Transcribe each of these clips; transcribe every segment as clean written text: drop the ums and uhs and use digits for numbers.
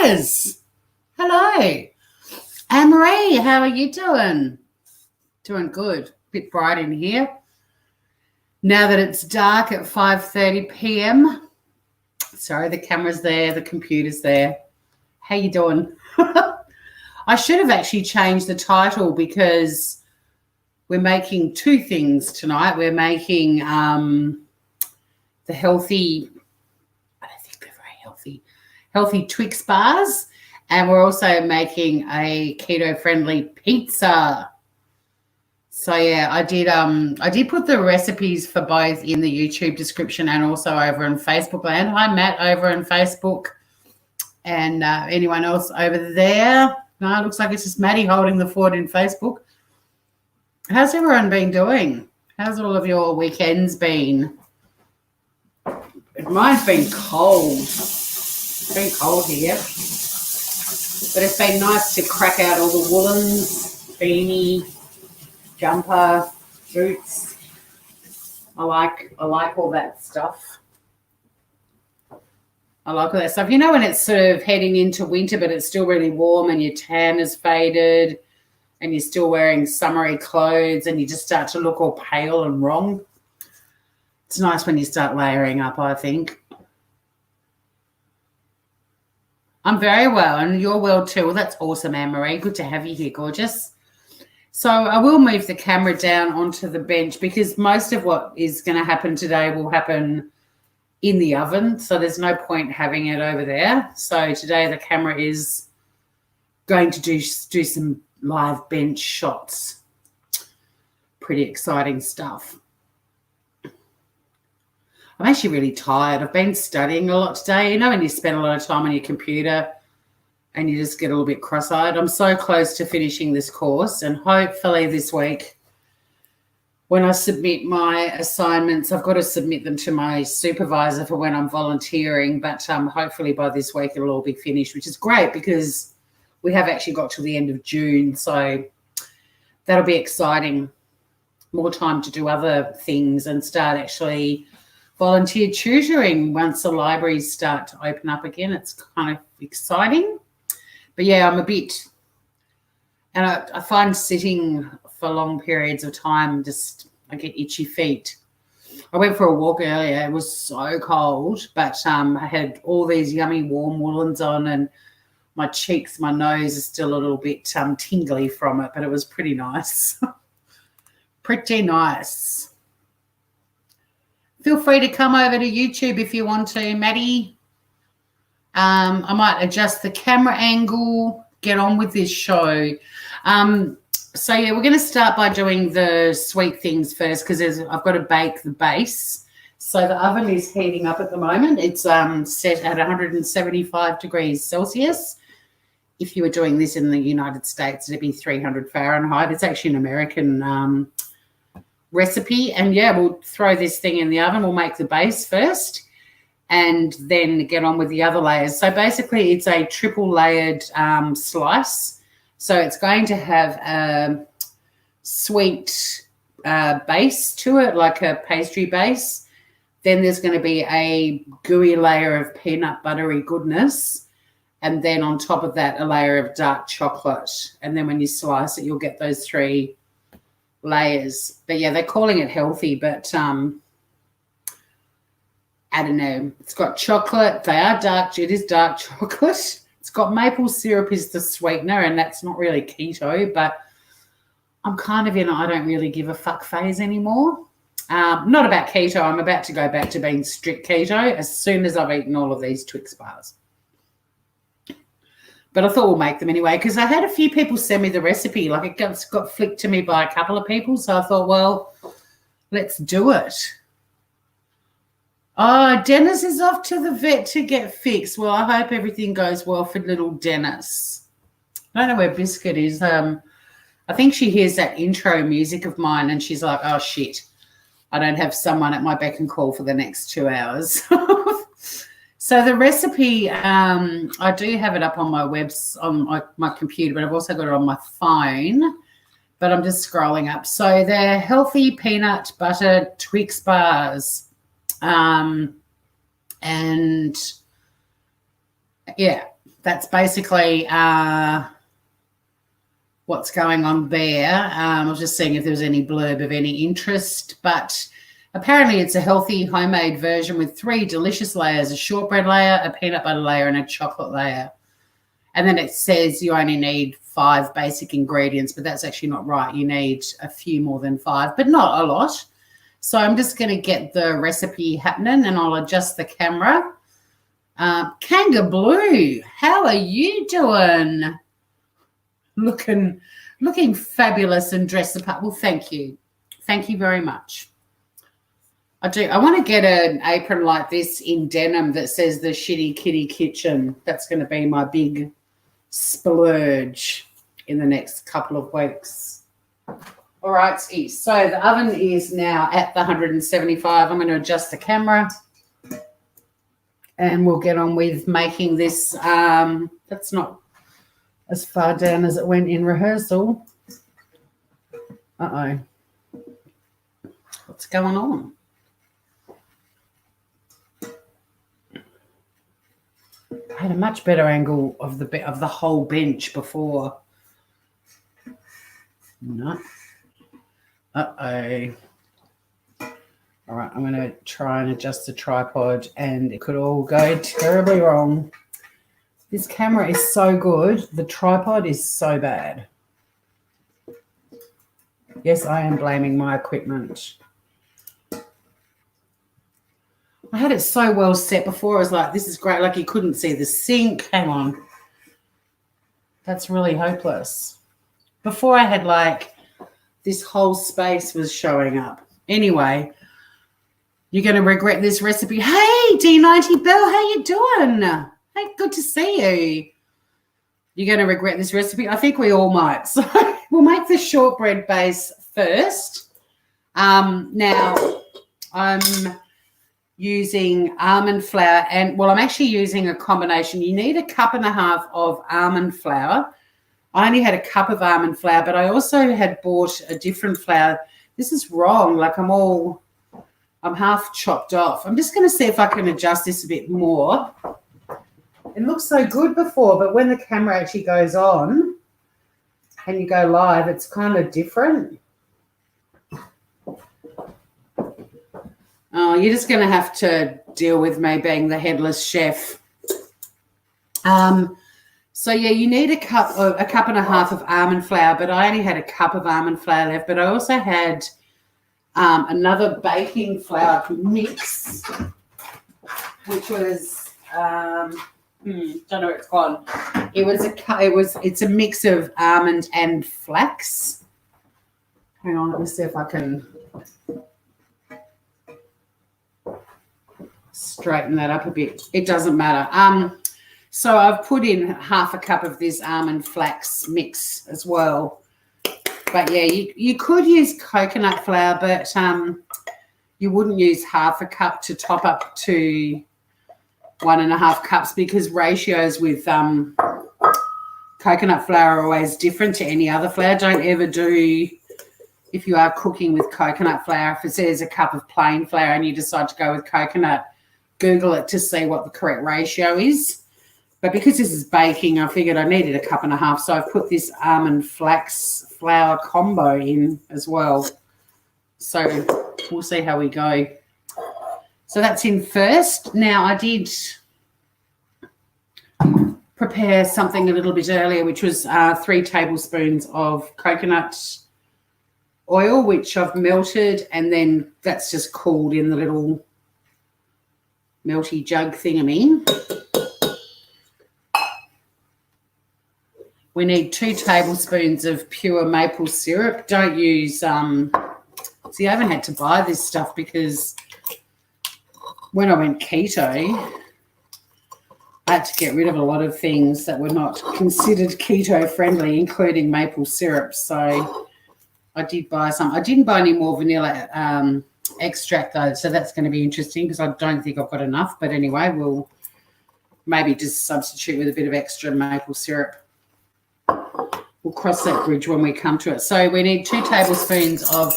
Liz. Hello. Anne-Marie, how are you doing? Doing good. Bit bright in here. Now that it's dark at 5:30 p.m. Sorry, the camera's there, the computer's there. How you doing? I should have actually changed the title because we're making two things tonight. We're making the healthy, I don't think they're very healthy Twix bars, and we're also making a keto-friendly pizza. So yeah, I did put the recipes for both in the YouTube description and also over on Facebook land. Hi Matt over on Facebook, and anyone else over there? No, it looks like it's just Maddie holding the fort in Facebook. How's everyone been doing? How's all of your weekends been? Mine's been cold. It's been cold here, but it's been nice to crack out all the woolens, beanie, jumper, boots. I like all that stuff. I like all that stuff. You know, when it's sort of heading into winter, but it's still really warm and your tan has faded and you're still wearing summery clothes and you just start to look all pale and wrong. It's nice when you start layering up, I think. I'm very well, and you're well too. Well, that's awesome, Anne-Marie. Good to have you here, gorgeous. So I will move the camera down onto the bench because most of what is going to happen today will happen in the oven. So there's no point having it over there. So today the camera is going to do some live bench shots. Pretty exciting stuff. I'm actually really tired. I've been studying a lot today. You know, when you spend a lot of time on your computer and you just get a little bit cross-eyed. I'm so close to finishing this course, and hopefully this week when I submit my assignments, I've got to submit them to my supervisor for when I'm volunteering, but hopefully by this week it'll all be finished, which is great because we have actually got to the end of June, so that'll be exciting. More time to do other things and start actually volunteer tutoring once the libraries start to open up again. It's kind of exciting. But yeah, I'm a bit, and I find sitting for long periods of time, I get itchy feet. I went for a walk earlier. It was so cold, but I had all these yummy warm woolens on, and my cheeks, my nose is still a little bit tingly from it, but it was pretty nice. Pretty nice. Feel free to come over to YouTube if you want to, Maddie. I might adjust the camera angle, get on with this show. So, yeah, we're going to start by doing the sweet things first because I've got to bake the base. So the oven is heating up at the moment. It's set at 175 degrees Celsius. If you were doing this in the United States, it'd be 300 Fahrenheit. It's actually an American recipe. And, yeah, we'll throw this thing in the oven. We'll make the base first and then get on with the other layers. So basically it's a triple layered slice. So it's going to have a sweet base to it, like a pastry base. Then there's going to be a gooey layer of peanut buttery goodness. And then on top of that, a layer of dark chocolate. And then when you slice it, you'll get those three layers. But, yeah, they're calling it healthy, but I don't know. It's got chocolate. They are dark. It is dark chocolate. It's got maple syrup is the sweetener, and that's not really keto, but I'm kind of in I don't really give a fuck phase anymore. Not about keto. I'm about to go back to being strict keto as soon as I've eaten all of these Twix bars. But I thought we'll make them anyway because I had a few people send me the recipe. Like it got flicked to me by a couple of people, so I thought, well, let's do it. Oh, Dennis is off to the vet to get fixed. Well, I hope everything goes well for little Dennis. I don't know where Biscuit is. I think she hears that intro music of mine and she's like, oh, shit, I don't have someone at my beck and call for the next 2 hours. So the recipe, I do have it up on my on my computer, but I've also got it on my phone. But I'm just scrolling up. So they're healthy peanut butter Twix bars. And yeah, that's basically what's going on there. I was just seeing if there was any blurb of any interest, but apparently it's a healthy homemade version with 3 delicious layers, a shortbread layer, a peanut butter layer, and a chocolate layer. And then it says you only need 5 basic ingredients, but that's actually not right. You need a few more than 5, but not a lot. So I'm just going to get the recipe happening and I'll adjust the camera. Kanga Blue, how are you doing? Looking fabulous and dressed apart. Well, thank you. Thank you very much. I want to get an apron like this in denim that says the Shitty Kitty Kitchen. That's going to be my big splurge in the next couple of weeks. All right, so the oven is now at the 175. I'm going to adjust the camera and we'll get on with making this. That's not as far down as it went in rehearsal. Uh-oh. What's going on? I had a much better angle of the whole bench before. No. Uh-oh. All right, I'm going to try and adjust the tripod, and it could all go terribly wrong. This camera is so good. The tripod is so bad. Yes, I am blaming my equipment. I had it so well set before. I was like, this is great. Like you couldn't see the sink. Hang on. That's really hopeless. Before I had like this whole space was showing up. Anyway, you're going to regret this recipe. Hey, D90 Bell, how you doing? Hey, good to see you. You're going to regret this recipe? I think we all might. So we'll make the shortbread base first. Now, I'm using almond flour and, well, I'm actually using a combination. You need 1.5 cups of almond flour. I only had 1 cup of almond flour, but I also had bought a different flour. This is wrong. Like I'm half chopped off. I'm just going to see if I can adjust this a bit more. It looked so good before, but when the camera actually goes on and you go live, it's kind of different. Oh, you're just going to have to deal with me being the headless chef. So, yeah, you need 1.5 cups of almond flour, but I only had 1 cup of almond flour left. But I also had another baking flour mix, which was don't know what it's called. It's a mix of almond and flax. Hang on, let me see if I can straighten that up a bit. It doesn't matter. So I've put in 1/2 cup of this almond flax mix as well. But yeah, you could use coconut flour, but you wouldn't use 1/2 cup to top up to 1.5 cups because ratios with coconut flour are always different to any other flour. Don't ever do, if you are cooking with coconut flour, if it says 1 cup of plain flour and you decide to go with coconut, Google it to see what the correct ratio is. But because this is baking, I figured I needed 1.5 cups, so I've put this almond flax flour combo in as well. So we'll see how we go. So that's in first. Now I did prepare something a little bit earlier, which was 3 tablespoons of coconut oil, which I've melted, and then that's just cooled in the little melty jug thingamy. We need 2 tablespoons of pure maple syrup. Don't use, see, I haven't had to buy this stuff because when I went keto, I had to get rid of a lot of things that were not considered keto friendly, including maple syrup. So I did buy some. I didn't buy any more vanilla extract though, so that's going to be interesting because I don't think I've got enough. But anyway, we'll maybe just substitute with a bit of extra maple syrup. We'll cross that bridge when we come to it. So we need 2 tablespoons of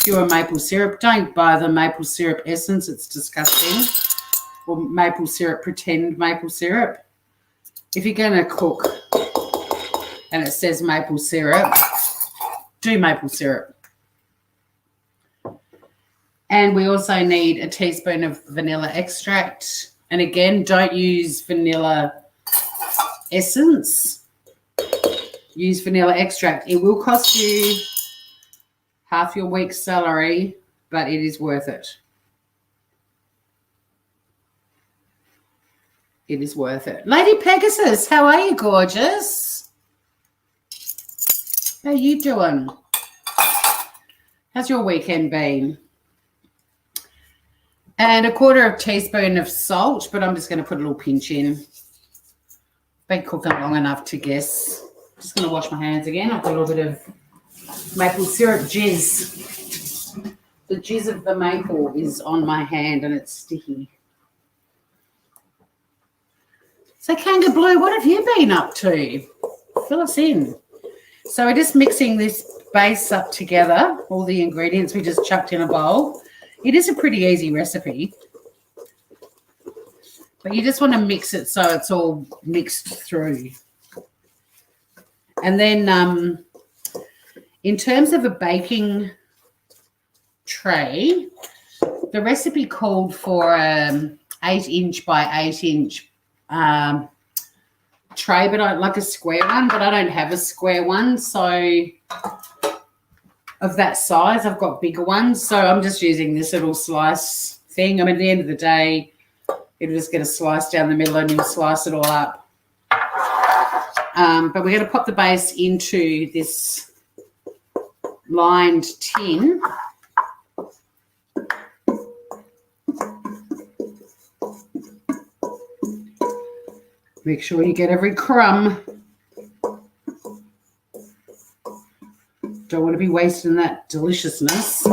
pure maple syrup. Don't buy the maple syrup essence. It's disgusting. Or maple syrup, pretend maple syrup. if you're going to cook and it says maple syrup, do maple syrup. And we also need a teaspoon of vanilla extract. And again, don't use vanilla essence. Use vanilla extract. It will cost you half your week's salary, but it is worth it. It is worth it. Lady Pegasus, how are you, gorgeous? How are you doing? How's your weekend been? And a quarter of a teaspoon of salt, but I'm just going to put a little pinch in. Been cooking long enough to guess. Just going to wash my hands again. I've got a little bit of maple syrup jizz. The jizz of the maple is on my hand and it's sticky. So Kanga Blue, what have you been up to? Fill us in. So we're just mixing this base up together, all the ingredients we just chucked in a bowl. It is a pretty easy recipe, but you just want to mix it so it's all mixed through. And then in terms of a baking tray, the recipe called for 8-inch by 8-inch tray, but I like a square one, but I don't have a square one. So of that size, I've got bigger ones. So I'm just using this little slice thing. I mean, at the end of the day, it'll just get a slice down the middle and you'll slice it all up. But we're going to pop the base into this lined tin. Make sure you get every crumb. Don't want to be wasting that deliciousness.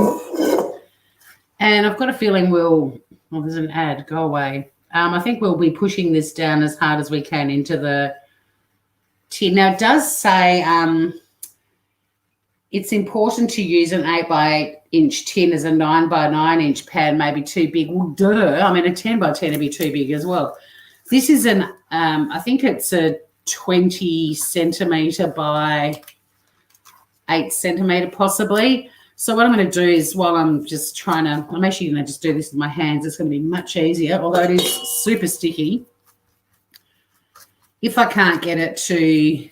And I've got a feeling there's an ad, go away. I think we'll be pushing this down as hard as we can into the tin. Now, it does say it's important to use an 8 by 8-inch tin as a 9 by 9-inch pan may be too big. Well, duh. I mean, a 10 by 10 would be too big as well. This is I think it's a 20 centimetre by 8 centimetre possibly. So what I'm going to do is I'm actually going to just do this with my hands. It's going to be much easier, although it is super sticky. If I can't get it to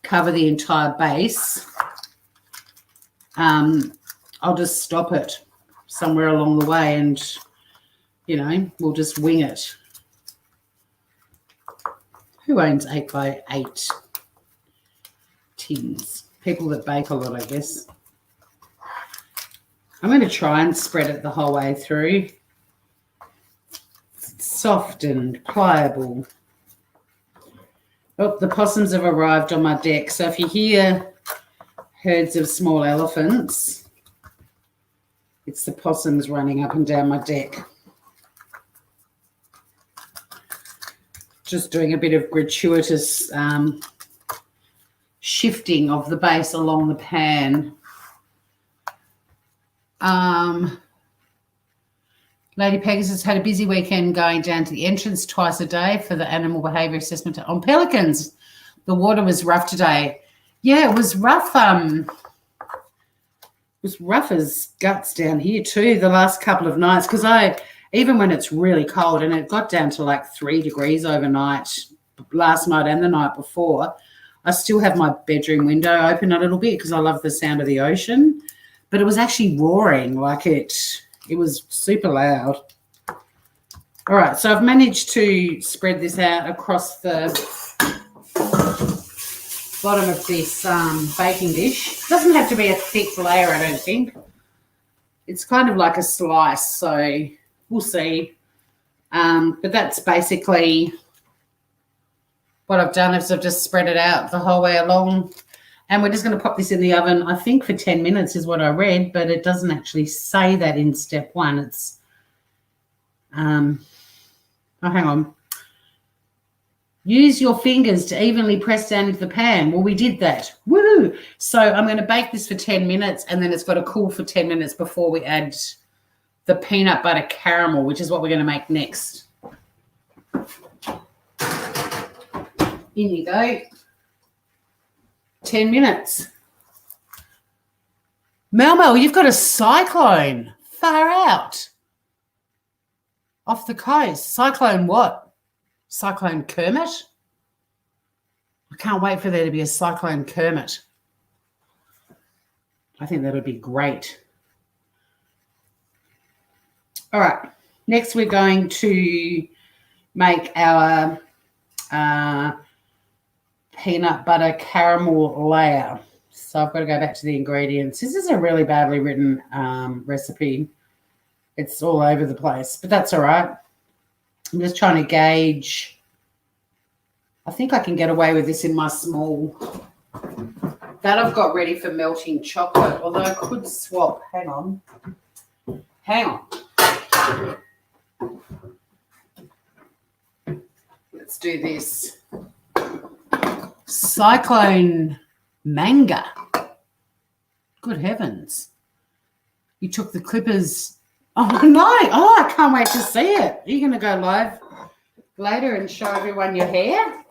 cover the entire base, I'll just stop it somewhere along the way and, we'll just wing it. Who owns 8 by 8 tins? People that bake a lot, I guess. I'm going to try and spread it the whole way through. It's soft and pliable. Oh, the possums have arrived on my deck. So if you hear herds of small elephants, it's the possums running up and down my deck. Just doing a bit of gratuitous shifting of the base along the pan. Lady Pegasus had a busy weekend going down to the entrance twice a day for the animal behaviour assessment on pelicans. The water was rough today. Yeah, it was rough. It was rough as guts down here too the last couple of nights because even when it's really cold, and it got down to like 3 degrees overnight last night and the night before, I still have my bedroom window open a little bit because I love the sound of the ocean. But it was actually roaring, like it was super loud. All right, so I've managed to spread this out across the bottom of this baking dish. It doesn't have to be a thick layer, I don't think. It's kind of like a slice, so we'll see. But that's basically what I've done is I've just spread it out the whole way along. And we're just going to pop this in the oven, I think, for 10 minutes is what I read, but it doesn't actually say that in step 1. It's, hang on. Use your fingers to evenly press down into the pan. Well, we did that. Woo! So I'm going to bake this for 10 minutes, and then it's got to cool for 10 minutes before we add the peanut butter caramel, which is what we're going to make next. In you go. 10 minutes. Mel, you've got a cyclone. Far out. Off the coast. Cyclone what? Cyclone Kermit? I can't wait for there to be a Cyclone Kermit. I think that would be great. All right. Next, we're going to make our peanut butter caramel layer. So I've got to go back to the ingredients. This is a really badly written recipe. It's all over the place, but that's all right. I'm just trying to gauge. I think I can get away with this in my small. That I've got ready for melting chocolate, although I could swap. Hang on. Let's do this. Cyclone manga. Good heavens. You took the clippers. Oh, no. Oh, I can't wait to see it. Are you going to go live later and show everyone your hair?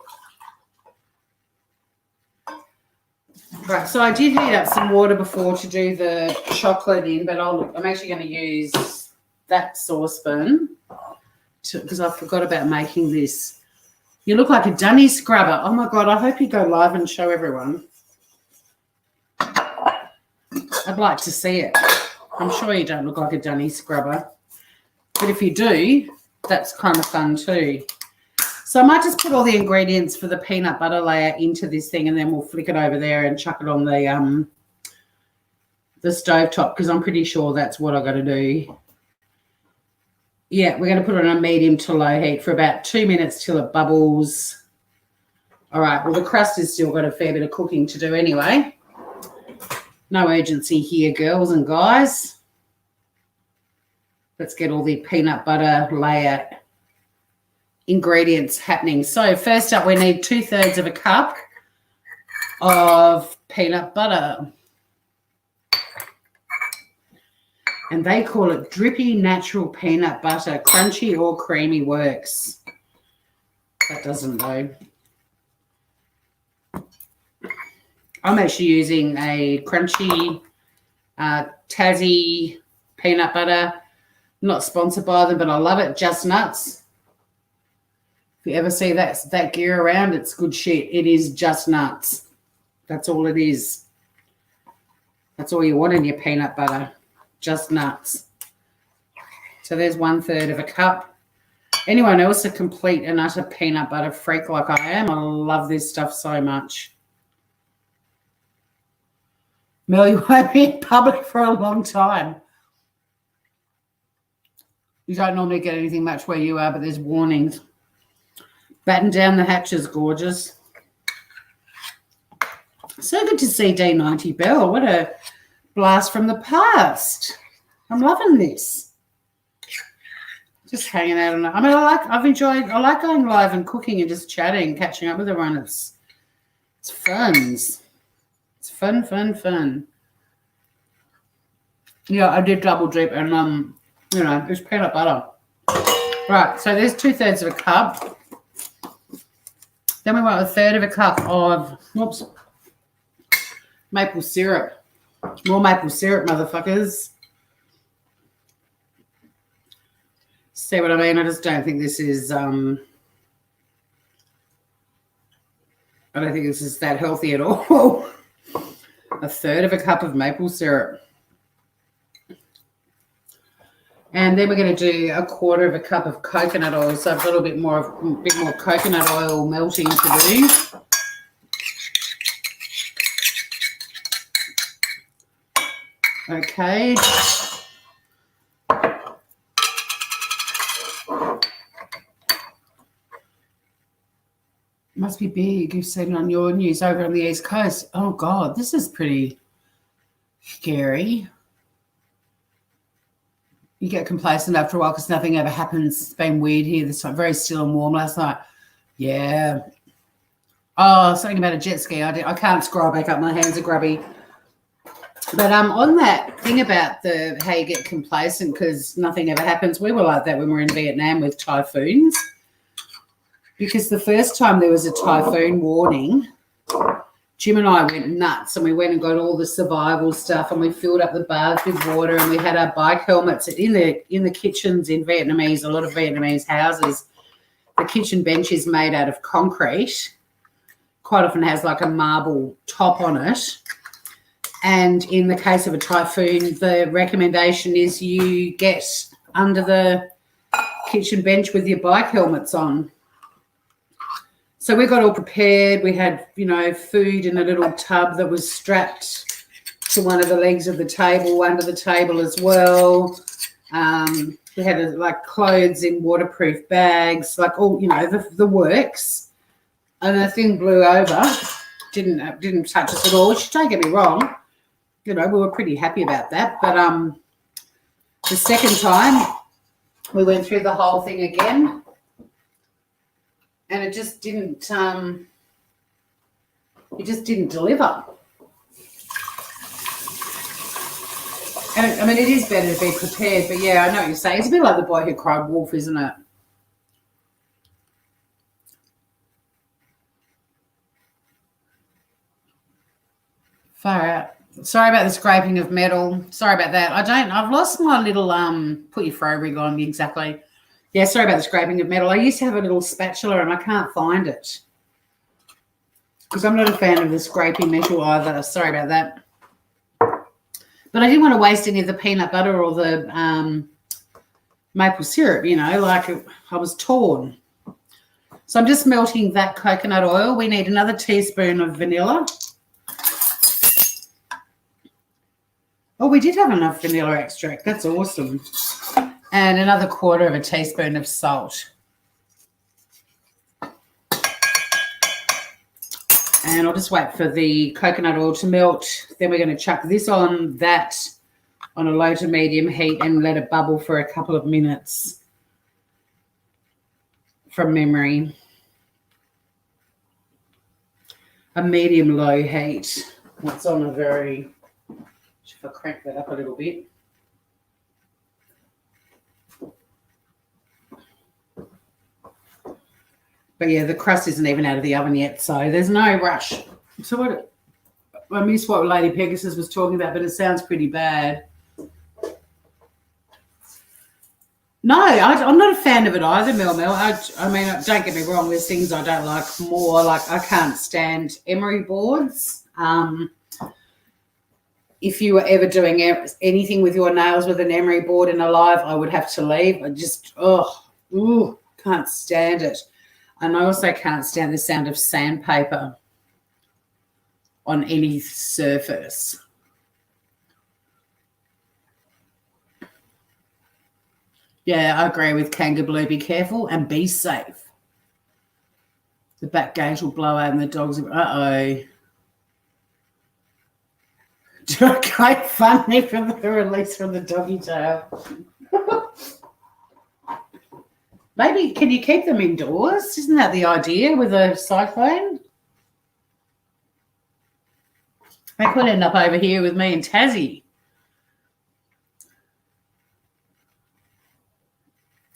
Right, so I did heat up some water before to do the chocolate in, but I'm actually going to use that saucepan because I forgot about making this. You look like a dunny scrubber. Oh, my God, I hope you go live and show everyone. I'd like to see it. I'm sure you don't look like a dunny scrubber, but if you do, that's kind of fun too. So I might just put all the ingredients for the peanut butter layer into this thing, and then we'll flick it over there and chuck it on the stovetop because I'm pretty sure that's what I got to do. Yeah, we're going to put it on a medium to low heat for about 2 minutes till it bubbles. All right, well, the crust has still got a fair bit of cooking to do anyway. No urgency here, girls and guys. Let's get all the peanut butter layer ingredients happening. So first up, we need 2/3 of a cup of peanut butter. And they call it drippy natural peanut butter. Crunchy or creamy works. That doesn't though. I'm actually using a crunchy Tassie peanut butter. Not sponsored by them, but I love it. Just Nuts. If you ever see that gear around, it's good shit. It is Just Nuts. That's all it is. That's all you want in your peanut butter. Just Nuts. So there's 1/3 of a cup. Anyone else a complete and utter peanut butter freak like I am? I love this stuff so much. Mel, you won't be in public for a long time. You don't normally get anything much where you are, but there's warnings. Batten down the hatches, gorgeous. So good to see D90 Bell. What a blast from the past. I'm loving this. Just hanging out on it. I mean, I like going live and cooking and just chatting, catching up with everyone. It's fun. It's fun. Yeah, I did double dip and it's peanut butter. Right, so there's 2/3 of a cup. Then we want 1/3 of a cup of maple syrup. More maple syrup, motherfuckers. See what I mean? I just don't think this is I don't think this is that healthy at all. 1/3 of a cup of maple syrup. And then we're going to do 1/4 of a cup of coconut oil. So I've got a bit more coconut oil melting to do. Okay. Must be big. You've seen it on your news over on the East Coast. Oh, God, this is pretty scary. You get complacent after a while because nothing ever happens. It's been weird here this time. Very still and warm last night. Yeah. Oh, something about a jet ski. I can't scroll back up. My hands are grubby. But on that thing about how you get complacent because nothing ever happens, we were like that when we were in Vietnam with typhoons. because the first time there was a typhoon warning, Jim and I went nuts, and we went and got all the survival stuff, and we filled up the baths with water, and we had our bike helmets in the kitchens in Vietnamese, a lot of Vietnamese houses. The kitchen bench is made out of concrete, quite often has like a marble top on it. And in the case of a typhoon, the recommendation is you get under the kitchen bench with your bike helmets on. So we got all prepared. We had, food in a little tub that was strapped to one of the legs of the table, under the table as well. We had clothes in waterproof bags, like all, the works. And the thing blew over. Didn't touch us at all. Don't get me wrong. We were pretty happy about that. But the second time, we went through the whole thing again, and it just didn't deliver. And it is better to be prepared, but yeah, I know what you're saying. It's a bit like The Boy Who Cried Wolf, isn't it? Far out. Sorry about the scraping of metal. Sorry about that. I've lost my little, put your throw rig on, exactly. Yeah, sorry about the scraping of metal. I used to have a little spatula and I can't find it, because I'm not a fan of the scraping metal either. Sorry about that. But I didn't want to waste any of the peanut butter or the maple syrup, I was torn. So I'm just melting that coconut oil. We need another teaspoon of vanilla. Oh, we did have enough vanilla extract. That's awesome. And another 1/4 teaspoon of salt. And I'll just wait for the coconut oil to melt. Then we're going to chuck this on that on a low to medium heat and let it bubble for a couple of minutes from memory. A medium-low heat. It's on a very... If I crank that up a little bit. But yeah, the crust isn't even out of the oven yet, so there's no rush. So I missed what Lady Pegasus was talking about, but it sounds pretty bad. No, I'm not a fan of it either, Mel. I mean, don't get me wrong, there's things I don't like more. Like, I can't stand emery boards. If you were ever doing anything with your nails with an emery board in alive, I would have to leave. I just, can't stand it. And I also can't stand the sound of sandpaper on any surface. Yeah, I agree with Kanga Blue. Be careful and be safe. The back gate will blow out and the dogs are, uh-oh. Okay, funny from the release from the doggy tail. Maybe, can you keep them indoors? Isn't that the idea with a cyclone? They could end up over here with me in Tassie.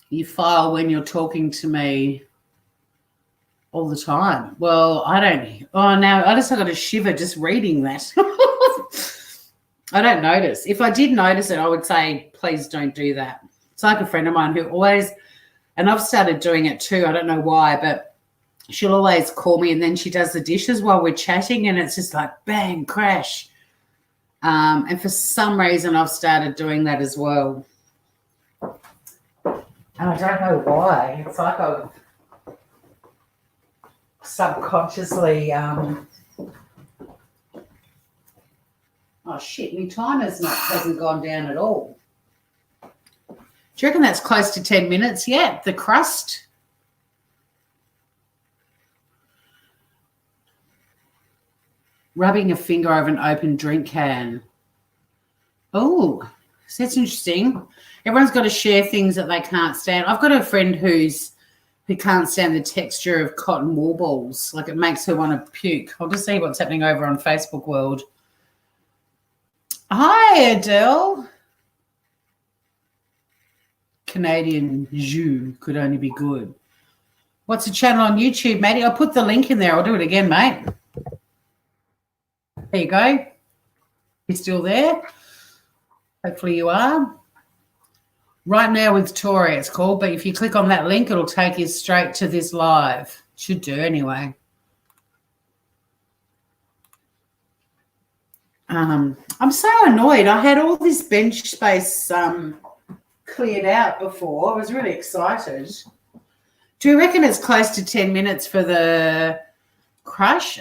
You file when you're talking to me all the time. Well, I don't. Oh, now I just got a shiver just reading that. I don't notice. If I did notice it, I would say, please don't do that. It's like a friend of mine who always, and I've started doing it too, I don't know why, but she'll always call me and then she does the dishes while we're chatting and it's just like bang, crash. And for some reason, I've started doing that as well. And I don't know why. It's like I've subconsciously... Oh, shit, my timer's hasn't gone down at all. Do you reckon that's close to 10 minutes yet, the crust? Rubbing a finger over an open drink can. Oh, that's interesting. Everyone's got to share things that they can't stand. I've got a friend who can't stand the texture of cotton wool balls. Like, it makes her want to puke. I'll just see what's happening over on Facebook World. Hi, Adele. Canadian jus could only be good. What's the channel on YouTube, Maddie? I'll put the link in there. I'll do it again, mate. There you go. You're still there? Hopefully you are. Right Now with Tori, it's called. But if you click on that link, it'll take you straight to this live. Should do anyway. I'm so annoyed. I had all this bench space cleared out before. I was really excited. Do you reckon it's close to 10 minutes for the crust?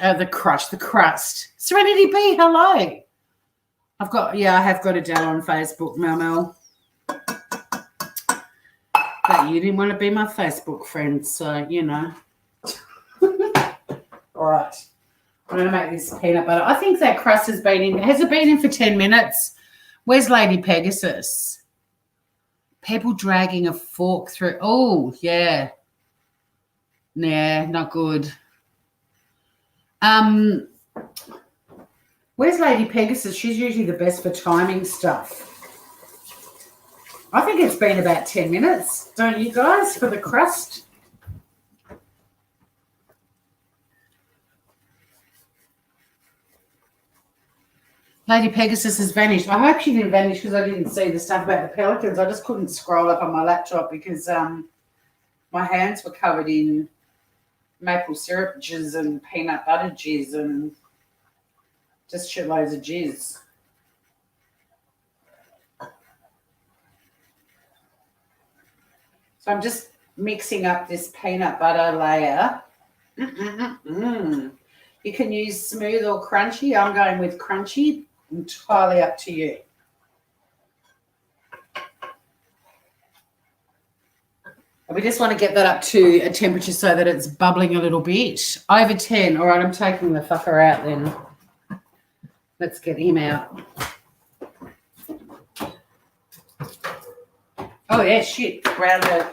Serenity B, hello. I have got it down on Facebook, Mel. But you didn't want to be my Facebook friend, so, you know. All right. I'm going to make this peanut butter. I think that crust has been in. Has it been in for 10 minutes? Where's Lady Pegasus? People dragging a fork through. Oh, yeah. Nah, not good. Where's Lady Pegasus? She's usually the best for timing stuff. I think it's been about 10 minutes, don't you guys, for the crust? Lady Pegasus has vanished. I hope she didn't vanish because I didn't see the stuff about the pelicans. I just couldn't scroll up on my laptop because my hands were covered in maple syrup jizz and peanut butter jizz and just shitloads of jizz. So I'm just mixing up this peanut butter layer. You can use smooth or crunchy. I'm going with crunchy. Entirely up to you. And we just want to get that up to a temperature so that it's bubbling a little bit. Over 10. All right, I'm taking the fucker out then. Let's get him out. Oh, yeah, shit. Around it.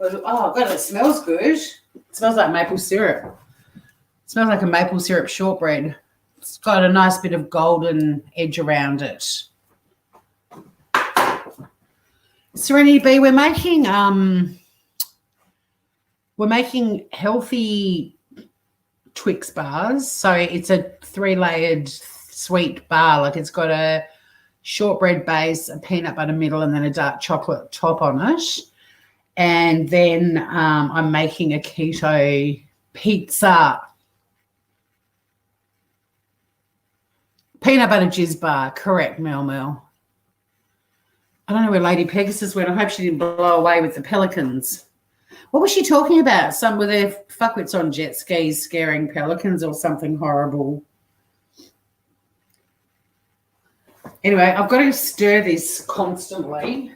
Oh, God, it smells good. It smells like maple syrup. It smells like a maple syrup shortbread. It's got a nice bit of golden edge around it. Serenity B, we're making healthy Twix bars. So it's a 3-layered sweet bar. Like it's got a shortbread base, a peanut butter middle, and then a dark chocolate top on it. And then I'm making a keto pizza. Peanut butter jizz bar. Correct, Mel. I don't know where Lady Pegasus went. I hope she didn't blow away with the pelicans. What was she talking about? Some with their fuckwits on jet skis scaring pelicans or something horrible. Anyway, I've got to stir this constantly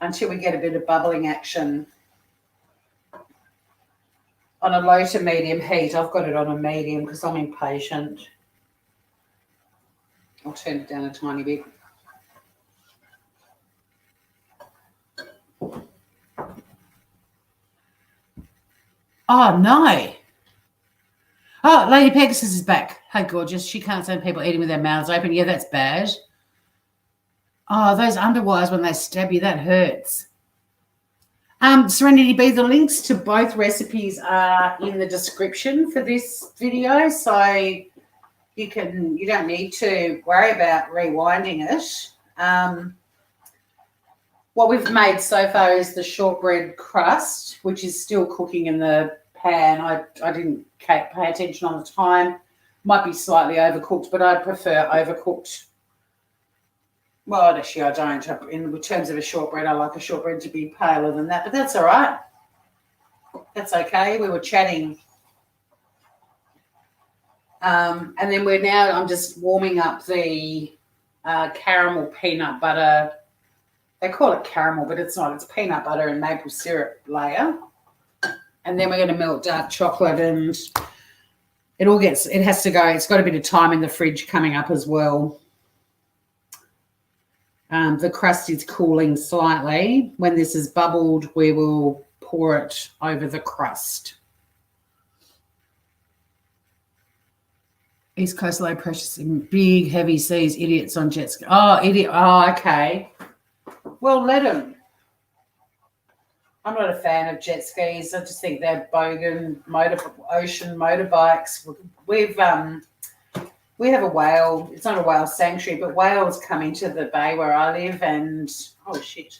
until we get a bit of bubbling action on a low to medium heat. I've got it on a medium because I'm impatient. I'll turn it down a tiny bit. Oh, no. Oh, Lady Pegasus is back. Hey, gorgeous. She can't stand people eating with their mouths open. Yeah, that's bad. Oh, those underwires when they stab you, that hurts. Serenity B, the links to both recipes are in the description for this video, so you don't need to worry about rewinding it. What we've made so far is the shortbread crust, which is still cooking in the pan. I didn't pay attention on the time. Might be slightly overcooked, but I prefer overcooked. Well, actually, I don't. In terms of a shortbread, I like a shortbread to be paler than that, but that's all right. That's okay. We were chatting. And then I'm just warming up the caramel peanut butter. They call it caramel, but it's not. It's peanut butter and maple syrup layer. And then we're going to melt dark chocolate, and it has to go. It's got a bit of time in the fridge coming up as well. The crust is cooling slightly. When this is bubbled, we will pour it over the crust. East Coast low pressure, big heavy seas, idiots on jet ski. Oh, idiot. Oh, okay. Well, let them. I'm not a fan of jet skis. I just think they're bogan ocean motorbikes. We have a whale. It's not a whale sanctuary, but whales come into the bay where I live, and oh shit!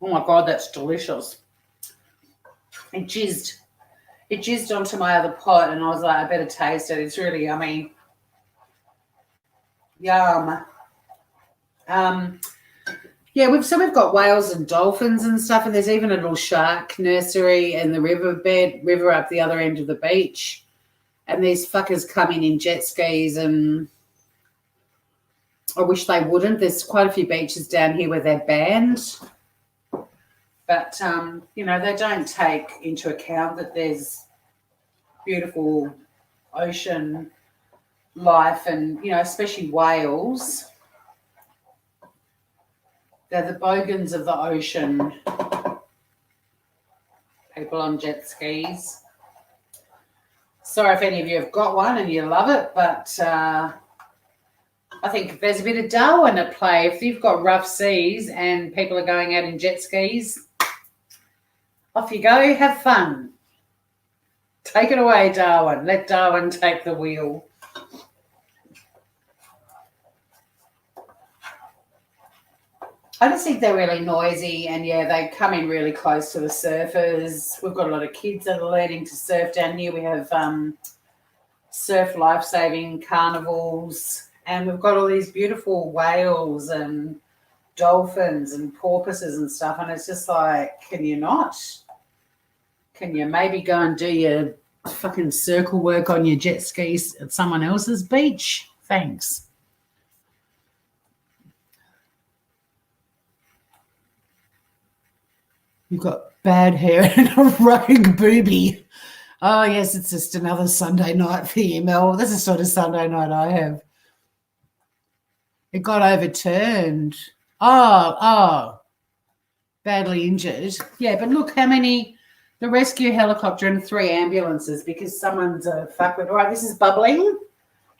Oh my god, that's delicious. It jizzed onto my other pot, and I was like, I better taste it. It's really yummy. Yum. Yeah, we've got whales and dolphins and stuff, and there's even a little shark nursery in the river up the other end of the beach. And these fuckers come in jet skis, and I wish they wouldn't. There's quite a few beaches down here where they're banned. But, they don't take into account that there's beautiful ocean life and, especially whales. They're the bogans of the ocean. People on jet skis. Sorry if any of you have got one and you love it, but I think there's a bit of Darwin at play. If you've got rough seas and people are going out in jet skis, off you go, have fun. Take it away, Darwin. Let Darwin take the wheel. I just think they're really noisy, and yeah, they come in really close to the surfers. We've got a lot of kids that are learning to surf down here. We have surf life-saving carnivals, and we've got all these beautiful whales and dolphins and porpoises and stuff, and it's just like, can you not? Can you maybe go and do your fucking circle work on your jet skis at someone else's beach? Thanks. You've got bad hair and a rogue booby. Oh, yes, it's just another Sunday night for you, Mel. That's the sort of Sunday night I have. It got overturned. Oh, badly injured. Yeah, but look how many, the rescue helicopter and 3 ambulances because someone's a fuckwit. All right, this is bubbling.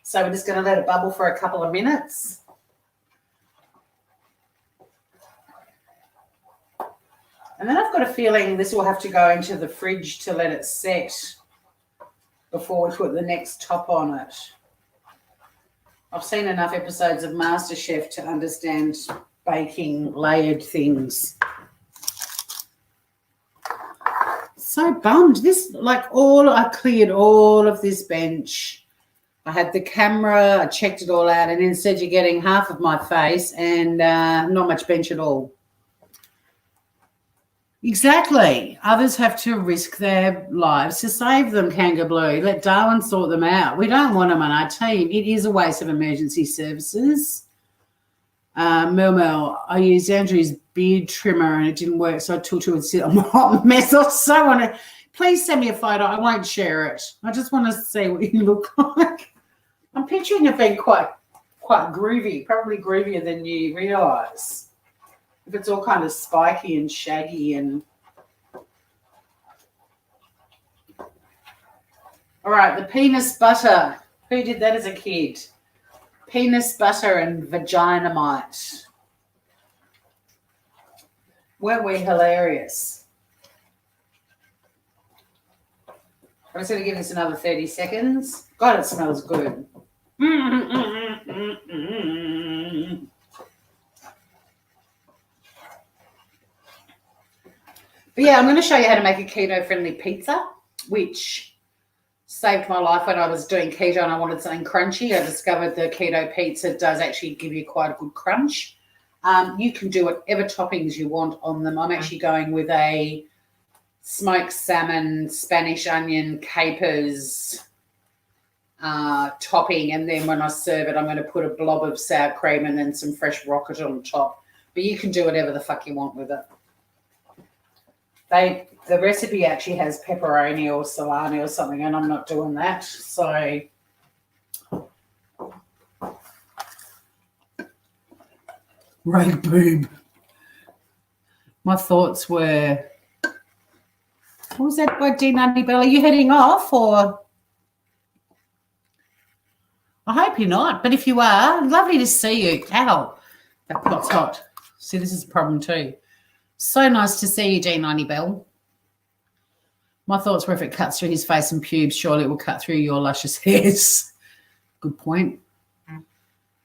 So we're just going to let it bubble for a couple of minutes. And then I've got a feeling this will have to go into the fridge to let it set before we put the next top on it. I've seen enough episodes of MasterChef to understand baking layered things. So bummed. I cleared all of this bench. I had the camera, I checked it all out, and instead you're getting half of my face and not much bench at all. Exactly. Others have to risk their lives to save them, Kangaroo. Let Darwin sort them out. We don't want them on our team. It is a waste of emergency services. Mel, I used Andrew's beard trimmer and it didn't work, so I took it and sit on my hot mess. I so want to. Please send me a photo. I won't share it. I just want to see what you look like. I'm picturing it being quite groovy, probably groovier than you realise. If it's all kind of spiky and shaggy and... All right, the penis butter. Who did that as a kid? Penis butter and Vaginamite. Weren't we hilarious? I'm just going to give this another 30 seconds. God, it smells good. But yeah, I'm going to show you how to make a keto-friendly pizza, which saved my life when I was doing keto and I wanted something crunchy. I discovered the keto pizza does actually give you quite a good crunch. You can do whatever toppings you want on them. I'm actually going with a smoked salmon, Spanish onion, capers topping, and then when I serve it, I'm going to put a blob of sour cream and then some fresh rocket on top. But you can do whatever the fuck you want with it. The recipe actually has pepperoni or salami or something, and I'm not doing that. So rogue boob. My thoughts were, what was that word, D Nutty Bell? Are you heading off or? I hope you're not, but if you are, lovely to see you. Ow, that pot's hot. See, this is a problem too. So nice to see you, G90 Bell. My thoughts were if it cuts through his face and pubes, surely it will cut through your luscious hairs. Good point.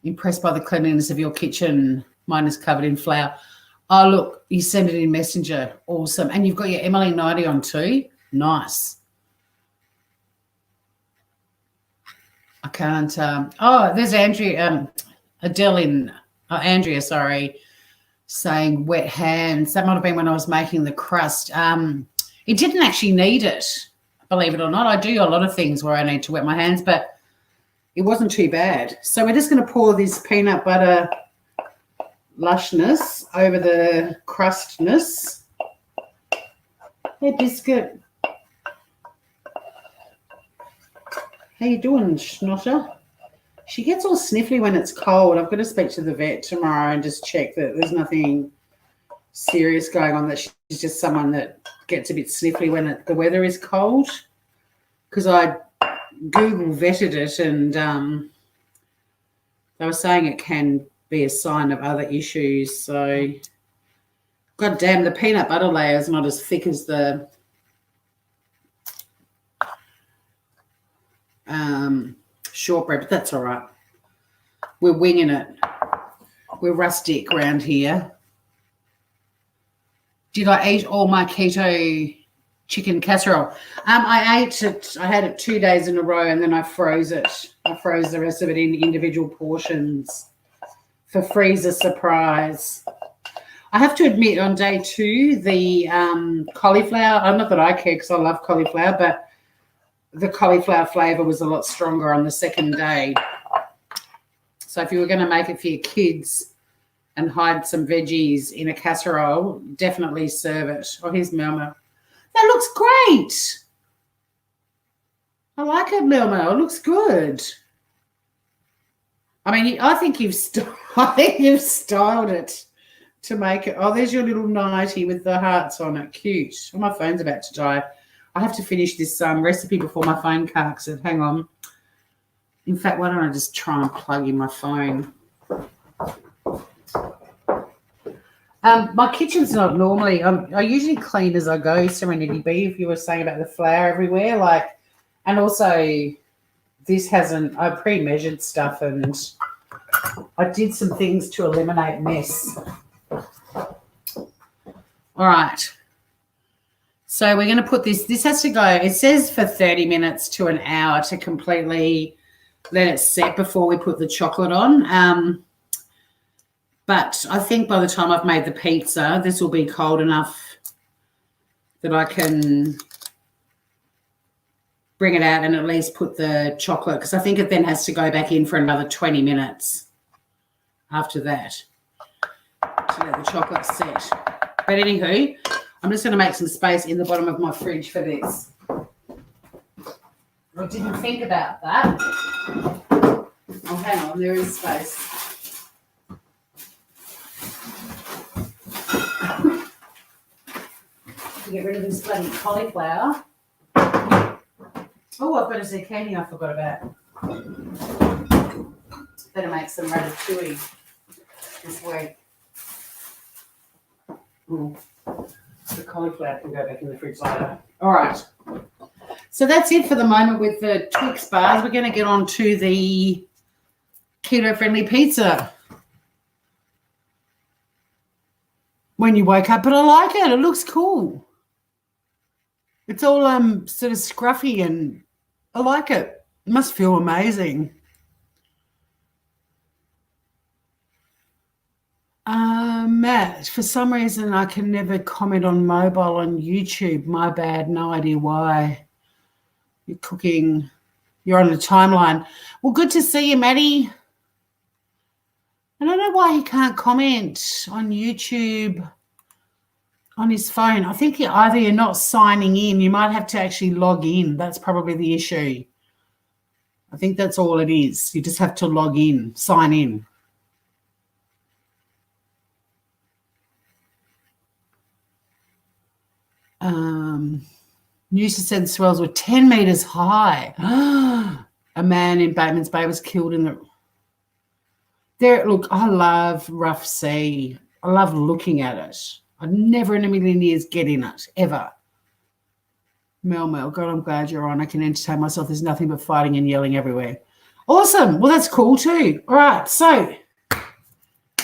Impressed by the cleanliness of your kitchen. Mine is covered in flour. Oh, look, you send it in Messenger. Awesome. And you've got your Emily 90 on too. Nice. I can't. There's Andrea, Andrea, sorry, saying wet hands. That might have been when I was making the crust. It didn't actually need it, believe it or not. I do a lot of things where I need to wet my hands, but it wasn't too bad. So we're just going to pour this peanut butter lushness over the crustness. Hey, Biscuit. How you doing, Schnotter? She gets all sniffly when it's cold. I've got to speak to the vet tomorrow and just check that there's nothing serious going on, that she's just someone that gets a bit sniffly when the weather is cold. Because I Google vetted it and they were saying it can be a sign of other issues. So, God damn, the peanut butter layer is not as thick as the shortbread, but that's all right. We're winging it. We're rustic around here. Did I eat all my keto chicken casserole? I ate it. I had it 2 days in a row, and then I froze it. I froze the rest of it in individual portions for freezer surprise. I have to admit, on day 2, the cauliflower, not that I care because I love cauliflower, but the cauliflower flavour was a lot stronger on the second day. So if you were going to make it for your kids and hide some veggies in a casserole, definitely serve it. Oh, here's Melma. That looks great. I like it, Melma. It looks good. I mean, I think you've styled it to make it. Oh, there's your little nightie with the hearts on it. Cute. Oh, my phone's about to die. I have to finish this recipe before my phone carks it. Hang on. In fact, why don't I just try and plug in my phone? My kitchen's not normally, I usually clean as I go, Serenity B, if you were saying about the flour everywhere. And also this hasn't, I pre-measured stuff and I did some things to eliminate mess. All right. So we're going to put this has to go, it says for 30 minutes to an hour to completely let it set before we put the chocolate on. But I think by the time I've made the pizza, this will be cold enough that I can bring it out and at least put the chocolate, because I think it then has to go back in for another 20 minutes after that to let the chocolate set. But anywho, I'm just going to make some space in the bottom of my fridge for this. I didn't think about that. Oh, hang on, there is space. Get rid of this bloody cauliflower. Oh, I've got a zucchini I forgot about. Better make some ratatouille this week. The cauliflower can go back in the fridge later. All right. So that's it for the moment with the Twix bars. We're going to get on to the keto-friendly pizza. When you wake up, but I like it. It looks cool. It's all sort of scruffy and I like it. It must feel amazing. Matt, for some reason I can never comment on mobile on YouTube. My bad, no idea why. You're cooking. You're on the timeline. Well, good to see you, Maddie. I don't know why he can't comment on YouTube on his phone. I think either you're not signing in. You might have to actually log in. That's probably the issue. I think that's all it is. You just have to log in, sign in. News said swells were 10 metres high. A man in Bateman's Bay was killed in the... There, look, I love rough sea. I love looking at it. I'd never in a million years get in it, ever. Mel, God, I'm glad you're on. I can entertain myself. There's nothing but fighting and yelling everywhere. Awesome. Well, that's cool too. All right, so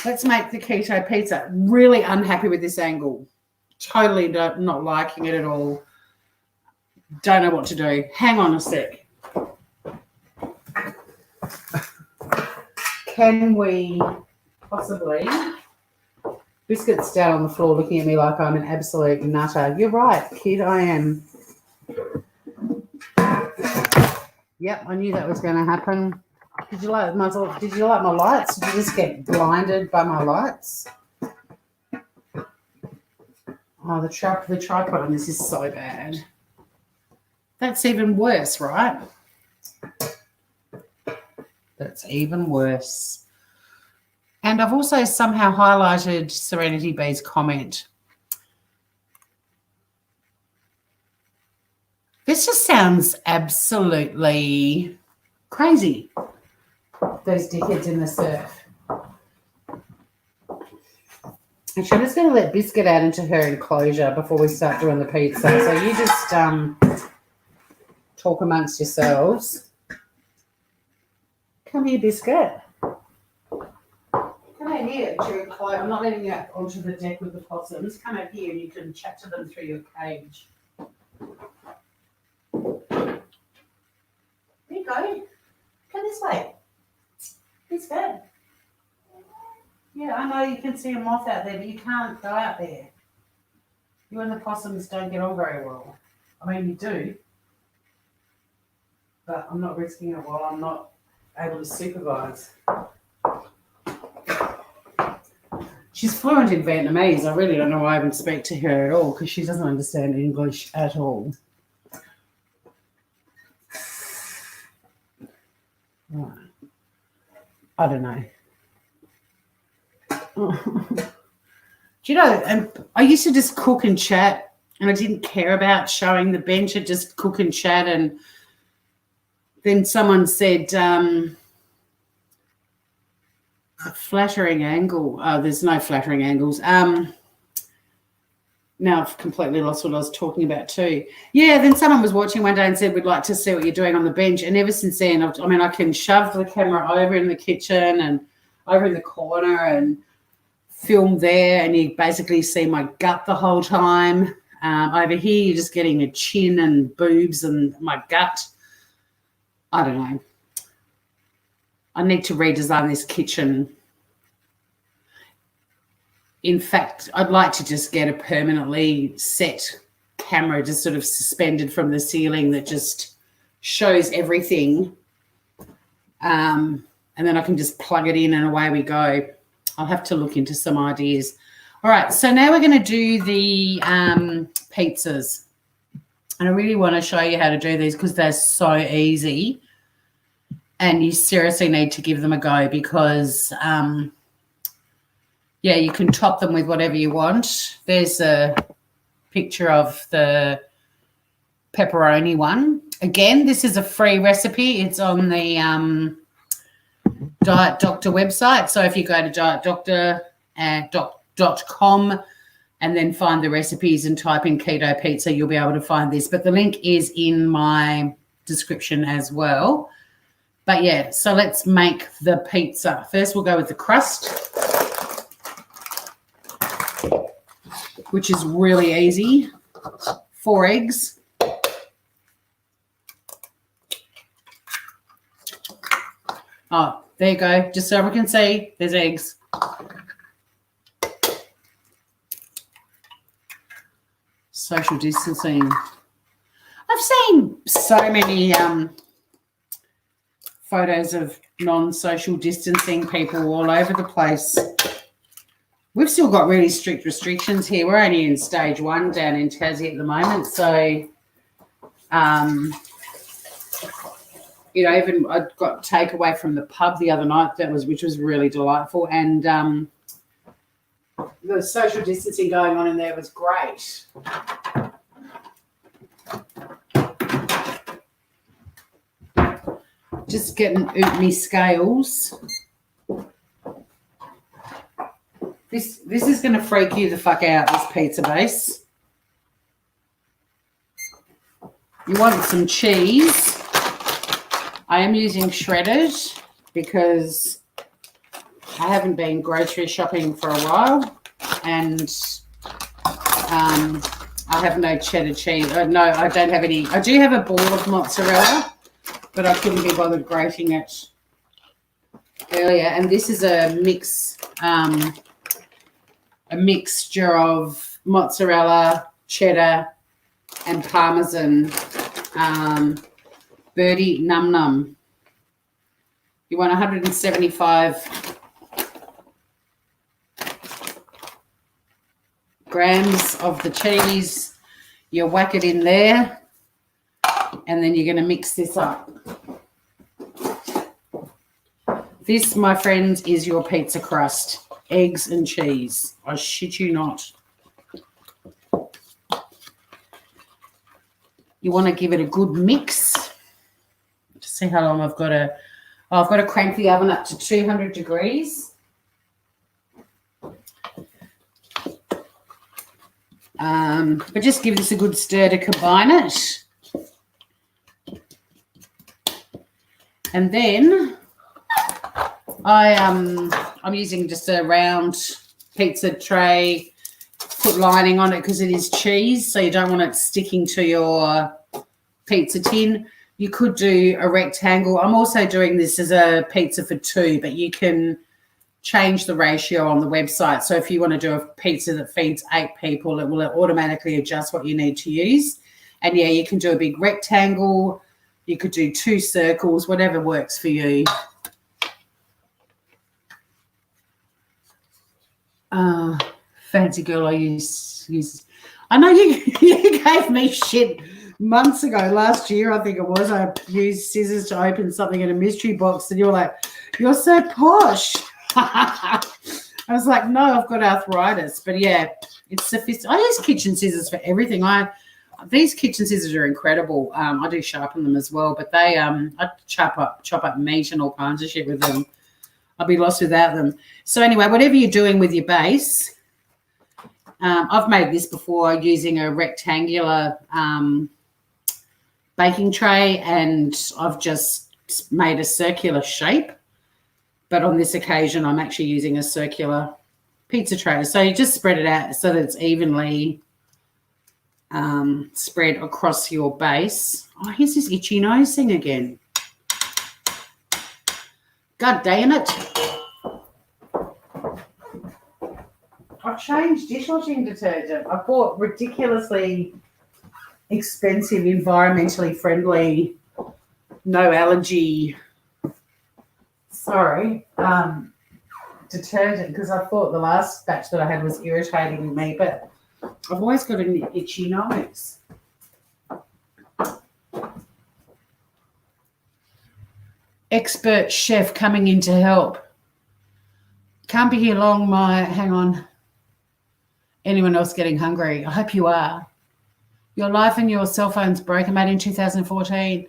let's make the keto pizza. Really unhappy with this angle. Totally not liking it at all. Don't know what to do. Hang on a sec. Can we possibly... Biscuit's down on the floor looking at me like I'm an absolute nutter. You're right, kid, I am. Yep, I knew that was going to happen. Did you like my lights? Did you just get blinded by my lights? Oh, the tripod on this is so bad. That's even worse, right? That's even worse. And I've also somehow highlighted Serenity B's comment. This just sounds absolutely crazy. Those dickheads in the surf. Actually, I'm just going to let Biscuit out into her enclosure before we start doing the pizza. So you just talk amongst yourselves. Come here, Biscuit. Come out here to your enclosure. I'm not letting you out onto the deck with the possums. Come out here and you can chat to them through your cage. There you go. Come this way. It's good. Yeah, I know you can see a moth out there, but you can't go out there. You and the possums don't get on very well. I mean, you do. But I'm not risking it while I'm not able to supervise. She's fluent in Vietnamese. I really don't know why I even speak to her at all because she doesn't understand English at all. Right. I don't know. Do you know, and I used to just cook and chat and I didn't care about showing the bench. I'd just cook and chat, and then someone said a flattering angle. Oh, there's no flattering angles. Now I've completely lost what I was talking about too. Yeah, then someone was watching one day and said, we'd like to see what you're doing on the bench. And ever since then, I can shove the camera over in the kitchen and over in the corner and film there, and you basically see my gut the whole time. Over here, you're just getting a chin and boobs and my gut. I don't know. I need to redesign this kitchen. In fact, I'd like to just get a permanently set camera just sort of suspended from the ceiling that just shows everything. And then I can just plug it in and away we go. I'll have to look into some ideas. All right, so now we're going to do the pizzas. And I really want to show you how to do these because they're so easy. And you seriously need to give them a go because... yeah, you can top them with whatever you want. There's a picture of the pepperoni one. Again, this is a free recipe. It's on the Diet Doctor website. So if you go to dietdoctor.com and then find the recipes and type in keto pizza, you'll be able to find this. But the link is in my description as well. But, yeah, so let's make the pizza. First, we'll go with the crust, which is really easy. 4 eggs. Oh, there you go. Just so everyone can see, there's eggs. Social distancing. I've seen so many photos of non-social distancing people all over the place. We've still got really strict restrictions here. We're only in stage 1 down in Tassie at the moment. So, even I got takeaway from the pub the other night, which was really delightful. And the social distancing going on in there was great. Just getting me scales. This is going to freak you the fuck out, this pizza base. You want some cheese. I am using shredded because I haven't been grocery shopping for a while, and I have no cheddar cheese. No, I don't have any. I do have a ball of mozzarella, but I couldn't be bothered grating it earlier. And this is a mixture of mozzarella, cheddar, and Parmesan. Birdie Num Num. You want 175 grams of the cheese. You whack it in there, and then you're going to mix this up. This, my friends, is your pizza crust. Eggs and cheese. I shit you not. You want to give it a good mix. Just see how long I've got to... Oh, I've got to crank the oven up to 200 degrees. But just give this a good stir to combine it. And then I'm using just a round pizza tray, put lining on it because it is cheese, so you don't want it sticking to your pizza tin. You could do a rectangle. I'm also doing this as a pizza for two, but you can change the ratio on the website. So if you want to do a pizza that feeds 8 people, it will automatically adjust what you need to use. And yeah, you can do a big rectangle. You could do 2 circles, whatever works for you. Fancy girl, I use. I know you gave me shit months ago, last year I think it was. I used scissors to open something in a mystery box, and you're like, "You're so posh." I was like, "No, I've got arthritis." But yeah, it's sophisticated. I use kitchen scissors for everything. These kitchen scissors are incredible. I do sharpen them as well, but they I chop up meat and all kinds of shit with them. I'll be lost without them. So anyway, whatever you're doing with your base, I've made this before using a rectangular baking tray, and I've just made a circular shape. But on this occasion, I'm actually using a circular pizza tray. So you just spread it out so that it's evenly spread across your base. Oh, here's this itchy nose thing again. God damn it. I've changed dishwashing detergent. I bought ridiculously expensive, environmentally friendly, no allergy, detergent, because I thought the last batch that I had was irritating me, but I've always got an itchy nose. Expert chef coming in to help. Can't be here long, hang on. Anyone else getting hungry? I hope you are. Your life and your cell phone's broken, made in 2014.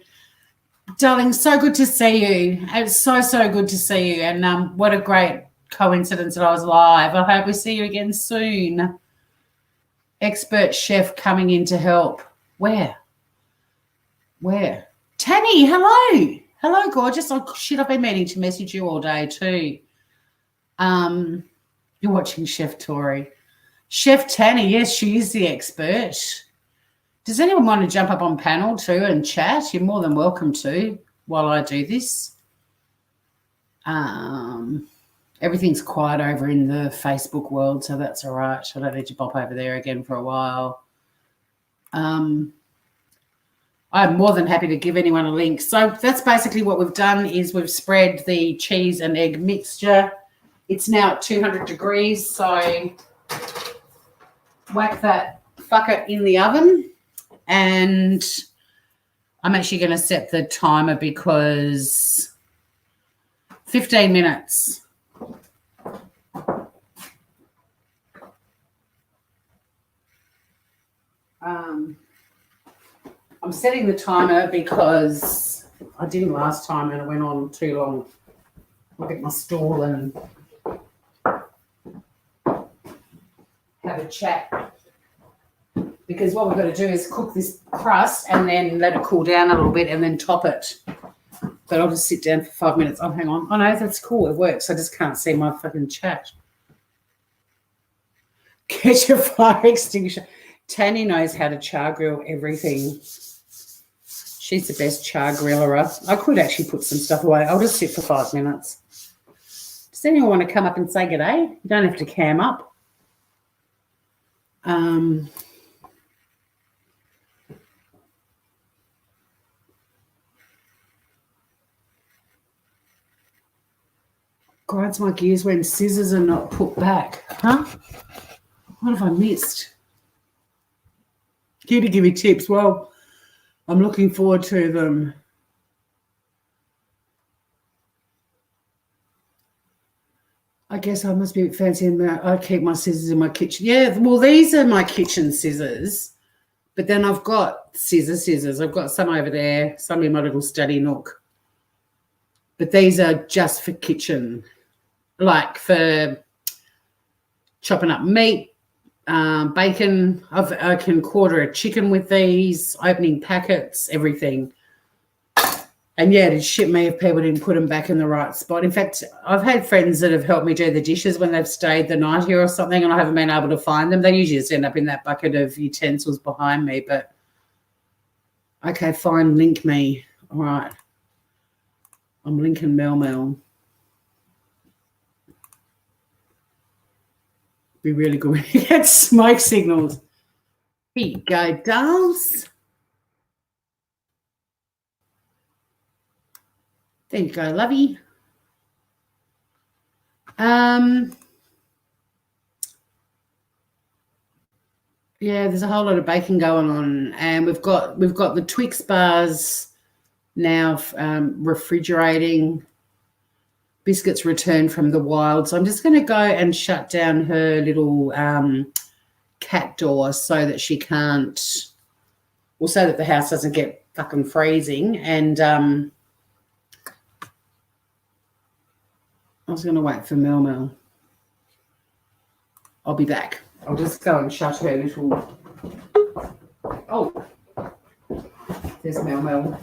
Darling, so good to see you. It's so good to see you. And what a great coincidence that I was live. I hope we see you again soon. Expert chef coming in to help. Where? Tanny, hello. Hello, gorgeous. Oh, shit, I've been meaning to message you all day too. You're watching Chef Tori. Chef Tanny, yes, she is the expert. Does anyone want to jump up on panel too and chat? You're more than welcome to while I do this. Everything's quiet over in the Facebook world, so that's all right. I don't need to pop over there again for a while. I'm more than happy to give anyone a link. So that's basically what we've done is we've spread the cheese and egg mixture. It's now at 200 degrees, so whack that fucker in the oven. And I'm actually going to set the timer because 15 minutes. I'm setting the timer because I didn't last time and it went on too long. Look at my stool and have a chat. Because what we've got to do is cook this crust and then let it cool down a little bit and then top it. But I'll just sit down for 5 minutes. Oh, hang on. Oh, no, that's cool. It works. I just can't see my fucking chat. Get your fire extinguisher. Tanny knows how to char grill everything. She's the best char griller. I could actually put some stuff away. I'll just sit for 5 minutes. Does anyone want to come up and say good day? You don't have to cam up. Grinds my gears when scissors are not put back. Huh? What have I missed? You to give me tips. Well, I'm looking forward to them. I guess I must be a bit fancy and I keep my scissors in my kitchen. Yeah, well, these are my kitchen scissors, but then I've got scissors. I've got some over there, some in my little study nook. But these are just for kitchen, like for chopping up meat, bacon. I can quarter a chicken with these, opening packets, everything. And, yeah, it'd shit me if people didn't put them back in the right spot. In fact, I've had friends that have helped me do the dishes when they've stayed the night here or something and I haven't been able to find them. They usually just end up in that bucket of utensils behind me. But, okay, fine, link me. All right. I'm linking Mel. Be really good when you get smoke signals. Here you go, dolls. There you go, lovey. Yeah, there's a whole lot of baking going on, and we've got the Twix bars now refrigerating. Biscuits returned from the wild, so I'm just going to go and shut down her little cat door so that she can't, well, so that the house doesn't get fucking freezing. And I was going to wait for Mel. I'll be back. I'll just go and shut her little. Oh, there's Mel.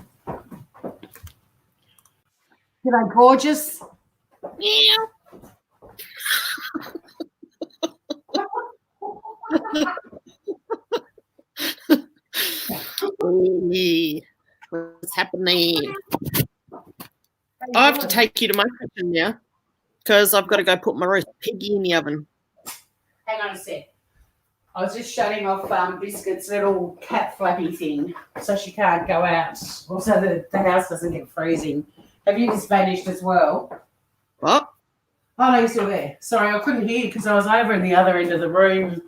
G'day, gorgeous. Yeah. What's happening? I have to take you to my kitchen now because I've got to go put my roast piggy in the oven. Hang on a sec. I was just shutting off Biscuit's little cat flappy thing so she can't go out, or so that the house doesn't get freezing. Have you just vanished as well? What? Oh, no, you're still there. Sorry, I couldn't hear you because I was over in the other end of the room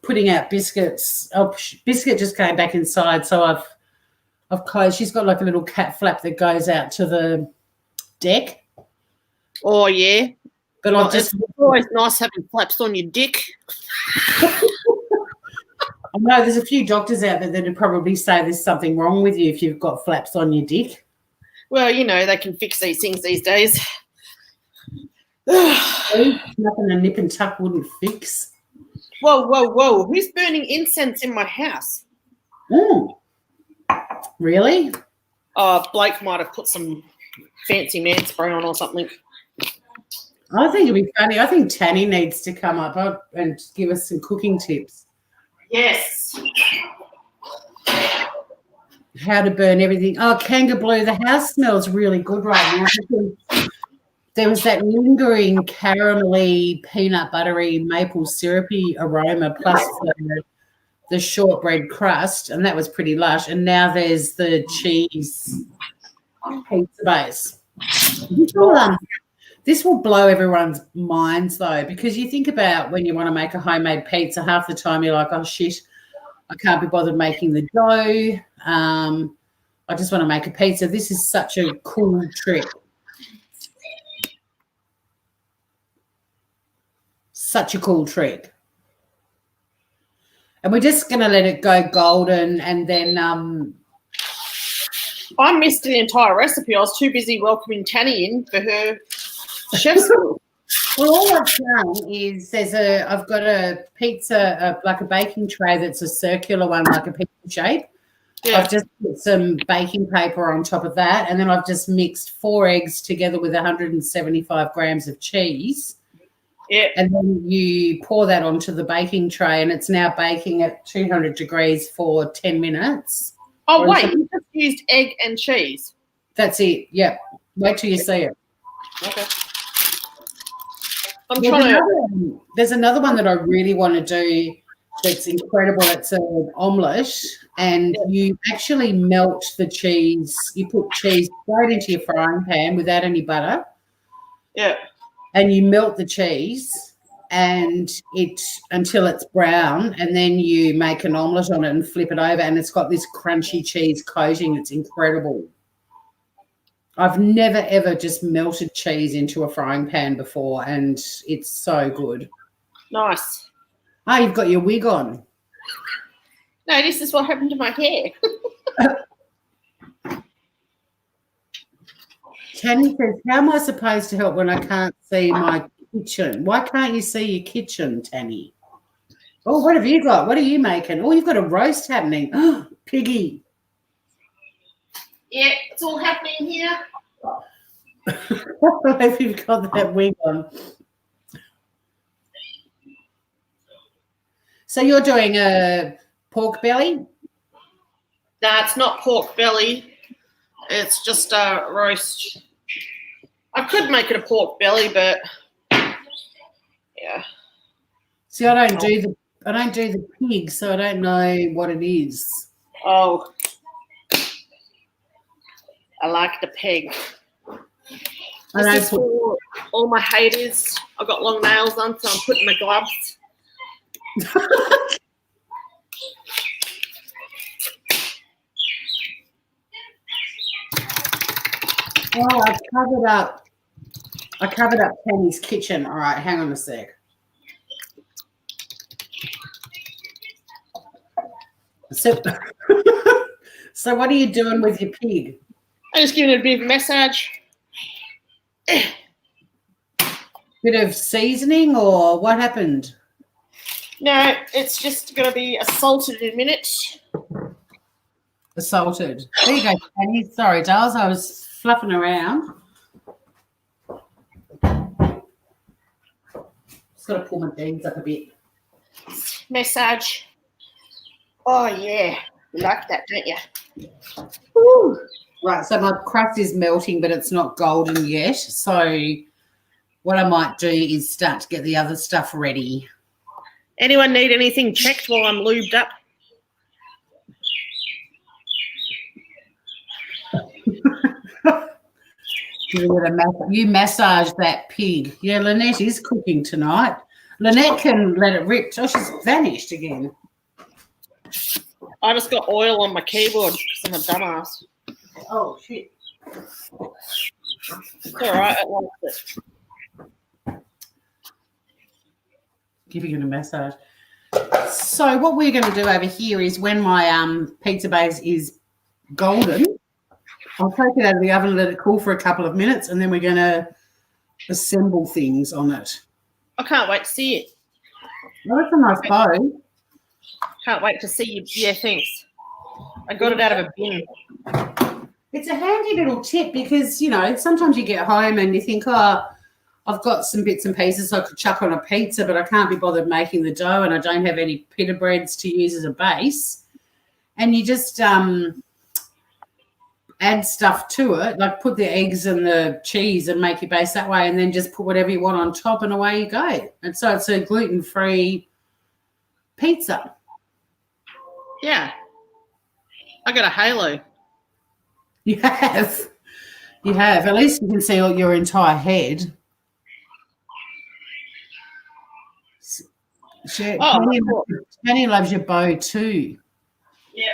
putting out Biscuits. Oh, Biscuit just came back inside, so I've closed. She's got like a little cat flap that goes out to the deck. Oh, yeah. But well, it's always nice having flaps on your dick. I know there's a few doctors out there that would probably say there's something wrong with you if you've got flaps on your dick. Well, you know, they can fix these things these days. Nothing a nip and tuck wouldn't fix. Whoa. Who's burning incense in my house? Really? Blake might have put some fancy man spray on or something. I think it'd be funny. I think Tanny needs to come up and give us some cooking tips. Yes. How to burn everything. Oh, Kangaroo, the house smells really good right now. There was that lingering caramelly, peanut buttery, maple syrupy aroma plus the shortbread crust, and that was pretty lush. And now there's the cheese pizza base. This will blow everyone's minds, though, because you think about when you want to make a homemade pizza, half the time you're like, oh, shit, I can't be bothered making the dough. I just want to make a pizza. This is such a cool trick. Such a cool trick. And we're just going to let it go golden and then I missed the entire recipe. I was too busy welcoming Tanny in for her chef's school. Well, all I've done is I've got a pizza, like a baking tray that's a circular one, like a pizza shape. Yeah. I've just put some baking paper on top of that, and then I've just mixed 4 eggs together with 175 grams of cheese. Yeah. And then you pour that onto the baking tray, and it's now baking at 200 degrees for 10 minutes. Oh, wait, you just used egg and cheese? That's it, yep. Wait till you see it. Okay. There's another one that I really want to do that's incredible. It's an omelette, and you actually melt the cheese. You put cheese straight into your frying pan without any butter. Yeah. And you melt the cheese until it's brown, and then you make an omelette on it and flip it over, and it's got this crunchy cheese coating. It's incredible. I've never, ever just melted cheese into a frying pan before, and it's so good. Nice. Oh, you've got your wig on. No, this is what happened to my hair. Tanny says, how am I supposed to help when I can't see my kitchen? Why can't you see your kitchen, Tanny? Oh, what have you got? What are you making? Oh, you've got a roast happening. Oh, Piggy. Yeah, it's all happening here. If you've got that wig on. So you're doing a pork belly? No, it's not pork belly. It's just a roast. I could make it a pork belly, but yeah. See, I don't do the pig, so I don't know what it is. Oh, I like the pig. This is for all my haters. I've got long nails on, so I'm putting my gloves. Oh, I covered up Penny's kitchen. All right, hang on a sec. So, so what are you doing with your pig? I'm just giving it a bit of a massage. Bit of seasoning, or what happened? No, it's just going to be assaulted in a minute. Assaulted. There you go, Penny. Sorry, Dales, I was fluffing around. Just got to pull my things up a bit. Massage. Oh, yeah. You like that, don't you? Woo. Right, so my crust is melting, but it's not golden yet. So what I might do is start to get the other stuff ready. Anyone need anything checked while I'm lubed up? You massage that pig. Yeah, Lynette is cooking tonight. Lynette can let it rip. Oh, she's vanished again. I just got oil on my keyboard because I'm a dumbass. Oh, shit. It's all right. I like it. Giving it a massage. So what we're going to do over here is when my pizza base is golden, I'll take it out of the oven and let it cool for a couple of minutes, and then we're going to assemble things on it. I can't wait to see it. Oh, that's a nice bow. Can't wait to see you. Yeah, thanks. I got it out of a bin. It's a handy little tip because, you know, sometimes you get home and you think, oh, I've got some bits and pieces I could chuck on a pizza, but I can't be bothered making the dough and I don't have any pita breads to use as a base. And you just add stuff to it, like put the eggs and the cheese and make your base that way, and then just put whatever you want on top and away you go. And so it's a gluten-free pizza. Yeah. I got a halo. You have. You have. At least you can see your entire head. Penny loves your bow too. Yeah.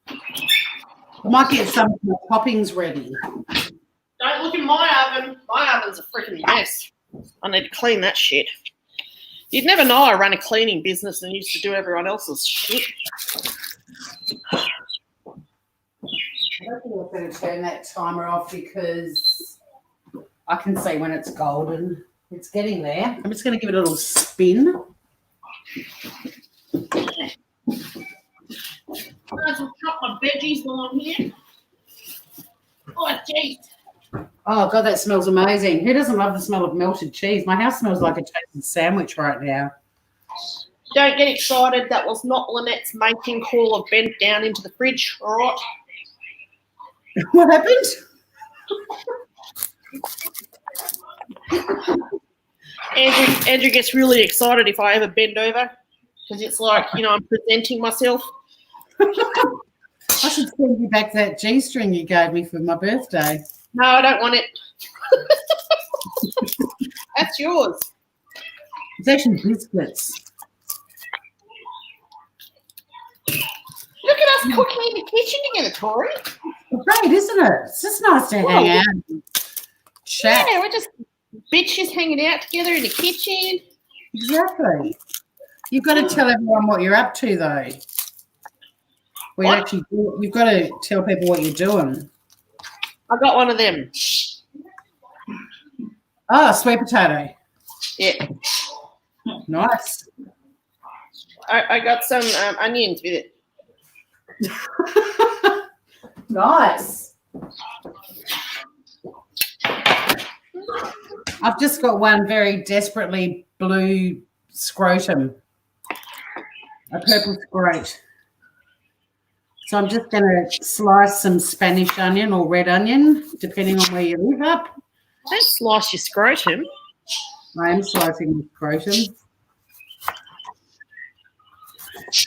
I might get some of the toppings ready. Don't look in my oven. My oven's a freaking mess. I need to clean that shit. You'd never know I ran a cleaning business and used to do everyone else's shit. I don't think I'm going to turn that timer off because I can see when it's golden. It's getting there. I'm just going to give it a little spin. Might as well chop my veggies while I'm here. Oh, jeez. Oh, God, that smells amazing. Who doesn't love the smell of melted cheese? My house smells like a toasted sandwich right now. Don't get excited. That was not Lynette's mating call of bent down into the fridge, all right? What happened? Andrew gets really excited if I ever bend over because it's like, I'm presenting myself. I should send you back that G-string you gave me for my birthday. No, I don't want it. That's yours. It's actually biscuits. Look at us cooking in the kitchen together, Tori. Great, isn't it? It's just nice to hang out and chat. Yeah, we're just bitches hanging out together in the kitchen. Exactly. You've got to tell everyone what you're up to, though. You've got to tell people what you're doing. I got one of them. Oh, sweet potato. Yeah. Nice. I got some onions with it. Nice. I've just got one very desperately blue scrotum. A purple scrot. So I'm just going to slice some Spanish onion or red onion, depending on where you live up. Don't slice your scrotum. I am slicing the scrotum.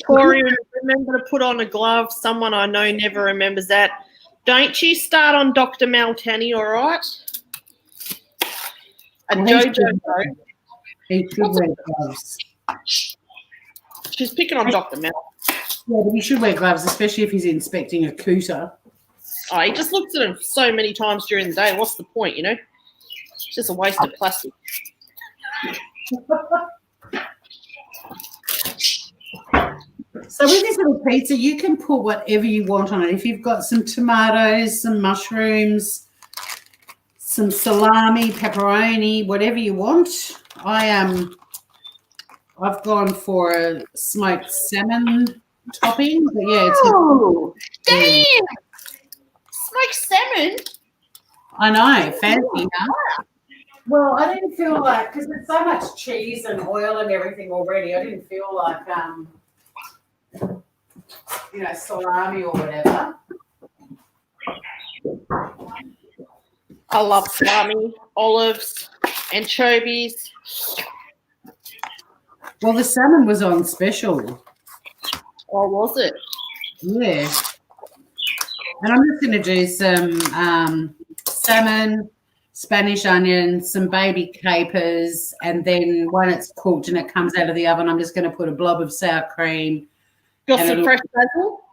Tori, remember to put on a glove. Someone I know never remembers that. Don't you start on Dr. Maltani, all right? Jojo. He should wear gloves. She's picking on Dr. Mal. Yeah, but he should wear gloves, especially if he's inspecting a cooter. Oh, he just looks at him so many times during the day. What's the point, It's just a waste of plastic. So with this little pizza, you can put whatever you want on it. If you've got some tomatoes, some mushrooms, some salami, pepperoni, whatever you want. I've gone for a smoked salmon topping. But yeah, damn! Smoked salmon. I know, fancy, huh? Well, I didn't feel like, because there's so much cheese and oil and everything already, I didn't feel like, salami or whatever. I love salami, olives, anchovies. Well, the salmon was on special. Oh, was it? Yeah. And I'm just going to do some salmon, Spanish onion, some baby capers, and then when it's cooked and it comes out of the oven, I'm just going to put a blob of sour cream. Got some fresh basil? A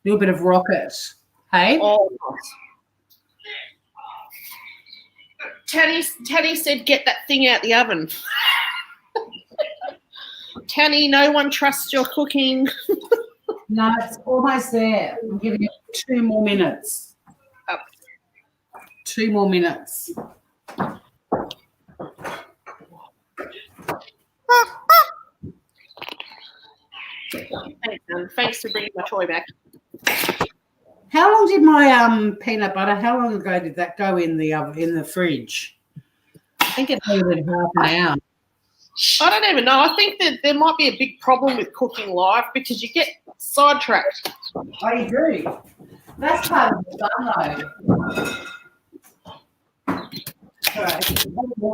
little bit of rocket. Hey? Oh, nice. Tanny said get that thing out the oven. Tanny, no one trusts your cooking. No, it's almost there. I'm giving it 2 more minutes. 2 more minutes. Thanks for bringing my toy back. How long did my peanut butter? How long ago did that go in the fridge? I think it needed half an hour. I don't even know. I think that there might be a big problem with cooking live because you get sidetracked. Oh, you do. That's part of the fun, though. Right.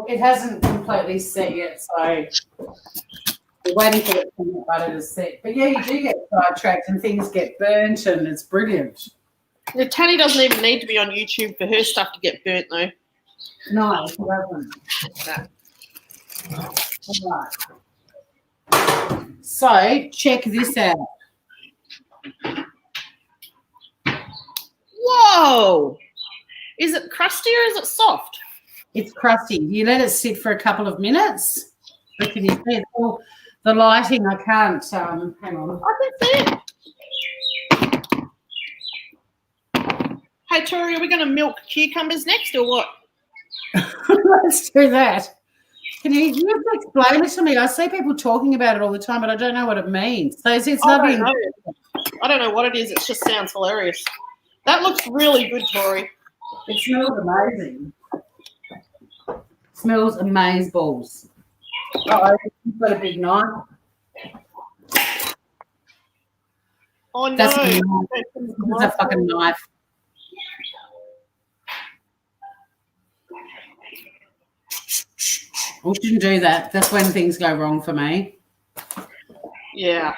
It hasn't completely set yet, so we're waiting for the peanut butter to set. But yeah, you do get sidetracked and things get burnt, and it's brilliant. The Tanny doesn't even need to be on YouTube for her stuff to get burnt, though. No, it doesn't. No. All right. So check this out. Whoa! Is it crusty or is it soft? It's crusty. You let it sit for a couple of minutes. But can you see it? Oh, the lighting, I can't. Hang on. I can see it. Hey, Tori, are we going to milk cucumbers next or what? Let's do that. Can you have to explain it to me? I see people talking about it all the time, but I don't know what it means. So it's lovely. I don't know what it is. It just sounds hilarious. That looks really good, Tori. It smells amazing. Smells amazeballs. Oh, you've got a big knife. Oh no! That's a fucking knife. We shouldn't do that. That's when things go wrong for me. Yeah.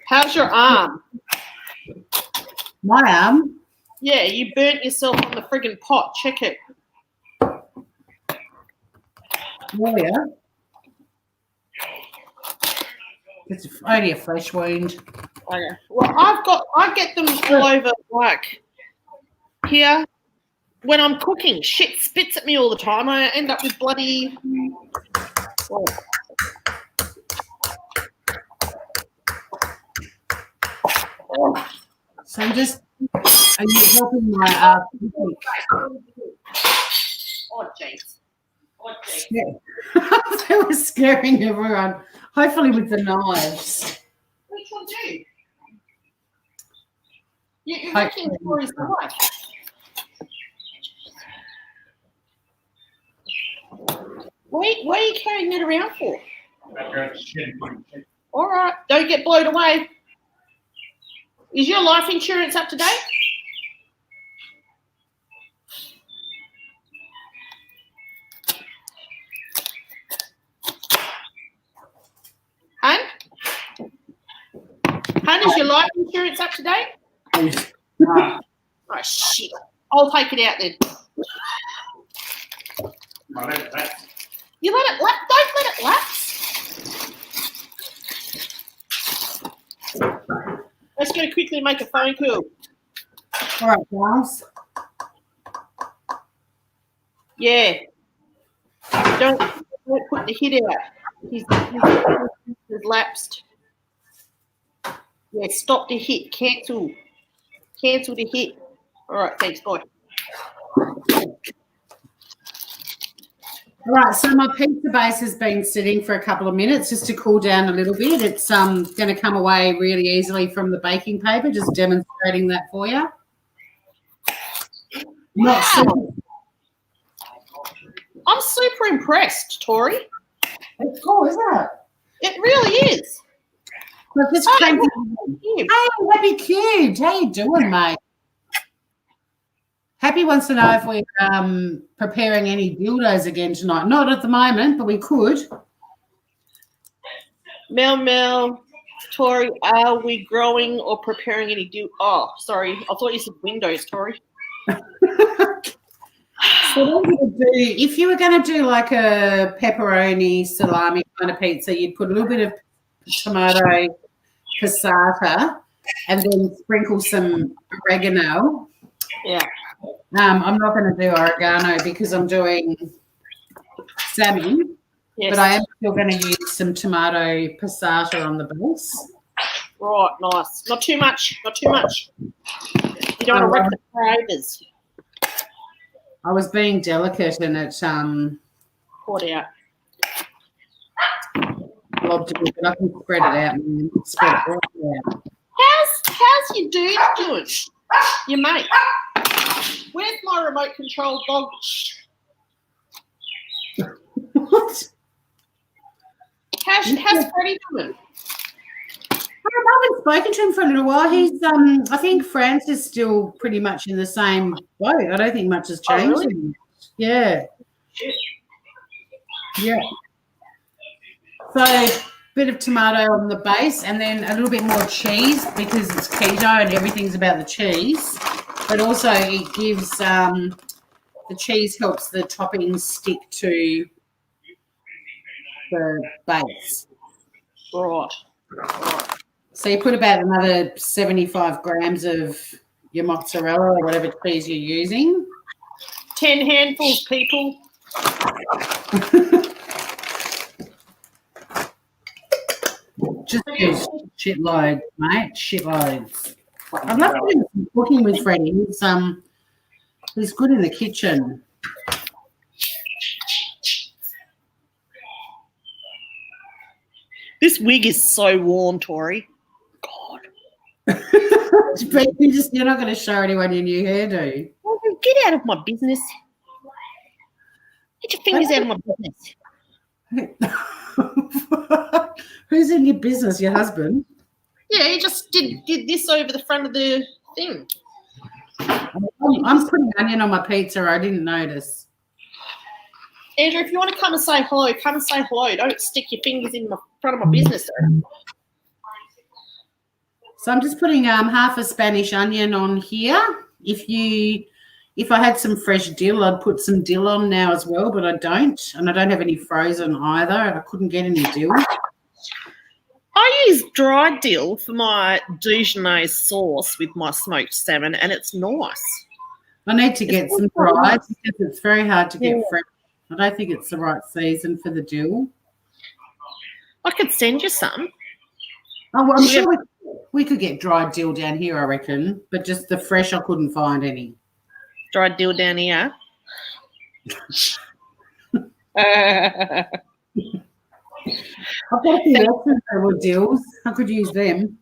How's your arm? My arm? Yeah, you burnt yourself on the friggin' pot. Check it. Oh, yeah. It's only a flesh wound. Okay. Well, I get them all over, like, here. When I'm cooking, shit spits at me all the time. I end up with bloody... Oh. Oh. So I'm just... Are you helping my... Oh, jeez. Yeah. They were scaring everyone. Hopefully with the knives. Which one do you? You're making Tori's knife. What are you carrying that around for? All right, don't get blown away. Is your life insurance up to date? Hun, is your life insurance up to date? Oh, shit. I'll take it out then. You let it lapse? Don't let it lapse. Let's go quickly make a phone call. All right, guys. Yeah. Don't put the hit out. He's lapsed. Yeah, stop the hit. Cancel. Cancel the hit. All right, thanks. Bye. All right, so my pizza base has been sitting for a couple of minutes just to cool down a little bit. It's going to come away really easily from the baking paper, just demonstrating that for you. Wow. I'm super impressed, Tori. It's cool, isn't it? It really is. But this crazy. Hey, happy kid. How you doing, mate? Happy wants to know if we're preparing any dildos again tonight. Not at the moment, but we could. Mel, Tori, are we growing or preparing any Oh, sorry. I thought you said windows, Tori. So what you would do, if you were going to do like a pepperoni salami kind of pizza, you'd put a little bit of tomato passata and then sprinkle some oregano. Yeah. I'm not going to do oregano because I'm doing salmon, but I am still going to use some tomato passata on the base. Right, nice. Not too much. Not too much. You don't want to wreck the flavors. I was being delicate and it poured out. Lobbed a bit, but I can spread it out and spread it right out. How's your dude doing? Your mate? Where's my remote control dog? What? How's Freddie doing? I haven't spoken to him for a little while. He's I think France is still pretty much in the same boat. I don't think much has changed. Oh, really? Yeah. Yeah. So bit of tomato on the base and then a little bit more cheese because it's keto and everything's about the cheese. But also it gives the cheese helps the toppings stick to the base. Right. So you put about another 75 grams of your mozzarella or whatever cheese you're using. 10 handfuls, people. Just shitloads, mate. Shitloads. I'd love to do some cooking with Freddie. He's good in the kitchen. This wig is so warm, Tori. God. But you're not going to show anyone your new hairdo. Well, get out of my business. Get your fingers out of my business. Who's in your business? Your husband? Yeah, he just did this over the front of the thing. I'm putting onion on my pizza. I didn't notice. Andrew, if you want to come and say hello, come and say hello. Don't stick your fingers in the front of my business. So I'm just putting half a Spanish onion on here. If I had some fresh dill, I'd put some dill on now as well, but I don't. And I don't have any frozen either. I couldn't get any dill. I use dried dill for my Dijonnaise sauce with my smoked salmon, and it's nice. I need to get some dried because it's very hard to get fresh. I don't think it's the right season for the dill. I could send you some. Oh, well, I'm sure we could get dried dill down here, I reckon, but just the fresh, I couldn't find any. Dried dill down here. I've got a few extra dills. I could use them.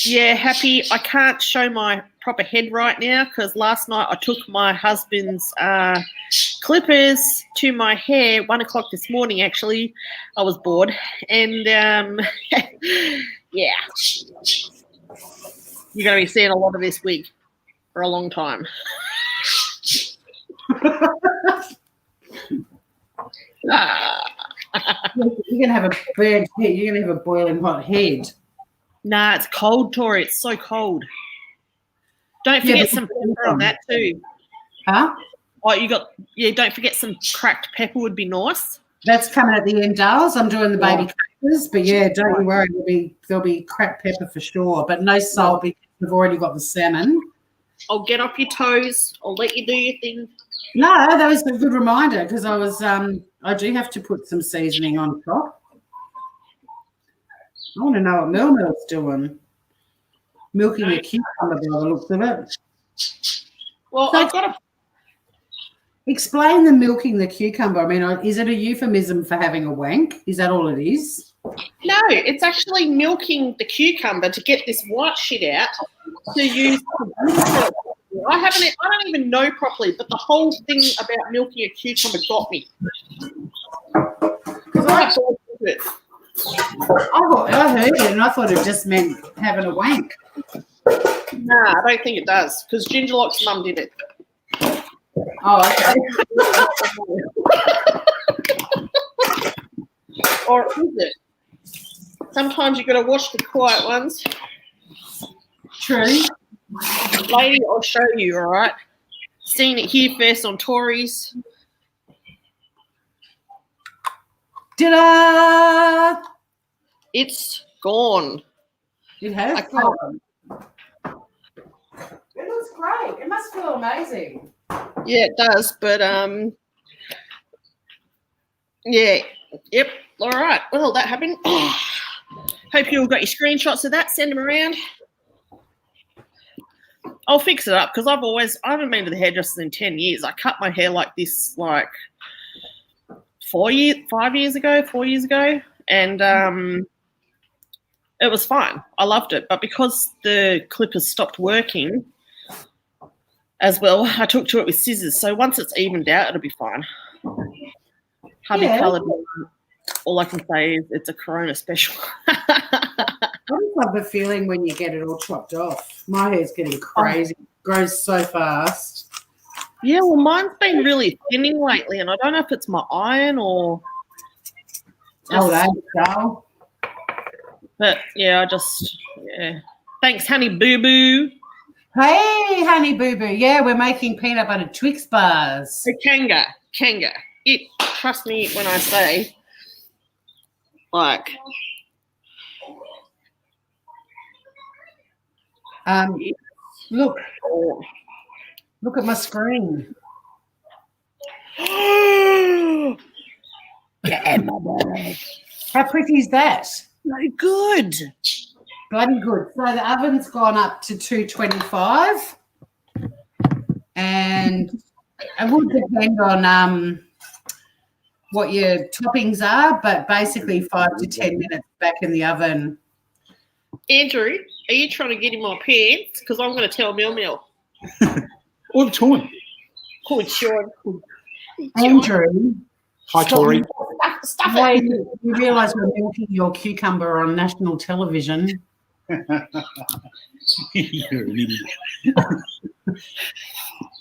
Yeah, Happy. I can't show my proper head right now because last night I took my husband's clippers to my hair. 1 o'clock this morning, actually. I was bored. And, yeah. You're going to be seeing a lot of this wig for a long time. You're gonna have a bad head. You're gonna have a boiling hot head. Nah, it's cold, Tori. It's so cold. Don't forget some pepper on that too. Huh? Oh, don't forget some cracked pepper would be nice. That's coming at the end, Darls. I'm doing the baby capers, but yeah, don't you worry. There'll be cracked pepper for sure, but no salt because we've already got the salmon. I'll get off your toes. I'll let you do your thing. No, that was a good reminder because I do have to put some seasoning on top. I want to know what Mel's doing. Milking a cucumber by the looks of it. Well, so I've got to explain the milking the cucumber. I mean, is it a euphemism for having a wank? Is that all it is? No, it's actually milking the cucumber to get this white shit out to use. I don't even know properly, but the whole thing about milking a cucumber got me. Because I thought it. I heard it and I thought it just meant having a wank. Nah, I don't think it does because Gingerlock's mum did it. Oh, okay. Or is it? Sometimes you've got to watch the quiet ones. True. Lady, I'll show you, all right? Seeing it here first on Tori's. Ta-da! It's gone. It has gone. It looks great. It must feel amazing. Yeah, it does, but yeah, yep. All right. Well, that happened. Hope you all got your screenshots of that. Send them around. I'll fix it up because I haven't been to the hairdresser in 10 years. I cut my hair like this like 4 years ago, and it was fine. I loved it, but because the clippers stopped working as well, I took to it with scissors. So once it's evened out, it'll be fine. Hubby coloured. All I can say is it's a Corona special. I just love the feeling when you get it all chopped off. My hair's getting crazy. It grows so fast. Yeah, well, mine's been really thinning lately, and I don't know if it's my iron or. Oh, but yeah, Thanks, honey boo boo. Hey, honey boo boo. Yeah, we're making peanut butter Twix bars. So Kanga. Trust me when I say, like. Look at my screen. Yeah, my boy. How pretty is that? So good. Bloody good. So the oven's gone up to 225, and it would depend on what your toppings are, but basically 5 to 10 minutes back in the oven. Andrew, are you trying to get in my pants? Because I'm going to tell Mil. All the time. Good, Sean. Andrew. Hi, Tori. Stuff Hey, it. you realise we're milking your cucumber on national television. You're an idiot.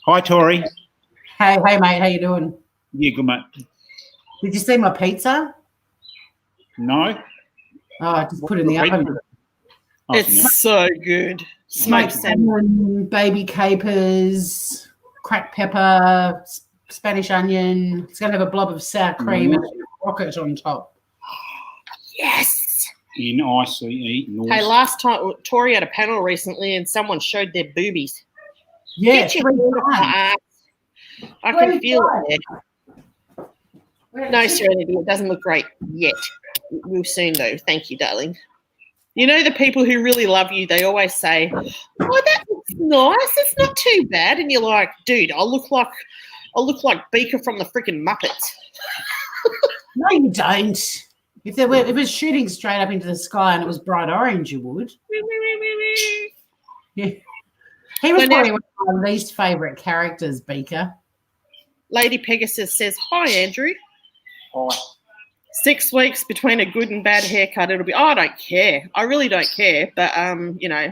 Hi, Tori. Hey, mate, how you doing? Yeah, good, mate. Did you see my pizza? No? Oh, I just put it in the oven. Oh, It's so good. Smoked salmon. Baby capers, cracked pepper, Spanish onion. It's going to have a blob of sour cream and a rocket on top. Yes. In ICE North. Hey, last time, Tori had a panel recently and someone showed their boobies. Yeah, Get your hand off my ass. I can feel it there. No, Serenity, it doesn't look great yet. We'll soon, though. Thank you, darling. You know the people who really love you, they always say, oh, that looks nice. It's not too bad. And you're like, dude, I look like Beaker from the freaking Muppets. No, you don't. If it was shooting straight up into the sky and it was bright orange, you would. Yeah. He was probably one of my least favourite characters, Beaker. Lady Pegasus says, hi, Andrew. Hi. 6 weeks between a good and bad haircut. It'll be, I don't care. I really don't care. But, you know,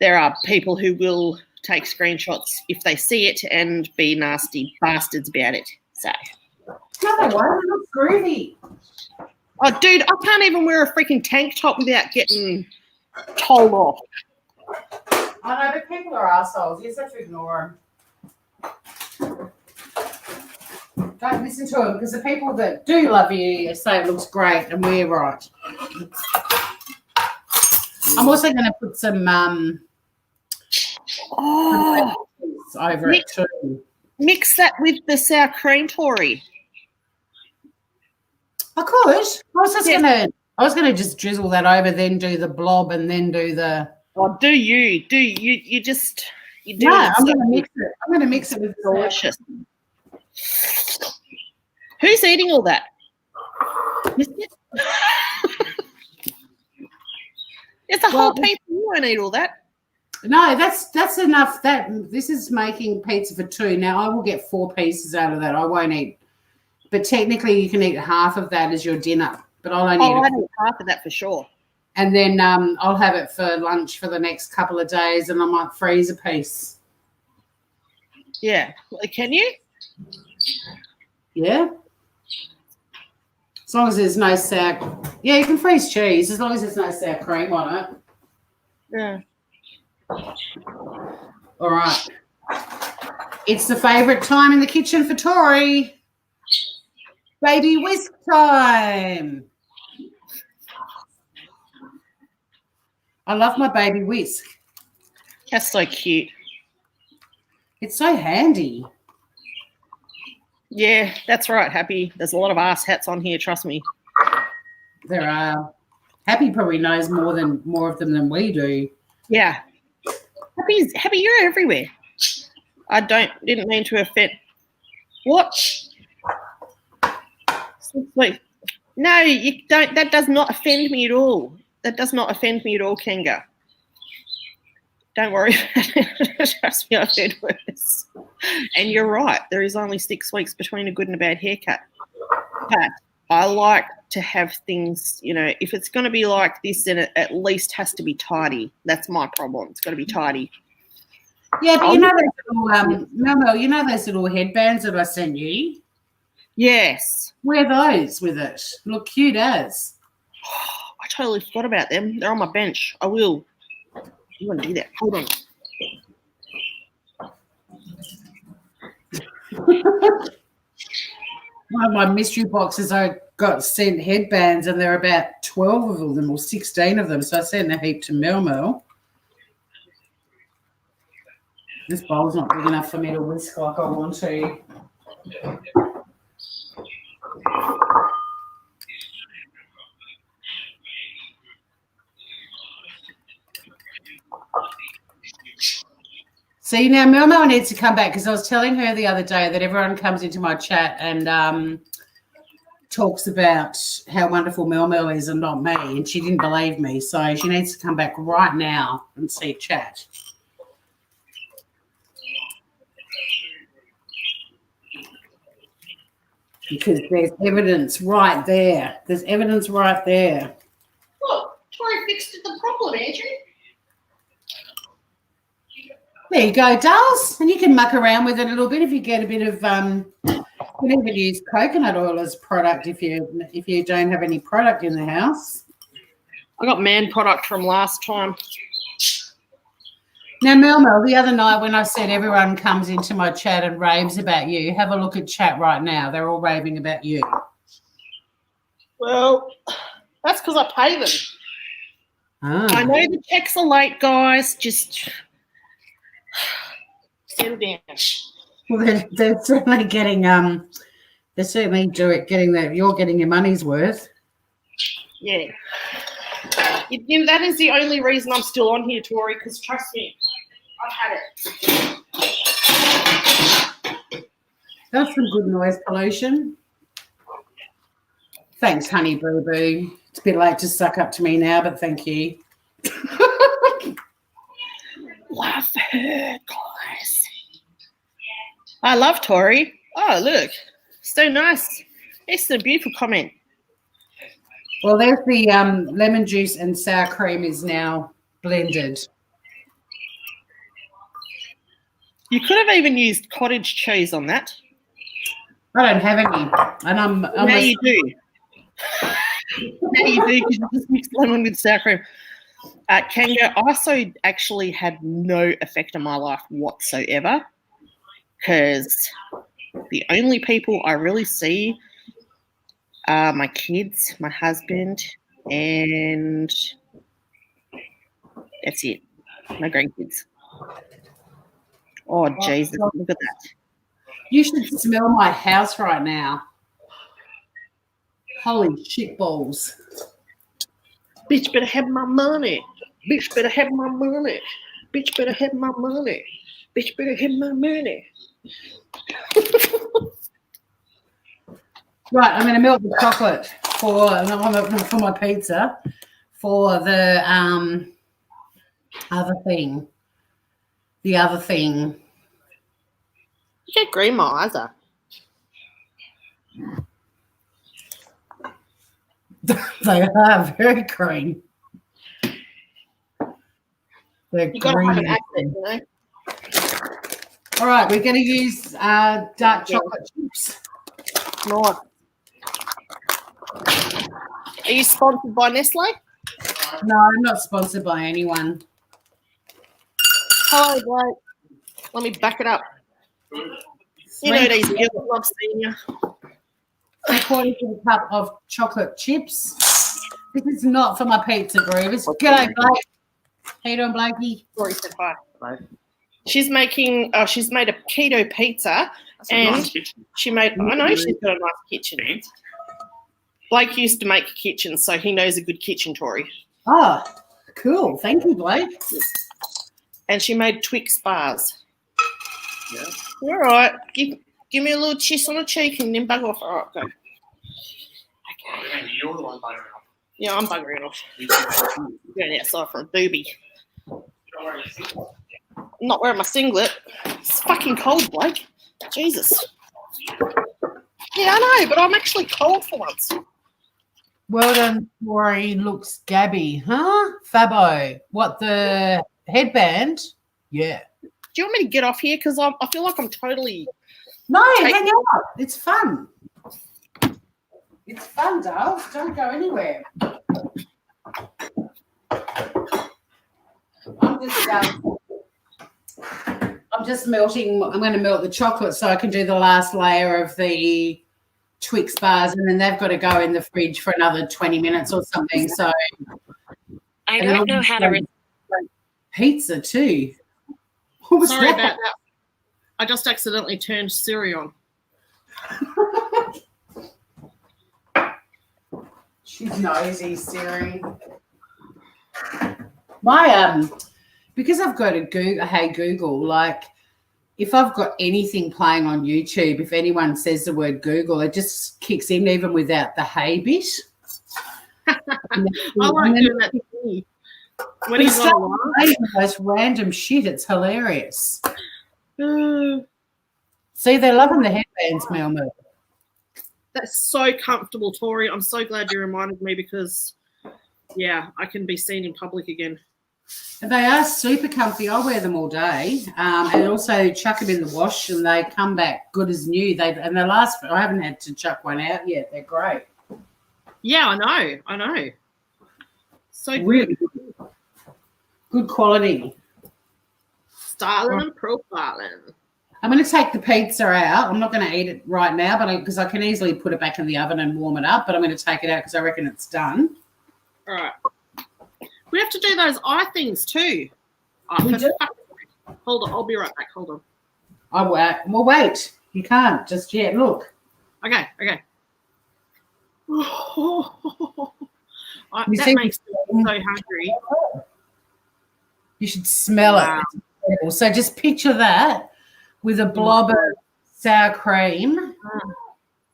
there are people who will take screenshots if they see it and be nasty bastards about it. So. No, they won't. It looks groovy. Oh, dude, I can't even wear a freaking tank top without getting told off. I know, but people are assholes. You just have to ignore them. Don't listen to them because the people that do love you say it looks great and we're right. I'm also going to put some over it too. Mix that with the sour cream, Tori. I could. I was gonna just drizzle that over, then do the blob, and then do the. Oh, do you? You do. No, I'm gonna mix it. I'm gonna mix it with delicious. Who's eating all that? It's a whole pizza. You won't eat all that. No, that's enough. This is making pizza for two. Now I will get 4 pieces out of that. I won't eat. But technically, you can eat half of that as your dinner. But I'll only eat half of that for sure. And then I'll have it for lunch for the next couple of days, and I might freeze a piece. Yeah. Can you? Yeah. As long as there's no sour. Yeah, you can freeze cheese as long as there's no sour cream on it. Yeah. All right. It's the favourite time in the kitchen for Tori. Baby whisk time. I love my baby whisk. That's so cute. It's so handy. Yeah, that's right, Happy. There's a lot of ass hats on here, trust me. There are. Happy probably knows more of them than we do. Yeah. Happy, you're everywhere. I didn't mean to offend. What? Wait. No, you don't. That does not offend me at all. That does not offend me at all, Kenga. Don't worry. Trust me, I've heard worse. And you're right. There is only 6 weeks between a good and a bad haircut. But I like to have things, you know, if it's going to be like this, then it at least has to be tidy. That's my problem. It's got to be tidy. Yeah, but you know those little, you know those little headbands that I sent you? Yes. Wear those with it. Look cute as. I totally forgot about them. They're on my bench. I will. You want to do that? Hold on. One of my mystery boxes, I got sent headbands, and there are about 12 of them or 16 of them. So I sent a heap to Mel. This bowl's not big enough for me to whisk like I want to. See, now Mel needs to come back because I was telling her the other day that everyone comes into my chat and talks about how wonderful Mel is and not me, and she didn't believe me, so she needs to come back right now and see chat. Because there's evidence right there. There's evidence right there. Look, Tori fixed the problem, Andrew. There you go, dolls. And you can muck around with it a little bit if you get a bit of you can even use coconut oil as product if you don't have any product in the house. I got man product from last time. Now, Mel, the other night when I said everyone comes into my chat and raves about you, have a look at chat right now. They're all raving about you. Well, that's because I pay them. Ah. I know the checks are late, guys. Just settle down. Well, they're certainly getting getting that. You're getting your money's worth. Yeah. You know, that is the only reason I'm still on here, Tori, because trust me, I've had it. That's some good noise pollution. Thanks, honey boo boo. It's a bit late to suck up to me now, but thank you. Love her, guys. I love Tori. Oh, look. So nice. It's a beautiful comment. Well, there's the lemon juice and sour cream is now blended. You could have even used cottage cheese on that. I don't have any, and I'm now you do. Now you do because you just mixed lemon with sour cream. Kanga also actually had no effect on my life whatsoever because the only people I really see are my kids, my husband, and that's it. My grandkids. Oh, Jesus, look at that. You should smell my house right now. Holy shit balls. Bitch better have my money. Bitch better have my money. Bitch better have my money. Bitch better have my money. Right, I'm going to melt the chocolate for my pizza for the other thing. The other thing. You get green my eyes are. They are very green. They're You got to green. have an accent, you know. All right, we're going to use dark chocolate chips. Nice. Are you sponsored by Nestle? No, I'm not sponsored by anyone. Hello, Blake. Let me back it up. You know these girls, I've seen you. 3/4 of a cup of chocolate chips. This is not for my pizza groovers. G'day, Blake. How you doing, Blakey? Sorry, said hi. Hello. She's made a keto pizza, and she made. I know she's got a nice kitchen. Blake used to make a kitchen, so he knows a good kitchen, Tori. Oh, cool. Thank you, Blake. And she made Twix bars. Yeah. All right. Give me a little kiss on the cheek and then bug off. All right, go. Okay. You're the one buggering off. Yeah, I'm buggering off. Going outside for a doobie. I'm not wearing my singlet. It's fucking cold, Blake. Jesus. Yeah, I know, but I'm actually cold for once. Well done, Tori. Looks Gabby. Huh? Fabo. What, the headband? Yeah. Do you want me to get off here? Because I feel like I'm totally... No, hang out. It's fun. It's fun, Dale. Don't go anywhere. I'm just melting. I'm going to melt the chocolate so I can do the last layer of the Twix bars, and then they've got to go in the fridge for another 20 minutes or something. So I don't know how to... Pizza too. What was Sorry that? about that. I just accidentally turned Siri on. She's nosy, Siri. My because I've got a Google. Hey Google, like if I've got anything playing on YouTube, if anyone says the word Google, it just kicks in even without the hey bit. I like doing that to me. When he's start on saying the most random shit. It's hilarious. See, they're loving the headbands, Mel. That's so comfortable, Tori. I'm so glad you reminded me because, yeah, I can be seen in public again. They are super comfy. I wear them all day, and also chuck them in the wash, and they come back good as new. They last. I haven't had to chuck one out yet. They're great. Yeah, I know. So really good quality. Styling and profiling. I'm going to take the pizza out. I'm not going to eat it right now, but because I can easily put it back in the oven and warm it up. But I'm going to take it out because I reckon it's done. All right. We have to do those eye things too. Hold on, I'll be right back. Hold on. Well, wait. You can't just yet. Look. Okay. That makes me so hungry. You should smell it. It's incredible. So just picture that with a blob of sour cream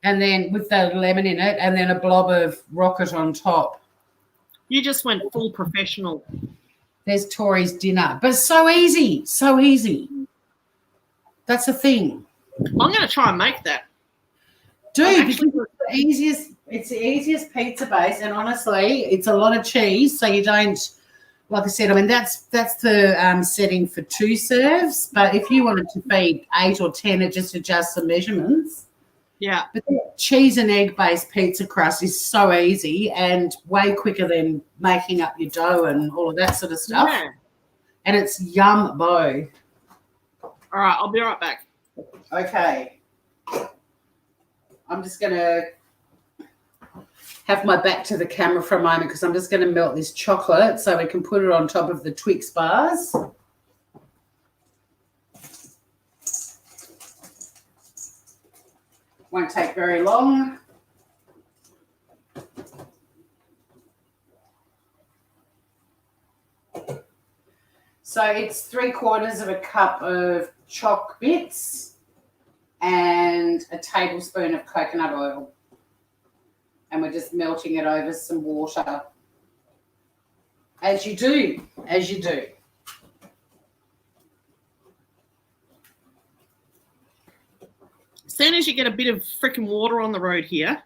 and then with the lemon in it and then a blob of rocket on top. You just went full professional. There's Tori's dinner. But it's so easy. So easy. That's the thing. I'm going to try and make that. Dude, because it's the easiest pizza base, and honestly, it's a lot of cheese, so you don't, like I said, I mean, that's the setting for 2 serves, but if you wanted to feed 8 or 10, it just adjusts the measurements. Yeah. But the cheese and egg-based pizza crust is so easy and way quicker than making up your dough and all of that sort of stuff. Yeah. And it's yum-bo. All right, I'll be right back. Okay. I'm just going to have my back to the camera for a moment because I'm just going to melt this chocolate so we can put it on top of the Twix bars. Won't take very long. So it's 3/4 of a cup of choc bits and a tablespoon of coconut oil. And we're just melting it over some water. As you do. As soon as you get a bit of freaking water on the road here,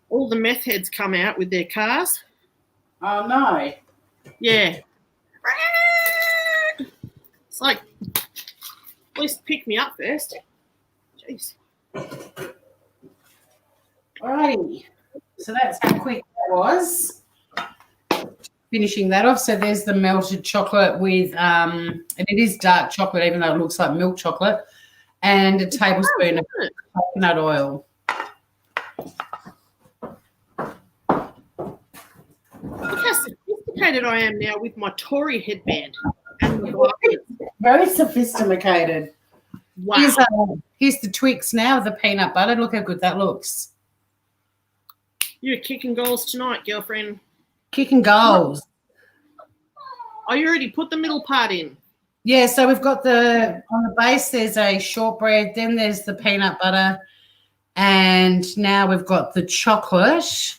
all the meth heads come out with their cars. Oh, no. Yeah. It's like, at least pick me up first. Jeez. Alrighty. So that's how quick that was. Finishing that off. So there's the melted chocolate with, and it is dark chocolate, even though it looks like milk chocolate, and a tablespoon of coconut oil. Look how sophisticated I am now with my Tory headband. And my glasses. Very sophisticated. Wow. Here's the Twix now, the peanut butter. Look how good that looks. You're kicking goals tonight, girlfriend. Kicking goals. Oh, you already put the middle part in? Yeah, so we've got on the base there's a shortbread, then there's the peanut butter, and now we've got the chocolate,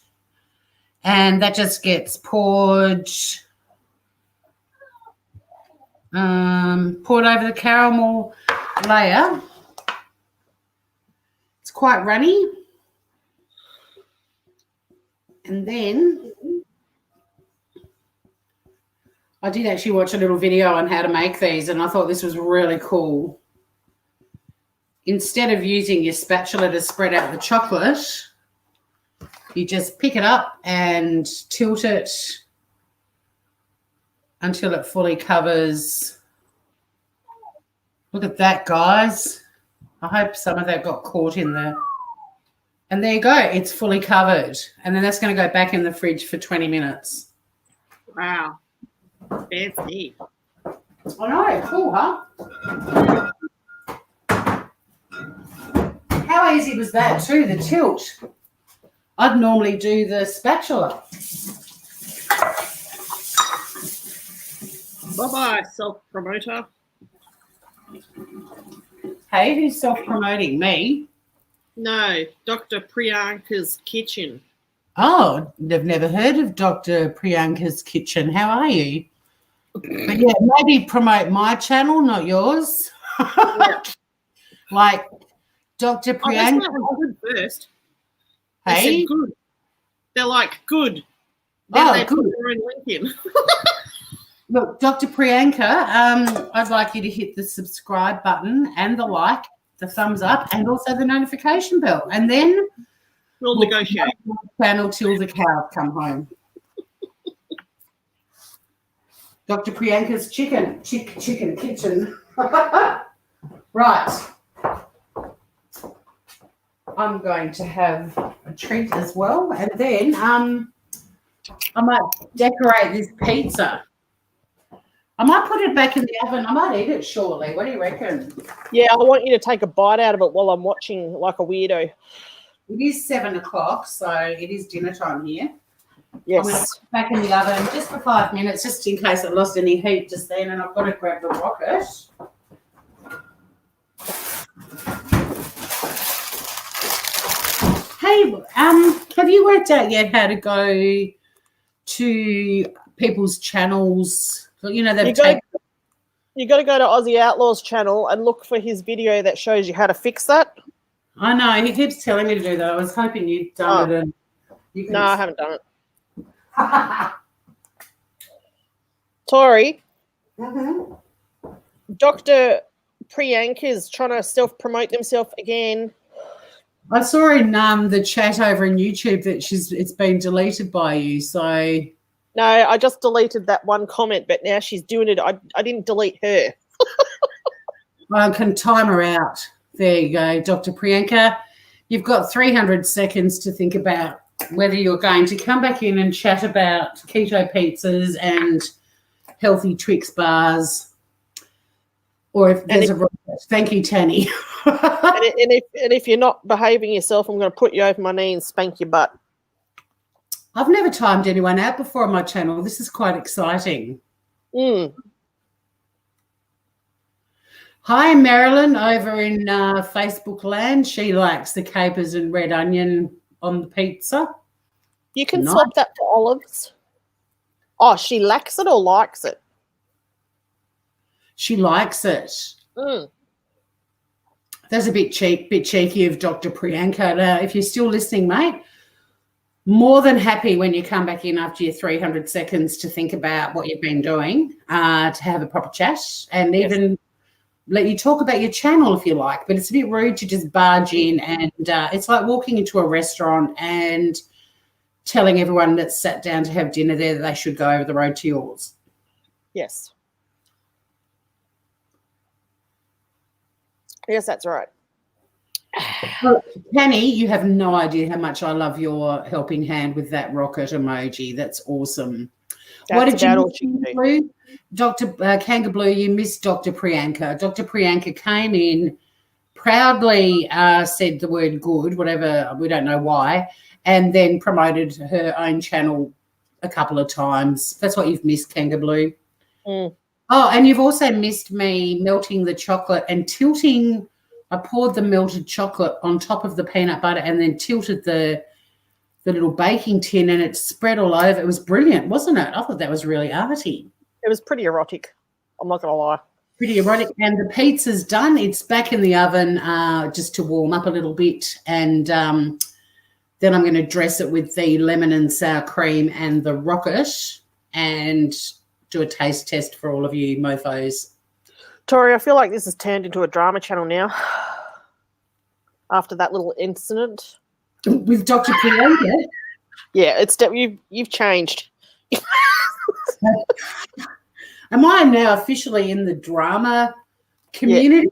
and that just gets poured over the caramel layer. It's quite runny. And then I did actually watch a little video on how to make these, and I thought this was really cool. Instead of using your spatula to spread out the chocolate, you just pick it up and tilt it until it fully covers. Look at that, guys. I hope some of that got caught in there. And there you go. It's fully covered. And then that's going to go back in the fridge for 20 minutes. Wow. Fancy. I know. Cool, huh? How easy was that too, the tilt? I'd normally do the spatula. Bye-bye, self-promoter. Hey, who's self-promoting? Me? No, Dr. Priyanka's Kitchen. Oh, they've never heard of Dr. Priyanka's Kitchen. How are you? But yeah, maybe promote my channel, not yours. Yeah. Like Dr. Oh, that's Priyanka. not good first. They Hey? said good. They're like, good. Then Oh, they good. put their own link in. Look, Dr. Priyanka, I'd like you to hit the subscribe button and the like, the thumbs up, and also the notification bell. And then We'll negotiate. Channel till the cows come home. Dr. Priyanka's chicken kitchen. Right. I'm going to have a treat as well, and then I might decorate this pizza. I might put it back in the oven. I might eat it shortly. What do you reckon? Yeah, I want you to take a bite out of it while I'm watching like a weirdo. It is 7 o'clock, so it is dinner time here. Yes. I'm going to put it back in the oven just for 5 minutes, just in case it lost any heat just then, and I've got to grab the rocket. Hey, have you worked out yet how to go to people's channels? You know, they've taken. You got to go to Aussie Outlaws channel and look for his video that shows you how to fix that. I know, he keeps telling me to do that. I was hoping you'd done it. And you No, I haven't done it. Tori, Dr. Priyanka's trying to self-promote themselves again. I saw in the chat over in YouTube that it's been deleted by you. So no, I just deleted that one comment, but now she's doing it. I didn't delete her. I can time her out. There you go, Dr. Priyanka. You've got 300 seconds to think about whether you're going to come back in and chat about keto pizzas and healthy Twix bars, or if there's a rocket. Thank you, Tanny. and if you're not behaving yourself, I'm going to put you over my knee and spank your butt. I've never timed anyone out before on my channel. This is quite exciting. Hi, Marilyn, over in Facebook land. She likes the capers and red onion on the pizza. You can swap that for olives. Oh, she lacks it or likes it? She likes it. That's a bit cheeky of Dr. Priyanka. Now, if you're still listening, mate, more than happy when you come back in after your 300 seconds to think about what you've been doing, to have a proper chat and even let you talk about your channel if you like. But it's a bit rude to just barge in and it's like walking into a restaurant and telling everyone that's sat down to have dinner there that they should go over the road to yours. Yes. Yes, that's right. Well, Penny, you have no idea how much I love your helping hand with that rocket emoji. That's awesome. What did you do? Dr. Kanga Blue, you missed Dr. Priyanka. Dr. Priyanka came in, proudly said the word good, whatever, we don't know why, and then promoted her own channel a couple of times. That's what you've missed, Kanga Blue. Oh, and you've also missed me melting the chocolate and tilting. I poured the melted chocolate on top of the peanut butter and then tilted the little baking tin and it spread all over. It was brilliant, wasn't it? I thought that was really arty. It was pretty erotic. I'm not going to lie. Pretty erotic. And the pizza's done. It's back in the oven just to warm up a little bit. And then I'm going to dress it with the lemon and sour cream and the rocket and do a taste test for all of you mofos. Tori, I feel like this has turned into a drama channel now after that little incident. With Dr. Priyanka? Yeah, you've changed. Am I now officially in the drama community?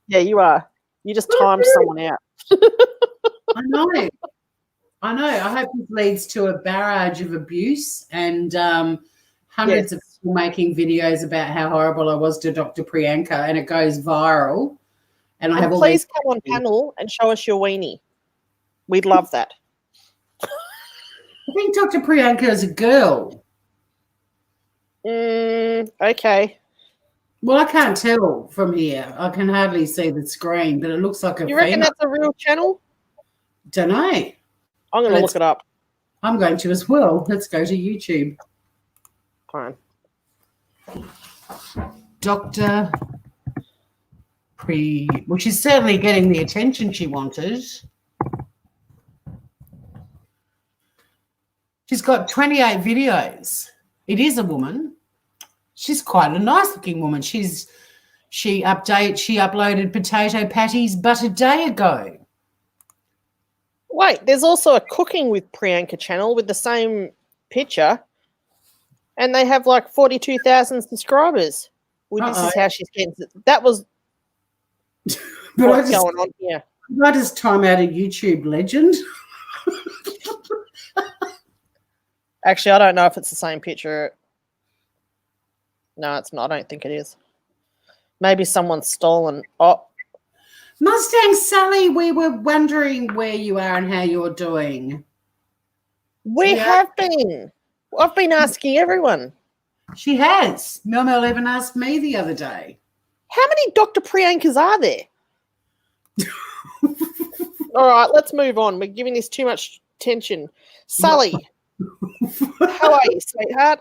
Yeah, you are. You just timed someone out. I know. I hope this leads to a barrage of abuse and hundreds of people making videos about how horrible I was to Dr. Priyanka, and it goes viral. And I have please come on panel and show us your weenie. We'd love that. I think Dr. Priyanka is a girl. Okay. Well, I can't tell from here. I can hardly see the screen, but it looks like a You reckon female. that's a real channel? Don't know. I'm going to look it up. I'm going to as well. Let's go to YouTube. Fine. Dr. Well, she's certainly getting the attention she wanted. She's got 28 videos. It is a woman. She's quite a nice-looking woman. She uploaded potato patties but a day ago. Wait, there's also a cooking with Priyanka channel with the same picture, and they have like 42,000 subscribers. Well, this is how she's getting. That was what's going on here. Did I just time out a YouTube legend? Actually, I don't know if it's the same picture. No, it's not. I don't think it is. Maybe someone's stolen. Oh, Mustang Sally, we were wondering where you are and how you're doing. we have been. I've been asking everyone. She has. Mel even asked me the other day. How many Dr. Priyankas are there? All right, let's move on. We're giving this too much attention. Sally, how are you, sweetheart?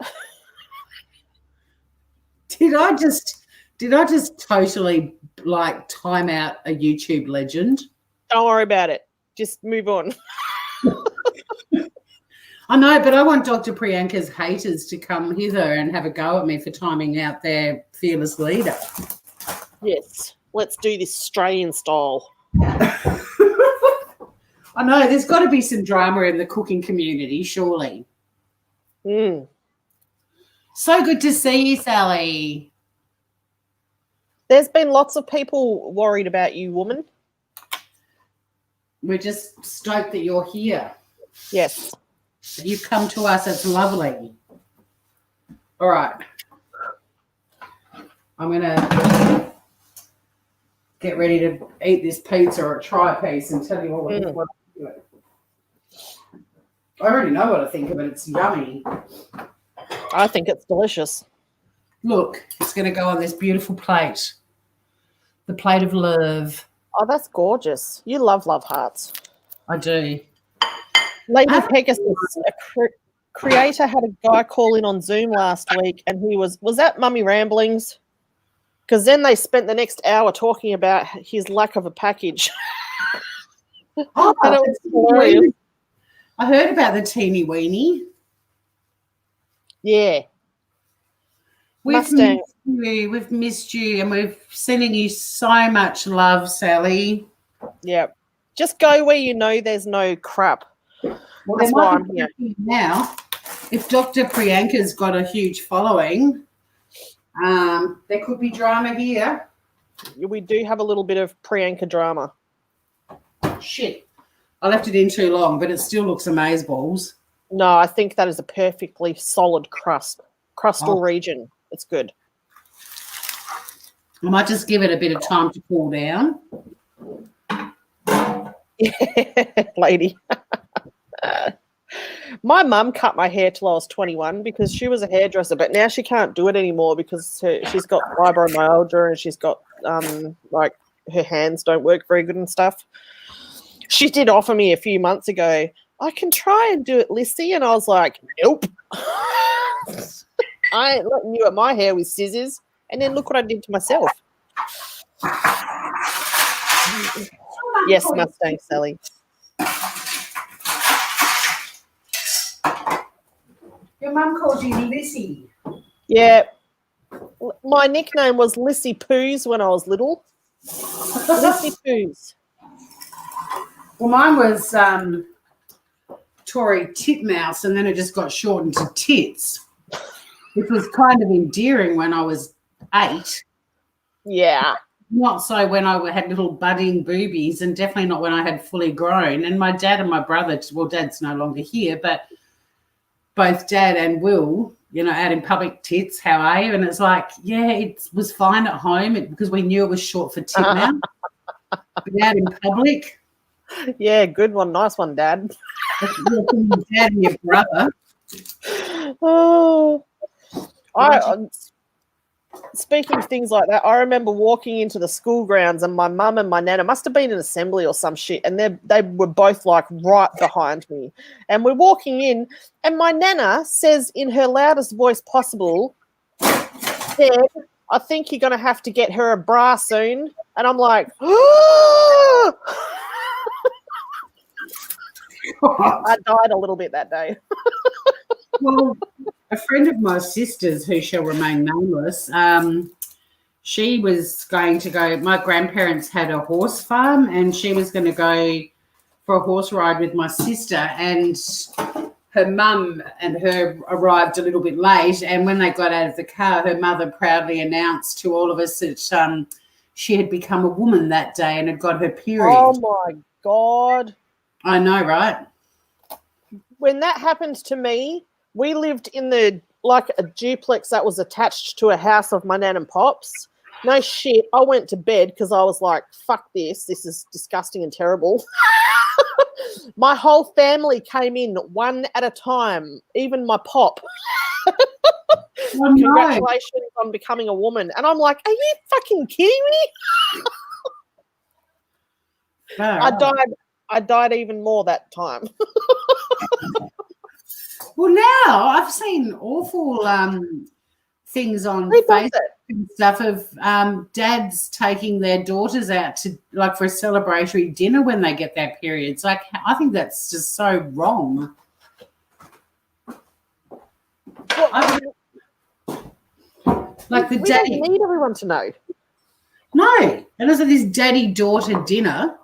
Did I just totally like time out a YouTube legend? Don't worry about it. Just move on. I know, but I want Dr. Priyanka's haters to come hither and have a go at me for timing out their fearless leader. Yes, let's do this Australian style. I know, there's got to be some drama in the cooking community, surely. Mm. So good to see you, Sally. There's been lots of people worried about you, woman. We're just stoked that you're here. Yes. That you've come to us. It's lovely. All right. I'm going to get ready to eat this pizza or try a piece and tell you all what I think of it. I already know what I think of it. It's yummy. I think it's delicious. Look, it's going to go on this beautiful plate. The plate of love. Oh, that's gorgeous. You love hearts. I do. Lady Pegasus, a creator, had a guy call in on Zoom last week, and he was that Mummy Ramblings? Because then they spent the next hour talking about his lack of a package. Oh, and it was hilarious. I heard about the teeny weeny. Yeah. We've missed you, and we're sending you so much love, Sally. Yeah. Just go where you know there's no crap. Well, that's why I'm here. Now, if Dr. Priyanka's got a huge following, there could be drama here. We do have a little bit of Priyanka drama. Shit. I left it in too long, but it still looks amazeballs. No, I think that is a perfectly solid crustal region. It's good. I might just give it a bit of time to cool down. Yeah, lady. My mum cut my hair till I was 21 because she was a hairdresser, but now she can't do it anymore because she's got fibromyalgia and she's got like her hands don't work very good and stuff. She did offer me a few months ago, I can try and do it, Lissy, and I was like, nope. I ain't letting you at my hair with scissors. And then look what I did to myself. Yes, Mustang Sally. Your mum called you Lissy. Yeah. My nickname was Lissy Poos when I was little. Lissy Poos. Well, mine was Tory Titmouse, and then it just got shortened to Tits, which was kind of endearing when I was 8. Yeah. Not so when I had little budding boobies, and definitely not when I had fully grown. And my dad and my brother, well, Dad's no longer here, but both Dad and Will, out in public, Tits, how are you? And it's like, yeah, it was fine at home because we knew it was short for Titmouse. But out in public. Yeah, good one. Nice one, Dad. Your dad and your brother. Oh, speaking of things like that, I remember walking into the school grounds and my mum and my nana must have been in assembly or some shit, and they were both like right behind me. And we're walking in, and my nana says in her loudest voice possible, "Dad, I think you're going to have to get her a bra soon." And I'm like, I died a little bit that day. Well, a friend of my sister's, who shall remain nameless, she was going to go. My grandparents had a horse farm, and she was going to go for a horse ride with my sister. And her mum and her arrived a little bit late. And when they got out of the car, her mother proudly announced to all of us that she had become a woman that day and had got her period. Oh my God! I know, right? When that happened to me, we lived in a duplex that was attached to a house of my nan and pops. No shit, I went to bed because I was like, fuck this is disgusting and terrible. My whole family came in one at a time, even my pop. Oh, no. Congratulations on becoming a woman. And I'm like, are you fucking kidding me? I died even more that time. Well, now I've seen awful things on Facebook and stuff of dads taking their daughters out to for a celebratory dinner when they get their periods. I think that's just so wrong. The daddy. We don't need everyone to know. No, and also this daddy-daughter dinner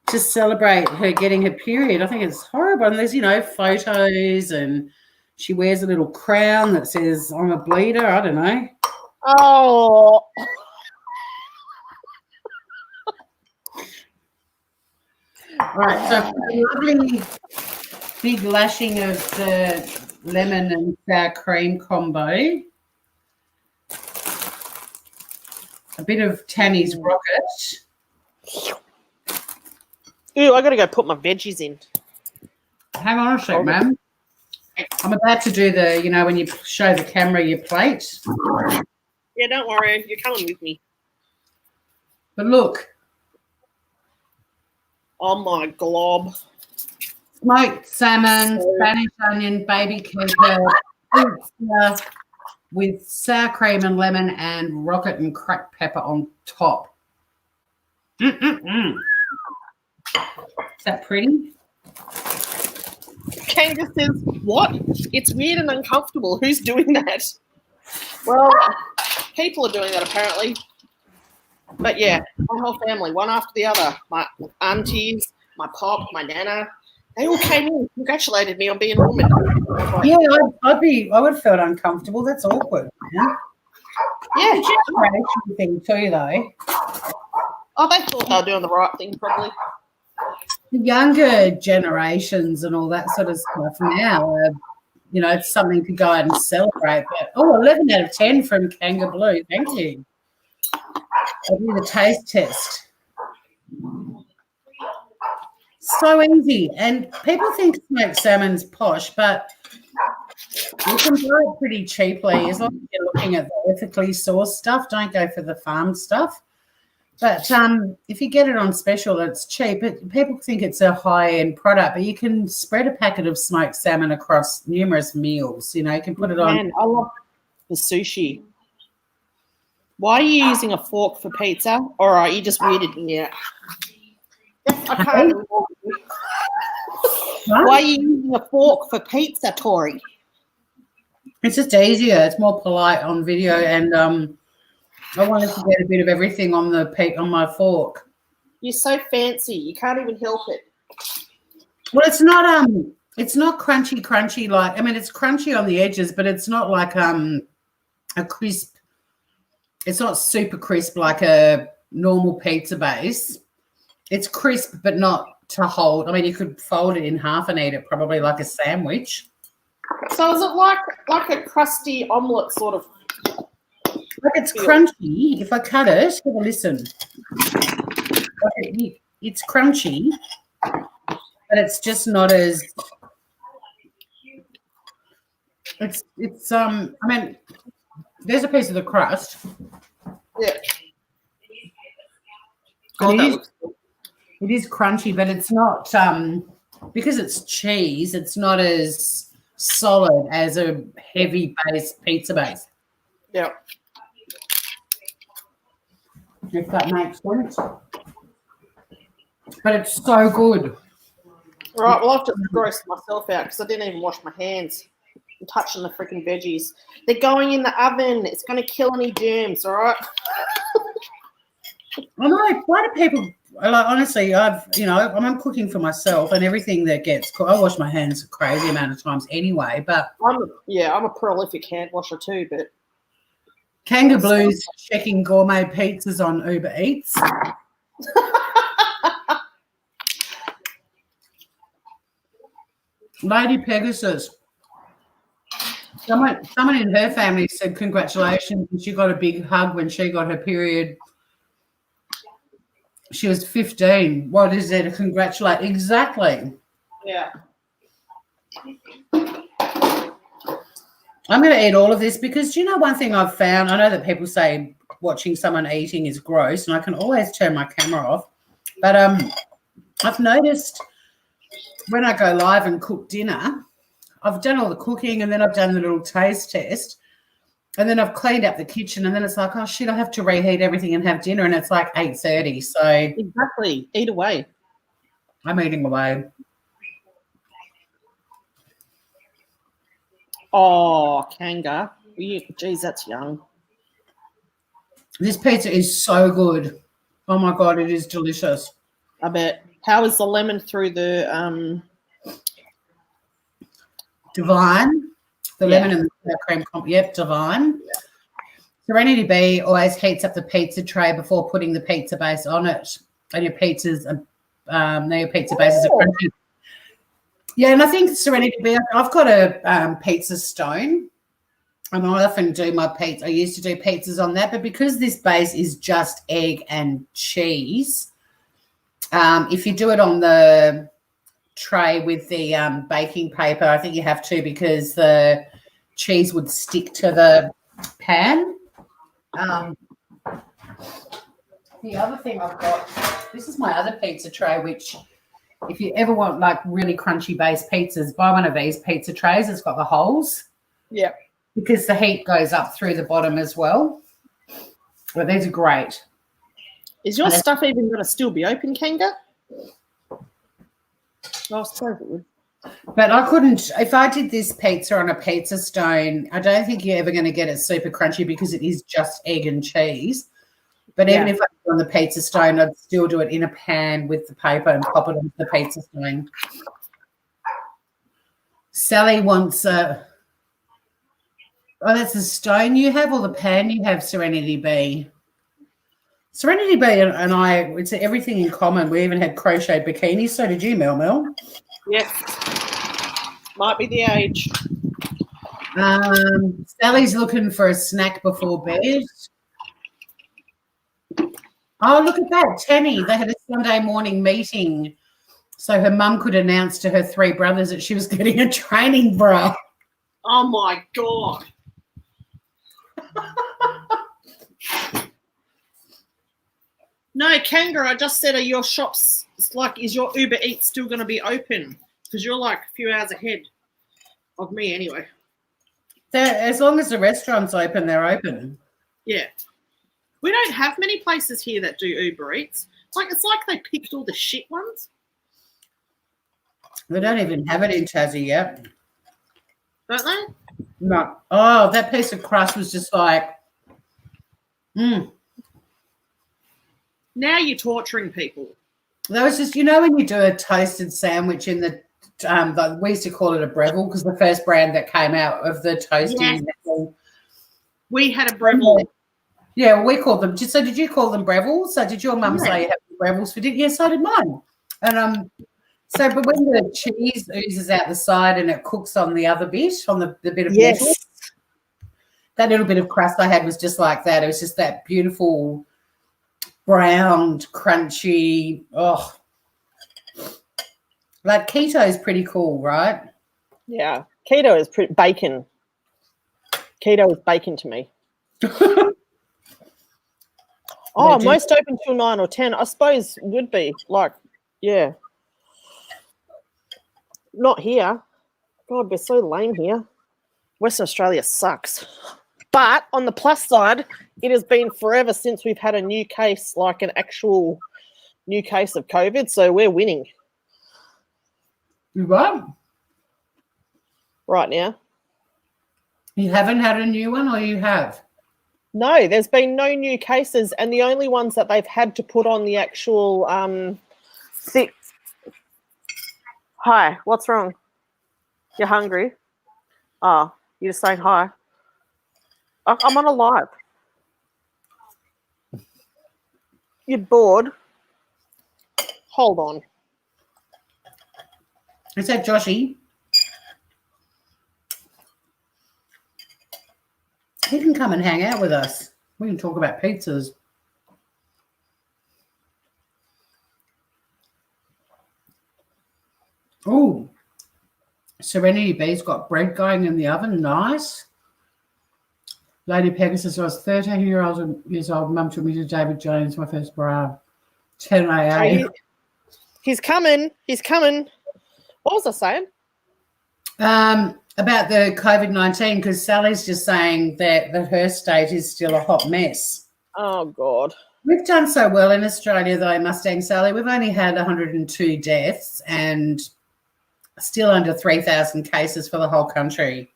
to celebrate her getting her period. I think it's horrible. And there's, photos, and she wears a little crown that says, "I'm a bleeder." I don't know. Oh. All right, so a lovely big lashing of the lemon and sour cream combo. A bit of Tanny's Rocket. Ew, I got to go put my veggies in. Hang on a sec, ma'am. I'm about to do when you show the camera your plate. Yeah, don't worry. You're coming with me. But look. Oh, my glob. Smoked salmon, Spanish onion, baby keto, pizza with sour cream and lemon and rocket and cracked pepper on top. Mm-mm-mm. Is that pretty? Kane just says, what? It's weird and uncomfortable. Who's doing that? Well, people are doing that apparently. But yeah, my whole family, one after the other. My aunties, my pop, my nana, they all came in and congratulated me on being a woman. Yeah, I would have felt uncomfortable. That's awkward, man. Yeah. It's a generation thing too, though. Oh, they thought they were doing the right thing, probably. The younger generations and all that sort of stuff now are, it's something to go out and celebrate. But 11 out of 10 from Kanga Blue. Thank you. I'll do the taste test. So easy. And people think smoked salmon's posh, but you can buy it pretty cheaply as long as you're looking at the ethically sourced stuff. Don't go for the farm stuff. But if you get it on special, it's cheap. People think it's a high-end product, but you can spread a packet of smoked salmon across numerous meals. You can put it on. Man, I love the sushi. Why are you using a fork for pizza, or are you just weirded me out? I can't. Why are you using a fork for pizza, Tori? It's just easier. It's more polite on video, and I wanted to get a bit of everything on my fork. You're so fancy. You can't even help it. Well, it's not crunchy it's crunchy on the edges, but it's not like a crisp. It's not super crisp like a normal pizza base. It's crisp, but not to hold. You could fold it in half and eat it probably like a sandwich. So is it like a crusty omelette sort of? It's crunchy. If I cut it, have a listen. It's crunchy, but it's just not as. There's a piece of the crust. Yeah. And God, that it looks good. is crunchy, but it's not because it's cheese, it's not as solid as a heavy base pizza base. Yeah. If that makes sense. But it's so good. All right, well, I've just grossed myself out because I didn't even wash my hands. I'm touching the freaking veggies. They're going in the oven. It's going to kill any germs, all right? I know. Why do people like? Honestly, I'm cooking for myself, and everything that gets cooked, I wash my hands a crazy amount of times anyway. But I'm a prolific hand washer too, but Kanga Blue's checking gourmet pizzas on Uber Eats. Lady Pegasus. Someone in her family said congratulations, and she got a big hug when she got her period. She was 15. What is there to congratulate? Exactly. yeah. I'm going to eat all of this because do you know one thing I've found? I know that people say watching someone eating is gross, and I can always turn my camera off. But I've noticed when I go live and cook dinner, I've done all the cooking and then I've done the little taste test and then I've cleaned up the kitchen and then it's like, oh, shit, I have to reheat everything and have dinner and it's like 8:30. So Exactly. Eat away. I'm eating away. Oh, Kanga. Geez, that's young. This pizza is so good. Oh, my God, it is delicious. I bet. How is the lemon through the Divine. The lemon and the cream. Yep, divine. Yeah. Serenity B always heats up the pizza tray before putting the pizza base on it. And your pizzas, your pizza bases are crunchy. Yeah, and I think Serenity B, I've got a pizza stone. And I often do my pizza. I used to do pizzas on that, but because this base is just egg and cheese, if you do it on the tray with the baking paper, I think you have to because the cheese would stick to the pan. The other thing I've got, this is my other pizza tray, which if you ever want like really crunchy base pizzas, buy one of these pizza trays. It's got the holes. Yeah. Because the heat goes up through the bottom as well. But these are great. Is your stuff even going to still be open, Kanga? I suppose it would. But I couldn't, if I did this pizza on a pizza stone, I don't think you're ever going to get it super crunchy because it is just egg and cheese. But even if I do it on the pizza stone, I'd still do it in a pan with the paper and pop it onto the pizza stone. Sally wants a... Oh, that's the stone you have or the pan you have, Serenity B? Serenity B and I, it's everything in common. We even had crocheted bikinis. So did you, Mel? Yes. Might be the age. Sally's looking for a snack before bed. Oh, look at that. Tenny, they had a Sunday morning meeting so her mum could announce to her 3 brothers that she was getting a training bra. Oh, my God. No, Kanga, I just said, are your shops, is your Uber Eats still going to be open? Because you're like a few hours ahead of me anyway. As long as the restaurant's open, they're open. Yeah. We don't have many places here that do Uber Eats. It's like they picked all the shit ones. They don't even have it in Tassie yet. Don't they? No. Oh, that piece of crust was just like, Now you're torturing people. That was just, when you do a toasted sandwich in the we used to call it a Breville because the first brand that came out of the toasting. Yes. We had a Breville. Yeah, we called them. So did you call them Brevils? So did your mum say you have Brevils for dinner? Yes, so did mine. And but when the cheese oozes out the side and it cooks on the other bit, on the bit of metal, that little bit of crust I had was just like that. It was just that beautiful browned, crunchy. Oh, like keto is pretty cool, right? Yeah, keto is bacon. Keto is bacon to me. Oh, They do. most open till 9 or 10. I suppose would be like, yeah. Not here. God, we're so lame here. Western Australia sucks. But on the plus side, it has been forever since we've had a new case, like an actual new case of COVID. So we're winning You what? right now. You haven't had a new one, or you have? No, there's been no new cases, and the only ones that they've had to put on the actual sick. Hi, what's wrong? You're hungry? Oh, you're just saying hi. I'm on a live. You're bored? Hold on. Is that Joshy? He can come and hang out with us. We can talk about pizzas. Oh, Serenity B's got bread going in the oven. Nice. Lady Pegasus, I was 13 years old. Mum took me to David Jones, my first bra. 10 a.m. He's coming. He's coming. What was I saying? About the COVID-19, because Sally's just saying that her state is still a hot mess. Oh, God. We've done so well in Australia, though, Mustang Sally. We've only had 102 deaths and still under 3,000 cases for the whole country.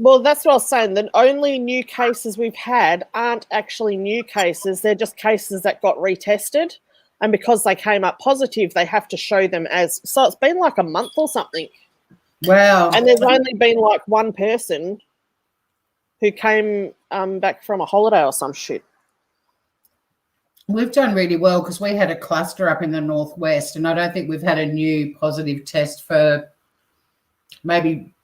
Well, that's what I was saying. The only new cases we've had aren't actually new cases. They're just cases that got retested. And because they came up positive, they have to show them as... So it's been like a month or something. Wow. And there's only been like one person who came back from a holiday or some shit. We've done really well because we had a cluster up in the northwest, and I don't think we've had a new positive test for maybe...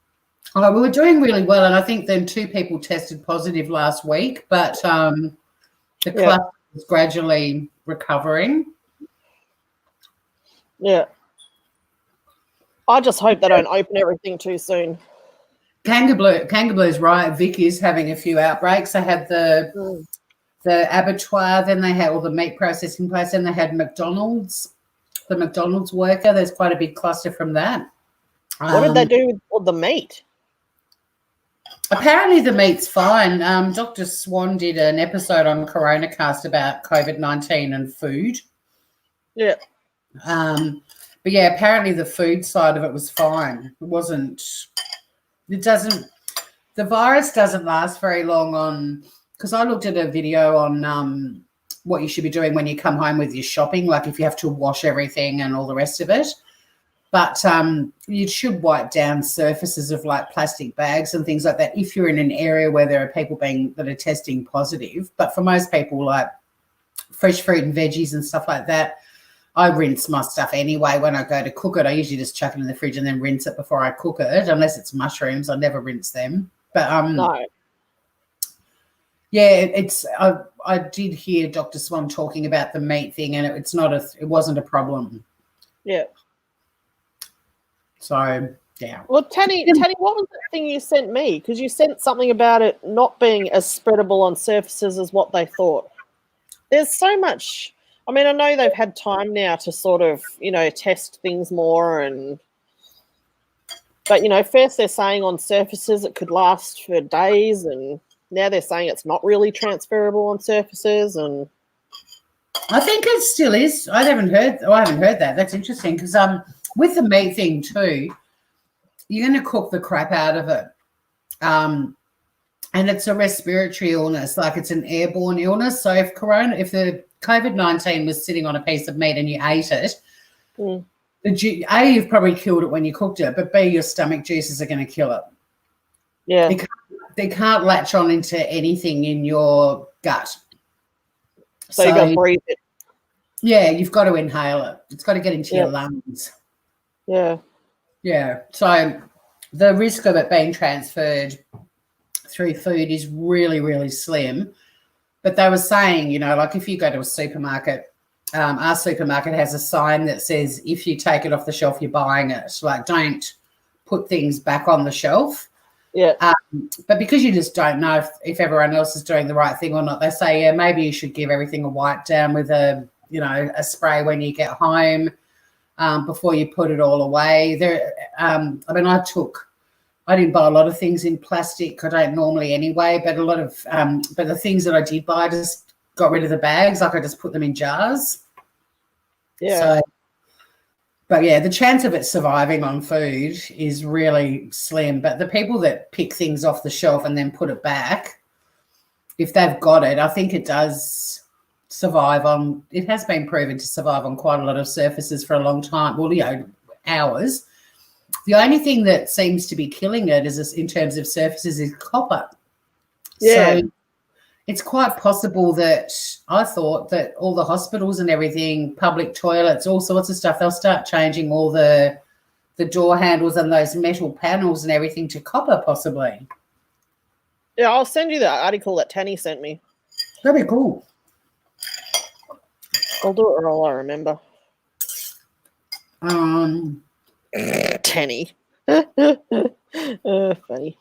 Oh, we were doing really well, and I think then 2 people tested positive last week, but the cluster is gradually recovering. Yeah. I just hope they don't open everything too soon. Kangabloo's right. Vic is having a few outbreaks. They had the abattoir, then they had all the meat processing place, then they had McDonald's, the McDonald's worker. There's quite a big cluster from that. What did they do with all the meat? Apparently the meat's fine. Dr. Swan did an episode on CoronaCast about COVID-19 and food. Yeah. But yeah, apparently the food side of it was fine. The virus doesn't last very long because I looked at a video on what you should be doing when you come home with your shopping, like if you have to wash everything and all the rest of it. But you should wipe down surfaces of like plastic bags and things like that if you're in an area where there are people that are testing positive. But for most people, like fresh fruit and veggies and stuff like that, I rinse my stuff anyway when I go to cook it. I usually just chuck it in the fridge and then rinse it before I cook it, unless it's mushrooms. I never rinse them. But No. yeah, I did hear Dr. Swan talking about the meat thing, and it wasn't a problem. Yeah. So yeah. Well, Tanny, what was the thing you sent me? Because you sent something about it not being as spreadable on surfaces as what they thought. There's so much. I mean, I know they've had time now to sort of, test things more but, first they're saying on surfaces it could last for days, and now they're saying it's not really transferable on surfaces. And I think it still is. I haven't heard that. That's interesting because with the meat thing too, you're going to cook the crap out of it. And it's a respiratory illness, like it's an airborne illness. So if the COVID-19 was sitting on a piece of meat and you ate it, A, you've probably killed it when you cooked it, but B, your stomach juices are going to kill it. yeah. They can't latch on into anything in your gut. So you've got to breathe it. Yeah, you've got to inhale it. It's got to get into your lungs. Yeah. Yeah. So the risk of it being transferred through food is really, really slim. But they were saying, like if you go to a supermarket, our supermarket has a sign that says if you take it off the shelf, you're buying it. Like don't put things back on the shelf. Yeah. But because you just don't know if everyone else is doing the right thing or not, they say, yeah, maybe you should give everything a wipe down with a spray when you get home before you put it all away. I didn't buy a lot of things in plastic. I don't normally anyway, but but the things that I did buy, I just got rid of the bags. Like I just put them in jars. Yeah. So, but yeah, the chance of it surviving on food is really slim. But the people that pick things off the shelf and then put it back, if they've got it, I think it does survive on. It has been proven to survive on quite a lot of surfaces for a long time. Well, hours. The only thing that seems to be killing it is in terms of surfaces is copper. Yeah. So it's quite possible that I thought that all the hospitals and everything, public toilets, all sorts of stuff, they'll start changing all the door handles and those metal panels and everything to copper possibly. Yeah, I'll send you the article that Tanny sent me. That'd be cool. I'll do it all I remember. Tanny. Funny.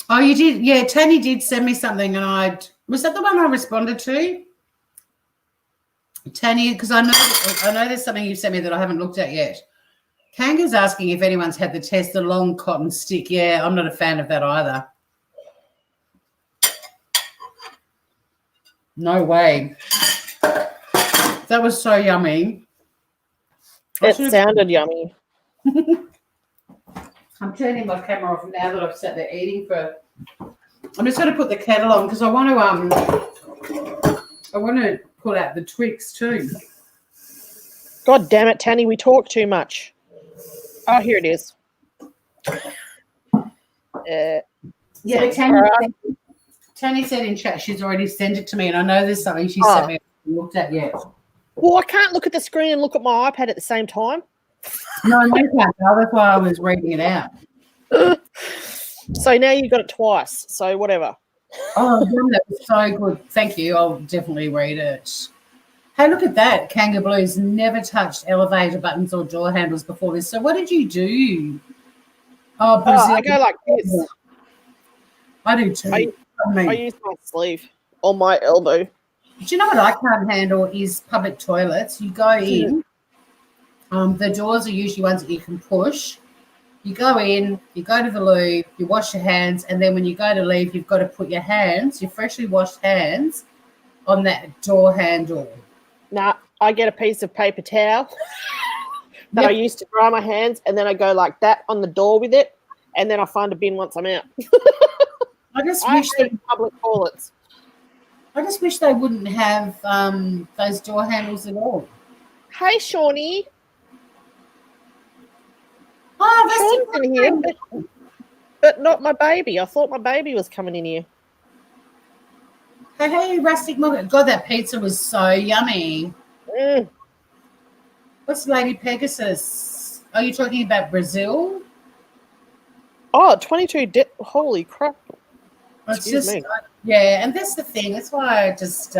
Oh, you did? Yeah, Tanny did send me something, and was that the one I responded to? Tanny, because I know there's something you sent me that I haven't looked at yet. Kanga's asking if anyone's had the test, the long cotton stick. Yeah, I'm not a fan of that either. No way. That was so yummy. It sounded yummy. I'm turning my camera off now that I've sat there eating I'm just going to put the kettle on because I want to pull out the Twix too. God damn it, Tanny, we talk too much. Oh, here it is. Yeah, Tanny said in chat she's already sent it to me, and I know there's something she sent me I haven't looked at yet. Well, I can't look at the screen and look at my iPad at the same time. No, you can't. That's why I was reading it out. So now you've got it twice. So whatever. Oh, that was so good. Thank you. I'll definitely read it. Hey, look at that. Kanga Blues never touched elevator buttons or door handles before this. So what did you do? Oh, Brazil. I go like this. I do too. I use my sleeve or my elbow. Do you know what I can't handle is public toilets. You go in. The doors are usually ones that you can push. You go in, you go to the loo, you wash your hands, and then when you go to leave, you've got to put your freshly washed hands, on that door handle. Nah, I get a piece of paper towel that I used to dry my hands, and then I go like that on the door with it, and then I find a bin once I'm out. I just wish public toilets. I just wish they wouldn't have those door handles at all. Hey, Shawnee. Oh, Sean's in here, but not my baby. I thought my baby was coming in here. Hey, Rustic Mugger. God, that pizza was so yummy. What's Lady Pegasus? Are you talking about Brazil? Oh, 22. Holy crap. Excuse me. Yeah, and that's the thing. That's why I just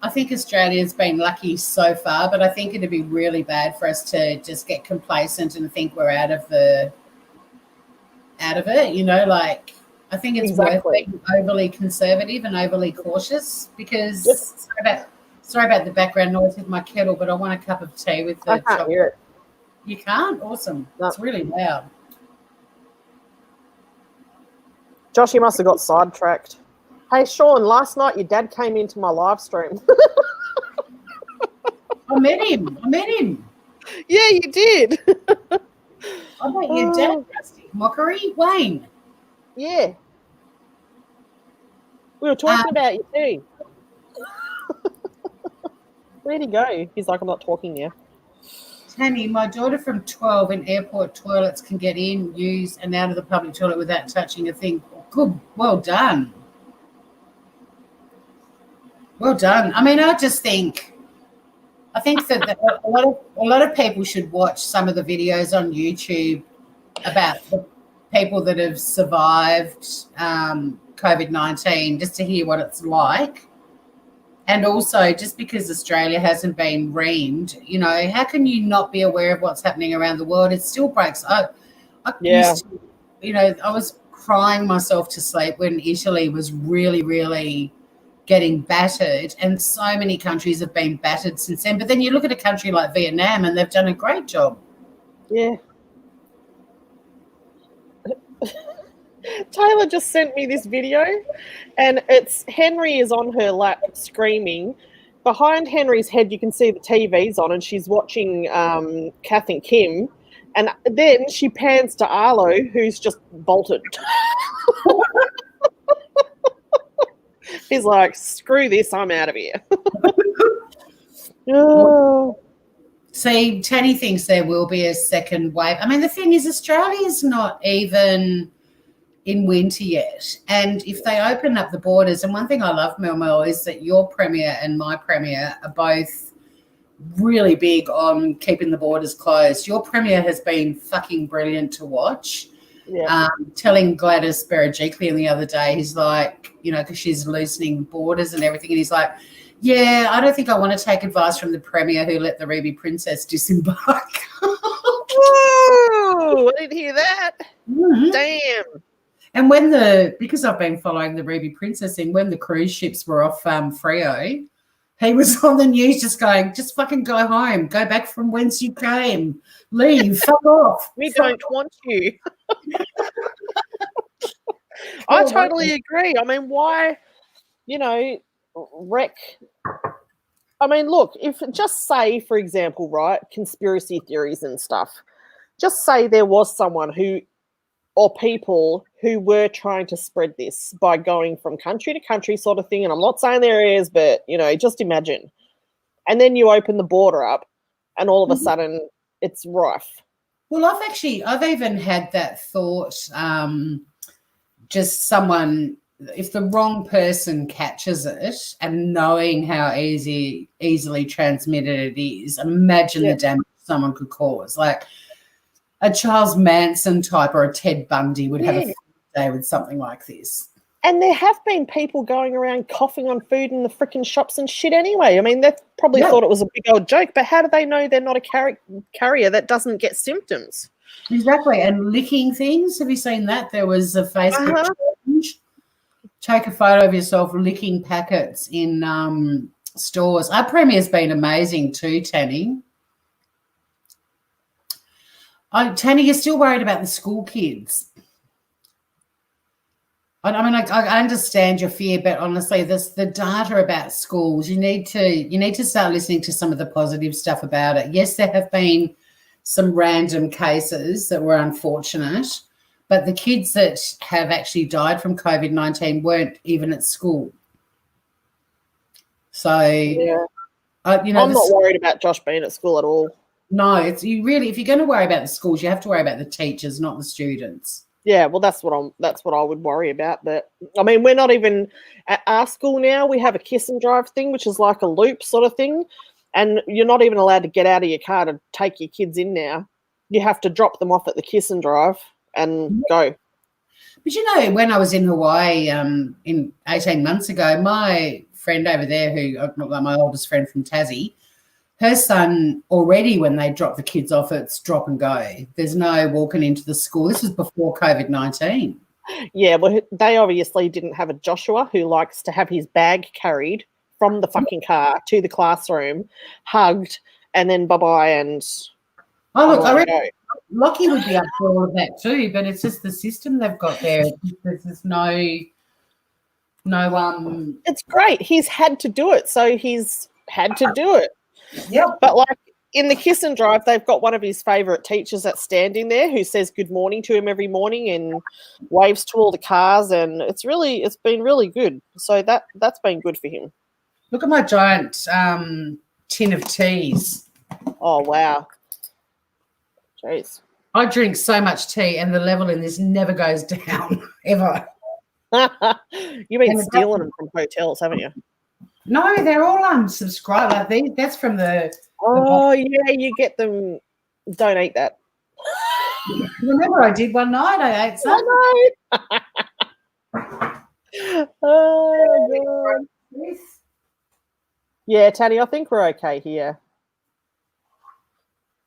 I think Australia's been lucky so far, but I think it'd be really bad for us to just get complacent and think we're out of it. I think it's worth being overly conservative and overly cautious because sorry about the background noise with my kettle, but I want a cup of tea with the I can't hear it. You can't? Awesome. No. It's really loud. Josh, you must have got sidetracked. Hey, Sean, last night your dad came into my live stream. I met him. Yeah, you did. I bet your dad, Rusty. Mockery? Wayne. Yeah. We were talking about you too. Where'd he go? He's like, I'm not talking now. Tanny, my daughter from 12 in airport toilets can get in, use, and out of the public toilet without touching a thing. Good. Well done. Well done. I mean, I think that a lot of people should watch some of the videos on YouTube about the people that have survived COVID-19 just to hear what it's like. And also, just because Australia hasn't been reamed, you know, how can you not be aware of what's happening around the world? It still breaks. I used to, you know, I was crying myself to sleep when Italy was really, really getting battered, and so many countries have been battered since then. But then you look at a country like Vietnam, and they've done a great job. Yeah. Taylor just sent me this video, and it's Henry is on her lap screaming. Behind Henry's head, you can see the TV's on, and she's watching Kath and Kim. And then she pans to Arlo, who's just bolted. He's like, screw this, I'm out of here. Oh. See, Tanny thinks there will be a second wave. I mean, the thing is, Australia's not even in winter yet. And if they open up the borders, and one thing I love, Mel, is that your Premier and my Premier are both really big on keeping the borders closed. Your Premier has been fucking brilliant to watch. Yeah. Telling Gladys Berejiklian the other day, he's like, you know, because she's loosening borders and everything, and he's like, yeah, I don't think I want to take advice from the Premier who let the Ruby Princess disembark. Whoa, I didn't hear that. Mm-hmm. Damn. And because I've been following the Ruby Princess, and when the cruise ships were off Freo, he was on the news just going, just fucking go home, go back from whence you came, leave, fuck off. We don't want you. I totally agree. I mean, why, you know, wreck. I mean, look, if just say, for example, right, conspiracy theories and stuff, just say there was someone who, or people who were trying to spread this by going from country to country sort of thing. And I'm not saying there is, but, you know, just imagine. And then you open the border up and all of a sudden it's rife. Well, I've even had that thought, just someone, if the wrong person catches it, and knowing how easily transmitted it is, imagine the damage someone could cause. Like, a Charles Manson type or a Ted Bundy would have a day with something like this. And there have been people going around coughing on food in the freaking shops and shit anyway. I mean, they probably thought it was a big old joke, but how do they know they're not a carrier that doesn't get symptoms? Exactly. And licking things. Have you seen that? There was a Facebook challenge. Take a photo of yourself licking packets in stores. Our Premier's been amazing too, Tanny. Tanny, you're still worried about the school kids. I mean, I understand your fear, but honestly, the data about schools, you need to start listening to some of the positive stuff about it. Yes, there have been some random cases that were unfortunate, but the kids that have actually died from COVID-19 weren't even at school. So, you know, I'm not worried about Josh being at school at all. No, if you're going to worry about the schools, you have to worry about the teachers, not the students. Yeah, well, that's what I would worry about. But I mean, we're not even at our school now. We have a kiss and drive thing, which is like a loop sort of thing, and you're not even allowed to get out of your car to take your kids in now. You have to drop them off at the kiss and drive and go. But you know, when I was in Hawaii in 18 months ago, my friend over there, my oldest friend from Tassie, her son already, when they drop the kids off, it's drop and go. There's no walking into the school. This was before COVID-19. Yeah, well, they obviously didn't have a Joshua who likes to have his bag carried from the fucking car to the classroom, hugged, and then bye-bye and... Oh, look, I reckon Lockie would be up for all of that too, but it's just the system they've got there. There's just no... It's great. He's had to do it, so he's had to do it. Yeah, but like in the kiss and drive, they've got one of his favourite teachers that's standing there who says good morning to him every morning and waves to all the cars, and it's been really good. So that's been good for him. Look at my giant tin of teas. Oh wow, jeez! I drink so much tea, and the level in this never goes down ever. You've been stealing them from hotels, haven't you? No, they're all unsubscribed. I think that's from the. Yeah, you get them. Don't eat that. Remember, I did one night. I ate some. Oh God! Yeah, Taddy, I think we're okay here.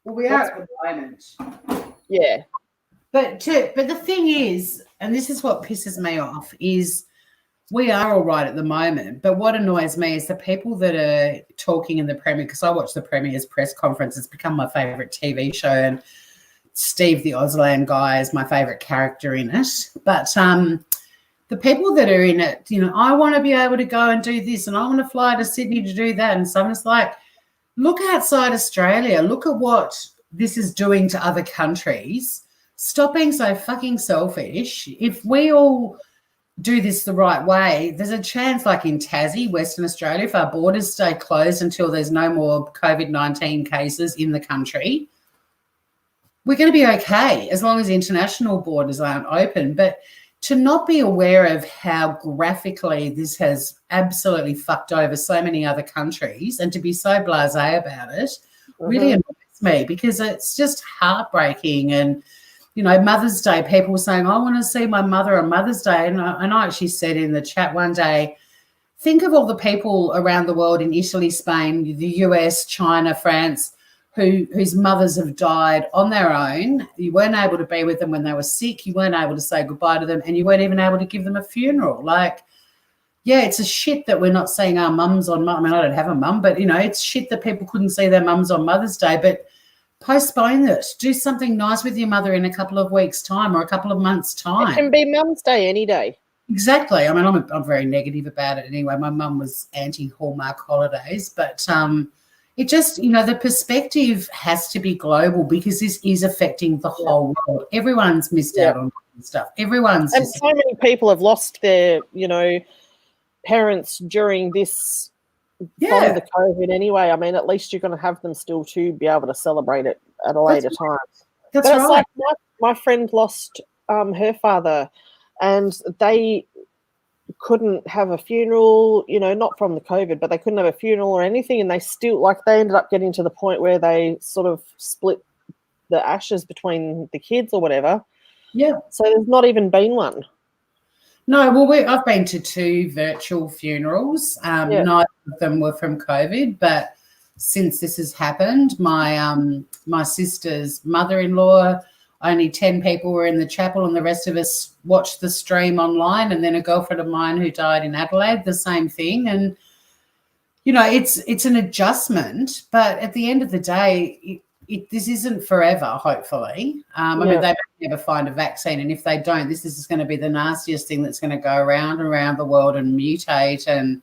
Well, we are at the moment. Yeah. But the thing is, and this is what pisses me off, is we are all right at the moment. But what annoys me is the people that are talking in the Premier, because I watch the Premier's press conference. It's become my favourite TV show, and Steve the Auslan guy is my favourite character in it. But the people that are in it, I want to be able to go and do this, and I want to fly to Sydney to do that. And so I'm just like, look outside Australia. Look at what this is doing to other countries. Stop being so fucking selfish. If we all do this the right way, there's a chance, like in Tassie, Western Australia, if our borders stay closed until there's no more COVID-19 cases in the country, we're going to be okay as long as international borders aren't open. But to not be aware of how graphically this has absolutely fucked over so many other countries and to be so blasé about it really annoys me, because it's just heartbreaking. And Mother's Day, people were saying, I want to see my mother on Mother's Day. And I actually said in the chat one day, think of all the people around the world in Italy, Spain, the US, China, France, whose mothers have died on their own. You weren't able to be with them when they were sick. You weren't able to say goodbye to them, and you weren't even able to give them a funeral. Like, yeah, it's a shit that we're not seeing our mums on. I mean, I don't have a mum, but, it's shit that people couldn't see their mums on Mother's Day. But postpone it. Do something nice with your mother in a couple of weeks' time or a couple of months' time. It can be Mum's Day any day. Exactly. I mean, I'm very negative about it anyway. My mum was anti-Hallmark holidays, but it just, the perspective has to be global, because this is affecting the whole world. Everyone's missed out on stuff. And so many people have lost their, parents during this from the COVID anyway. I mean, at least you're going to have them still to be able to celebrate it at a later time. That's but right. It's like my friend lost her father, and they couldn't have a funeral, not from the COVID, but they couldn't have a funeral or anything. And they still, they ended up getting to the point where they sort of split the ashes between the kids or whatever. Yeah. So there's not even been one. No, well, I've been to 2 virtual funerals. Neither of them were from COVID, but since this has happened, my sister's mother-in-law, only 10 people were in the chapel, and the rest of us watched the stream online. And then a girlfriend of mine who died in Adelaide, the same thing. And, it's an adjustment, but at the end of the day, this isn't forever, hopefully. I mean, they may never find a vaccine, and if they don't, this is going to be the nastiest thing that's going to go around and around the world and mutate and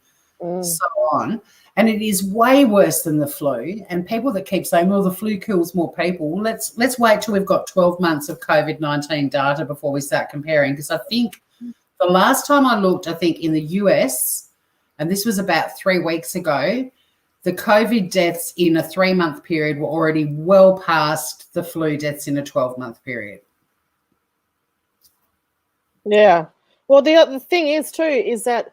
so on. And it is way worse than the flu. And people that keep saying, well, the flu kills more people, let's wait till we've got 12 months of COVID-19 data before we start comparing. Because I think the last time I looked, in the US, and this was about 3 weeks ago, the COVID deaths in a 3-month period were already well past the flu deaths in a 12-month period. Yeah. Well, the thing is too is that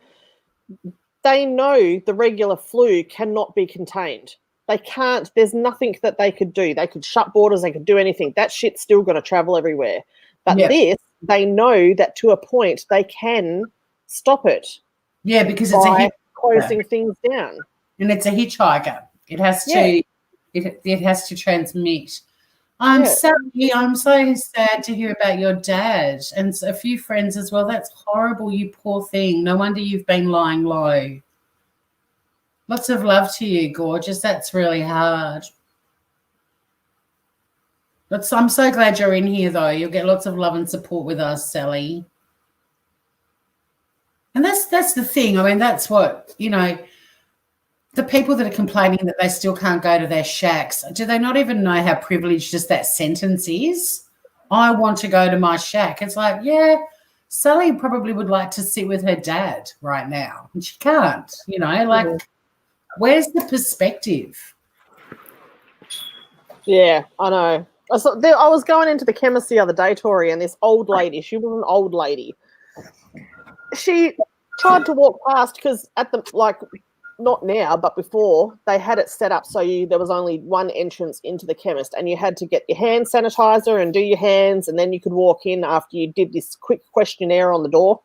they know the regular flu cannot be contained. They can't. There's nothing that they could do. They could shut borders. They could do anything. That shit's still going to travel everywhere. But this, they know that to a point they can stop it. Yeah, because it's closing things down. And it's a hitchhiker. It has to. It has to transmit. I'm sorry. I'm so sad to hear about your dad and a few friends as well. That's horrible, you poor thing. No wonder you've been lying low. Lots of love to you, gorgeous. That's really hard. I'm so glad you're in here, though. You'll get lots of love and support with us, Sally. And that's the thing. I mean, that's what, the people that are complaining that they still can't go to their shacks, do they not even know how privileged just that sentence is? I want to go to my shack. It's like, yeah, Sally probably would like to sit with her dad right now, and she can't, where's the perspective? Yeah, I know. I was going into the chemist the other day, Tori, and this old lady, she was an old lady. She tried to walk past because at the, not now, but before, they had it set up so there was only one entrance into the chemist, and you had to get your hand sanitizer and do your hands, and then you could walk in after you did this quick questionnaire on the door.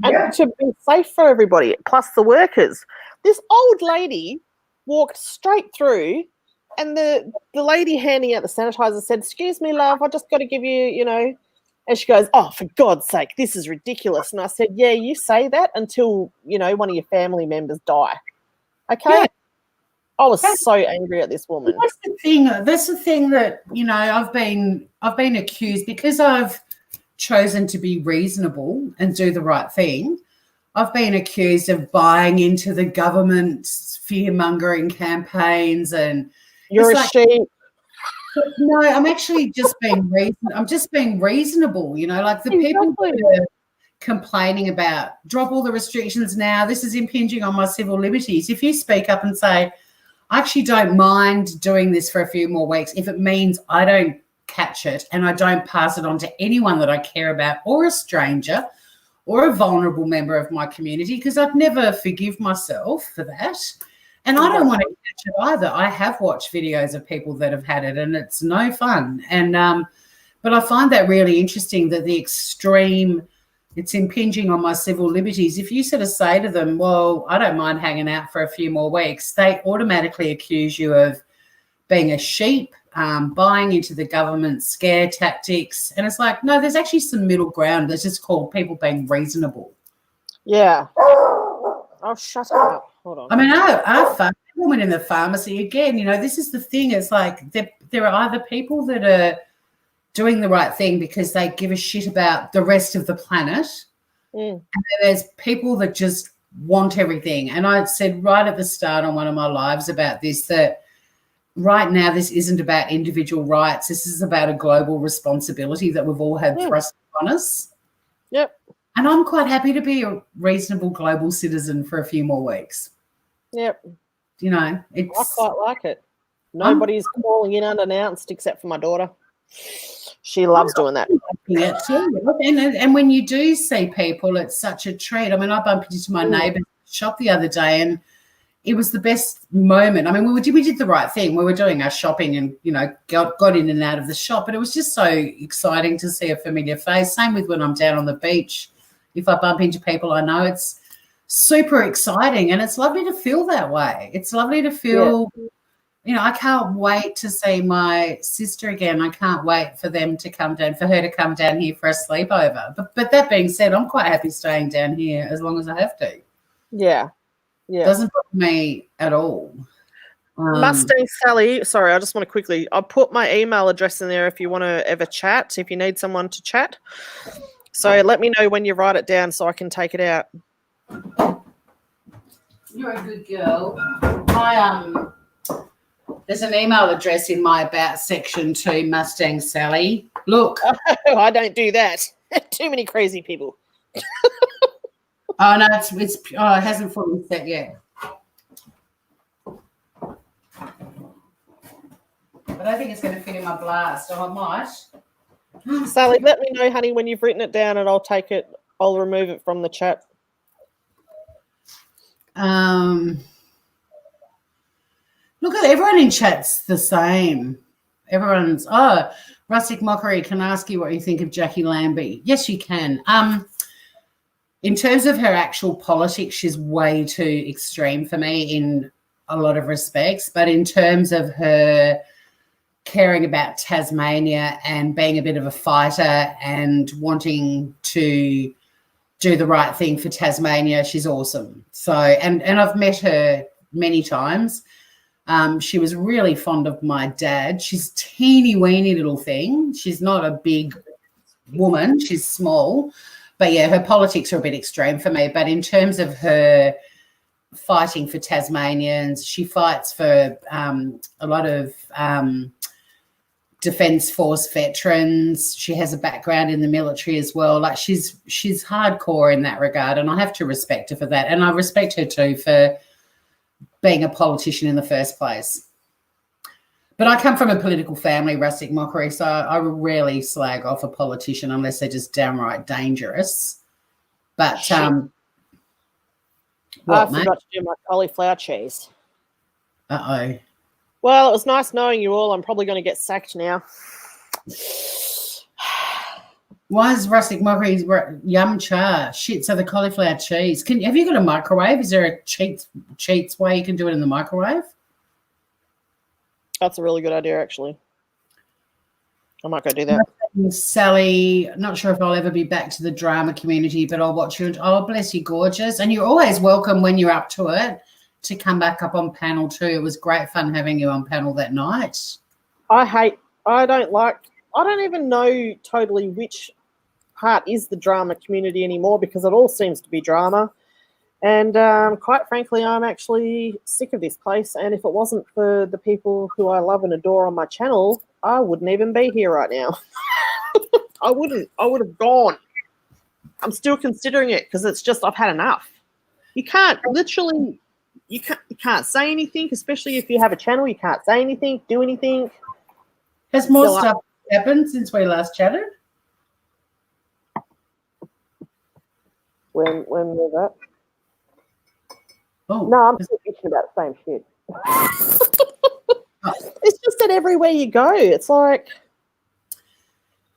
And to be safe for everybody, plus the workers. This old lady walked straight through, and the lady handing out the sanitizer said, "Excuse me, love, I just got to give you, you know." And she goes, "Oh, for God's sake, this is ridiculous." And I said, "Yeah, you say that until, you know, one of your family members die. Okay?" Yeah. I was so angry at this woman. That's the thing. That's the thing that, you know, I've been accused because I've chosen to be reasonable and do the right thing. I've been accused of buying into the government's fear-mongering campaigns, and You're it's a like, sheep. no, I'm actually just being I'm just being reasonable, you know, like the people Exactly. that are complaining about drop all the restrictions now, this is impinging on my civil liberties. If you speak up and say, I actually don't mind doing this for a few more weeks if it means I don't catch it and I don't pass it on to anyone that I care about or a stranger or a vulnerable member of my community, because I'd never forgive myself for that. And I don't want to catch it either. I have watched videos of people that have had it and it's no fun. And but I find that really interesting, that the extreme, it's impinging on my civil liberties. If you sort of say to them, well, I don't mind hanging out for a few more weeks, they automatically accuse you of being a sheep, buying into the government scare tactics. And it's like, no, there's actually some middle ground. That's just called people being reasonable. Yeah. Oh, shut up. Hold on. I mean, our woman in the pharmacy, again, you know, this is the thing. It's like there are either people that are doing the right thing because they give a shit about the rest of the planet, and then there's people that just want everything. And I said right at the start on one of my lives about this, that right now this isn't about individual rights. This is about a global responsibility that we've all had thrust on us. Yep. And I'm quite happy to be a reasonable global citizen for a few more weeks. Yep. You know, I it's quite like it. Nobody's calling in unannounced except for my daughter. She loves doing that. it too. And when you do see people, it's such a treat. I mean, I bumped into my neighbour's shop the other day, and it was the best moment. I mean, we did the right thing. We were doing our shopping and, you know, got in and out of the shop, but it was just so exciting to see a familiar face. Same with when I'm down on the beach. If I bump into people I know, it's super exciting, and it's lovely to feel that way. It's lovely to feel, you know, I can't wait to see my sister again. I can't wait for them to come down, for her to come down here for a sleepover. But that being said, I'm quite happy staying down here as long as I have to. Yeah. Yeah. Doesn't bother me at all. Mustang Sally, sorry, I just want to quickly, I'll put my email address in there if you want to ever chat, if you need someone to chat. So let me know when you write it down so I can take it out. You're a good girl. There's an email address in my about section too, Mustang Sally. Look. I don't do that. Too many crazy people. Oh no, it hasn't fully set yet. But I think it's going to fit in my blast. Oh, it might. Sally, let me know, honey, when you've written it down, and I'll take it. I'll remove it from the chat. Look at everyone in chat's the same. Everyone's Rustic Mockery can ask you what you think of Jackie Lambie. Yes, you can. In terms of her actual politics, she's way too extreme for me in a lot of respects. But in terms of her caring about Tasmania and being a bit of a fighter and wanting to do the right thing for Tasmania, she's awesome. So, and I've met her many times. She was really fond of my dad. She's teeny weeny little thing. She's not a big woman. She's small. But, yeah, her politics are a bit extreme for me. But in terms of her fighting for Tasmanians, she fights for a lot of Defence Force veterans. She has a background in the military as well. Like, she's hardcore in that regard, and I have to respect her for that. And I respect her too for being a politician in the first place. But I come from a political family, Rustic Mockery, so I rarely slag off a politician unless they're just downright dangerous. But I forgot to do my cauliflower cheese. Uh-oh. Well, it was nice knowing you all. I'm probably going to get sacked now. Why is rustic mockery yum cha? Shit, so the cauliflower cheese. Have you got a microwave? Is there a cheats way you can do it in the microwave? That's a really good idea, actually. I might go do that. Sally, not sure if I'll ever be back to the drama community, but I'll watch you. Oh, bless you, gorgeous. And you're always welcome when you're up to it to come back up on panel too. It was great fun having you on panel that night. I don't even know totally which part is the drama community anymore because it all seems to be drama. And quite frankly, I'm actually sick of this place. And if it wasn't for the people who I love and adore on my channel, I wouldn't even be here right now. I wouldn't. I would have gone. I'm still considering it because it's just I've had enough. You can't literally, you can't say anything, especially if you have a channel. You can't say anything, do anything. Has more stuff happened since we last chatted? When was that? Oh, no, I'm still thinking about the same shit. It's just that everywhere you go, it's like.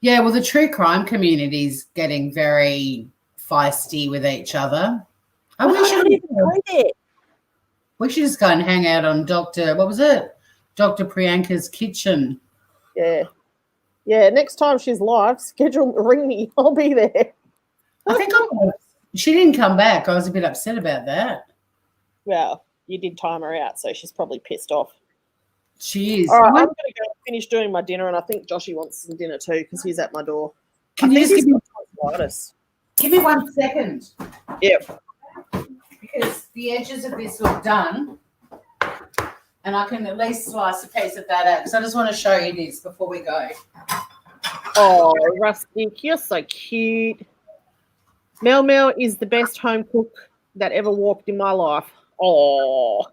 Yeah, well, the true crime community is getting very feisty with each other. We should just go and hang out on Dr. Priyanka's kitchen. Yeah. Yeah, next time she's live, ring me. I'll be there. I think she didn't come back. I was a bit upset about that. Well, you did time her out, so she's probably pissed off. She is. All right, I'm going to go finish doing my dinner, and I think Joshy wants some dinner too because he's at my door. Can you just give me 1 second? Yep. Because the edges of this look done, and I can at least slice a piece of that out because I just want to show you this before we go. Oh, Rustic, you're so cute. Mel is the best home cook that ever walked in my life. Oh.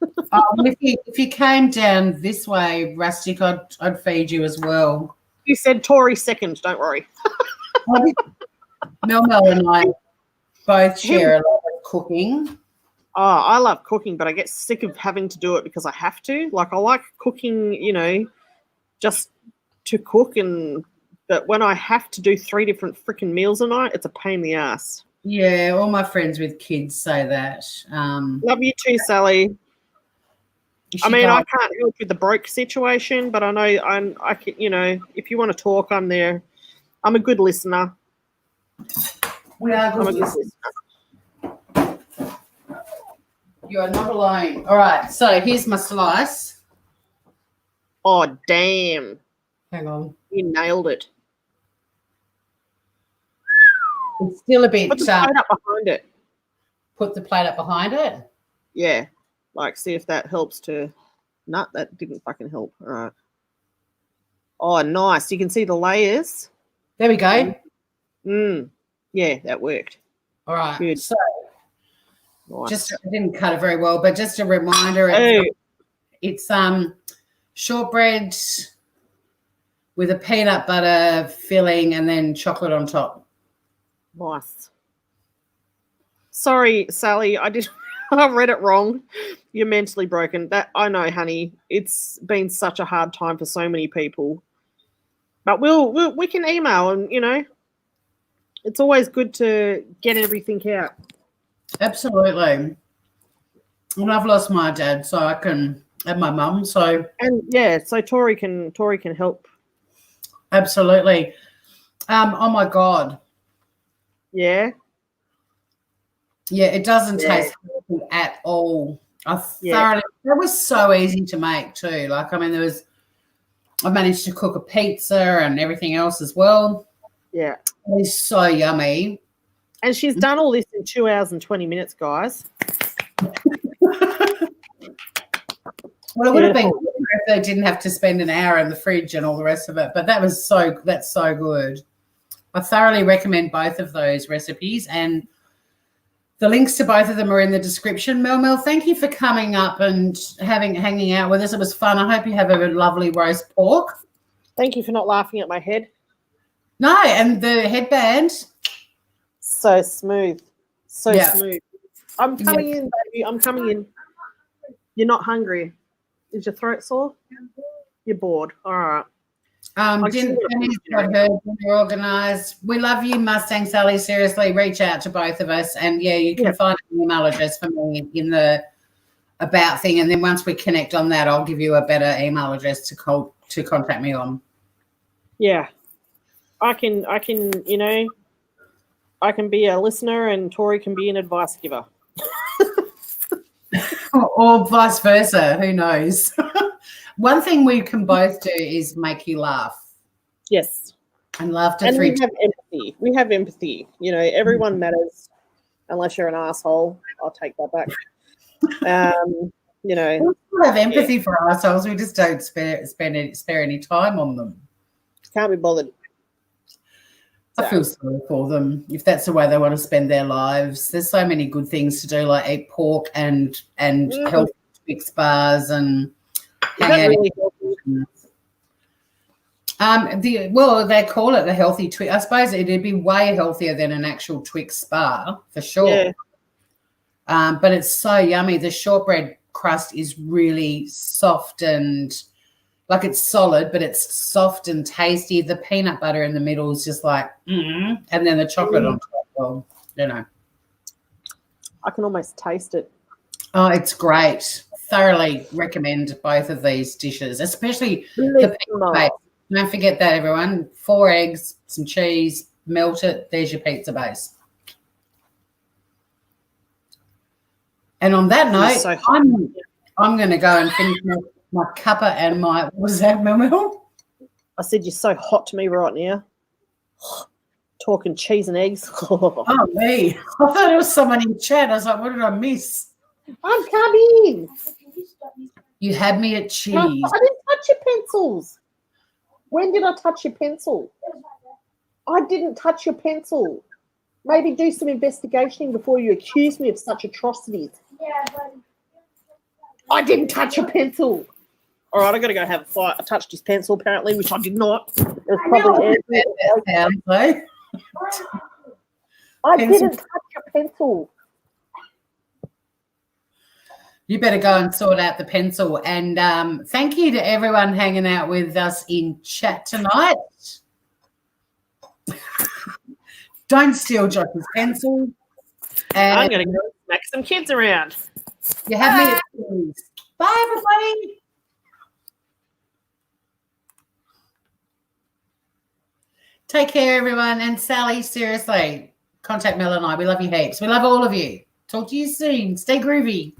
If you came down this way, Rustic, I'd feed you as well. You said Tori second, don't worry. Mel and I both share a lot of cooking. Oh, I love cooking, but I get sick of having to do it because I have to. Like, I like cooking, just to cook, but when I have to do 3 different freaking meals a night, it's a pain in the ass. Yeah, all my friends with kids say that. Love you too, Sally. I mean, I can't help with the broke situation, but I know I can, if you want to talk, I'm there. I'm a good listener. We are good listeners. You are not alone. All right, so here's my slice. Oh, damn. Hang on. You nailed it. It's still a bit... Put the plate up behind it. Put the plate up behind it? Yeah. Like, see if that helps to... Nah, that didn't fucking help. All right. Oh, nice. You can see the layers. There we go. Yeah, that worked. All right. Good. So, nice. I didn't cut it very well, but just a reminder, it's shortbread with a peanut butter filling and then chocolate on top. Nice. Sorry, Sally, I read it wrong. You're mentally broken. That I know, honey. It's been such a hard time for so many people. But we can email and it's always good to get everything out. Absolutely. And I've lost my dad, so I can have my mum. So so Tori can help. Absolutely. Oh my God. Yeah. Yeah, it doesn't taste healthy at all. That was so easy to make too. Like, I mean, I managed to cook a pizza and everything else as well. Yeah. It's so yummy. And she's done all this in 2 hours and 20 minutes, guys. Well, it would have been good if they didn't have to spend an hour in the fridge and all the rest of it. But that's so good. I thoroughly recommend both of those recipes, and the links to both of them are in the description. Mel, thank you for coming up and hanging out with us. It was fun. I hope you have a lovely roast pork. Thank you for not laughing at my head. No, and the headband. So smooth. Smooth. I'm coming in, baby. I'm coming in. You're not hungry. Is your throat sore? You're bored. All right. Jenny's got her dinner organised. We love you, Mustang Sally. Seriously, reach out to both of us. And, yeah, you can find an email address for me in the about thing. And then once we connect on that, I'll give you a better email address to contact me on. Yeah. I can, you know, I can be a listener and Tori can be an advice giver. Or vice versa. Who knows? One thing we can both do is make you laugh. Yes. And laughter. And we have empathy. We have empathy. You know, everyone matters unless you're an asshole. I'll take that back. You know. We have empathy for ourselves. We just don't spare any time on them. Can't be bothered. I feel sorry for them if that's the way they want to spend their lives. There's so many good things to do, like eat pork and healthy Twix bars and hang out. Really they call it the healthy Twix. I suppose it'd be way healthier than an actual Twix bar for sure. Yeah. But it's so yummy. The shortbread crust is really soft and like it's solid, but it's soft and tasty. The peanut butter in the middle is just like, and then the chocolate on top. Well, you know. I can almost taste it. Oh, it's great. Thoroughly recommend both of these dishes, especially the pizza base. Don't forget that, everyone. 4 eggs, some cheese, melt it. There's your pizza base. And on that note, so I'm going to go and finish my cuppa and my, what was that, Mel? I said you're so hot to me right now. Talking cheese and eggs. Oh, me. I thought it was someone in chat. I was like, what did I miss? I'm coming. You had me at cheese. I didn't touch your pencils. When did I touch your pencil? I didn't touch your pencil. Maybe do some investigating before you accuse me of such atrocities. Yeah, but I didn't touch your pencil. All right, I got to go have a fight. I touched his pencil apparently, which I did not. It was probably I didn't touch your pencil. You better go and sort out the pencil. And thank you to everyone hanging out with us in chat tonight. Don't steal Josh's pencil. And I'm going to go smack some kids around. You have me at cheese. Bye, everybody. Take care, everyone. And Sally, seriously, contact Mel and I. We love you heaps. We love all of you. Talk to you soon. Stay groovy.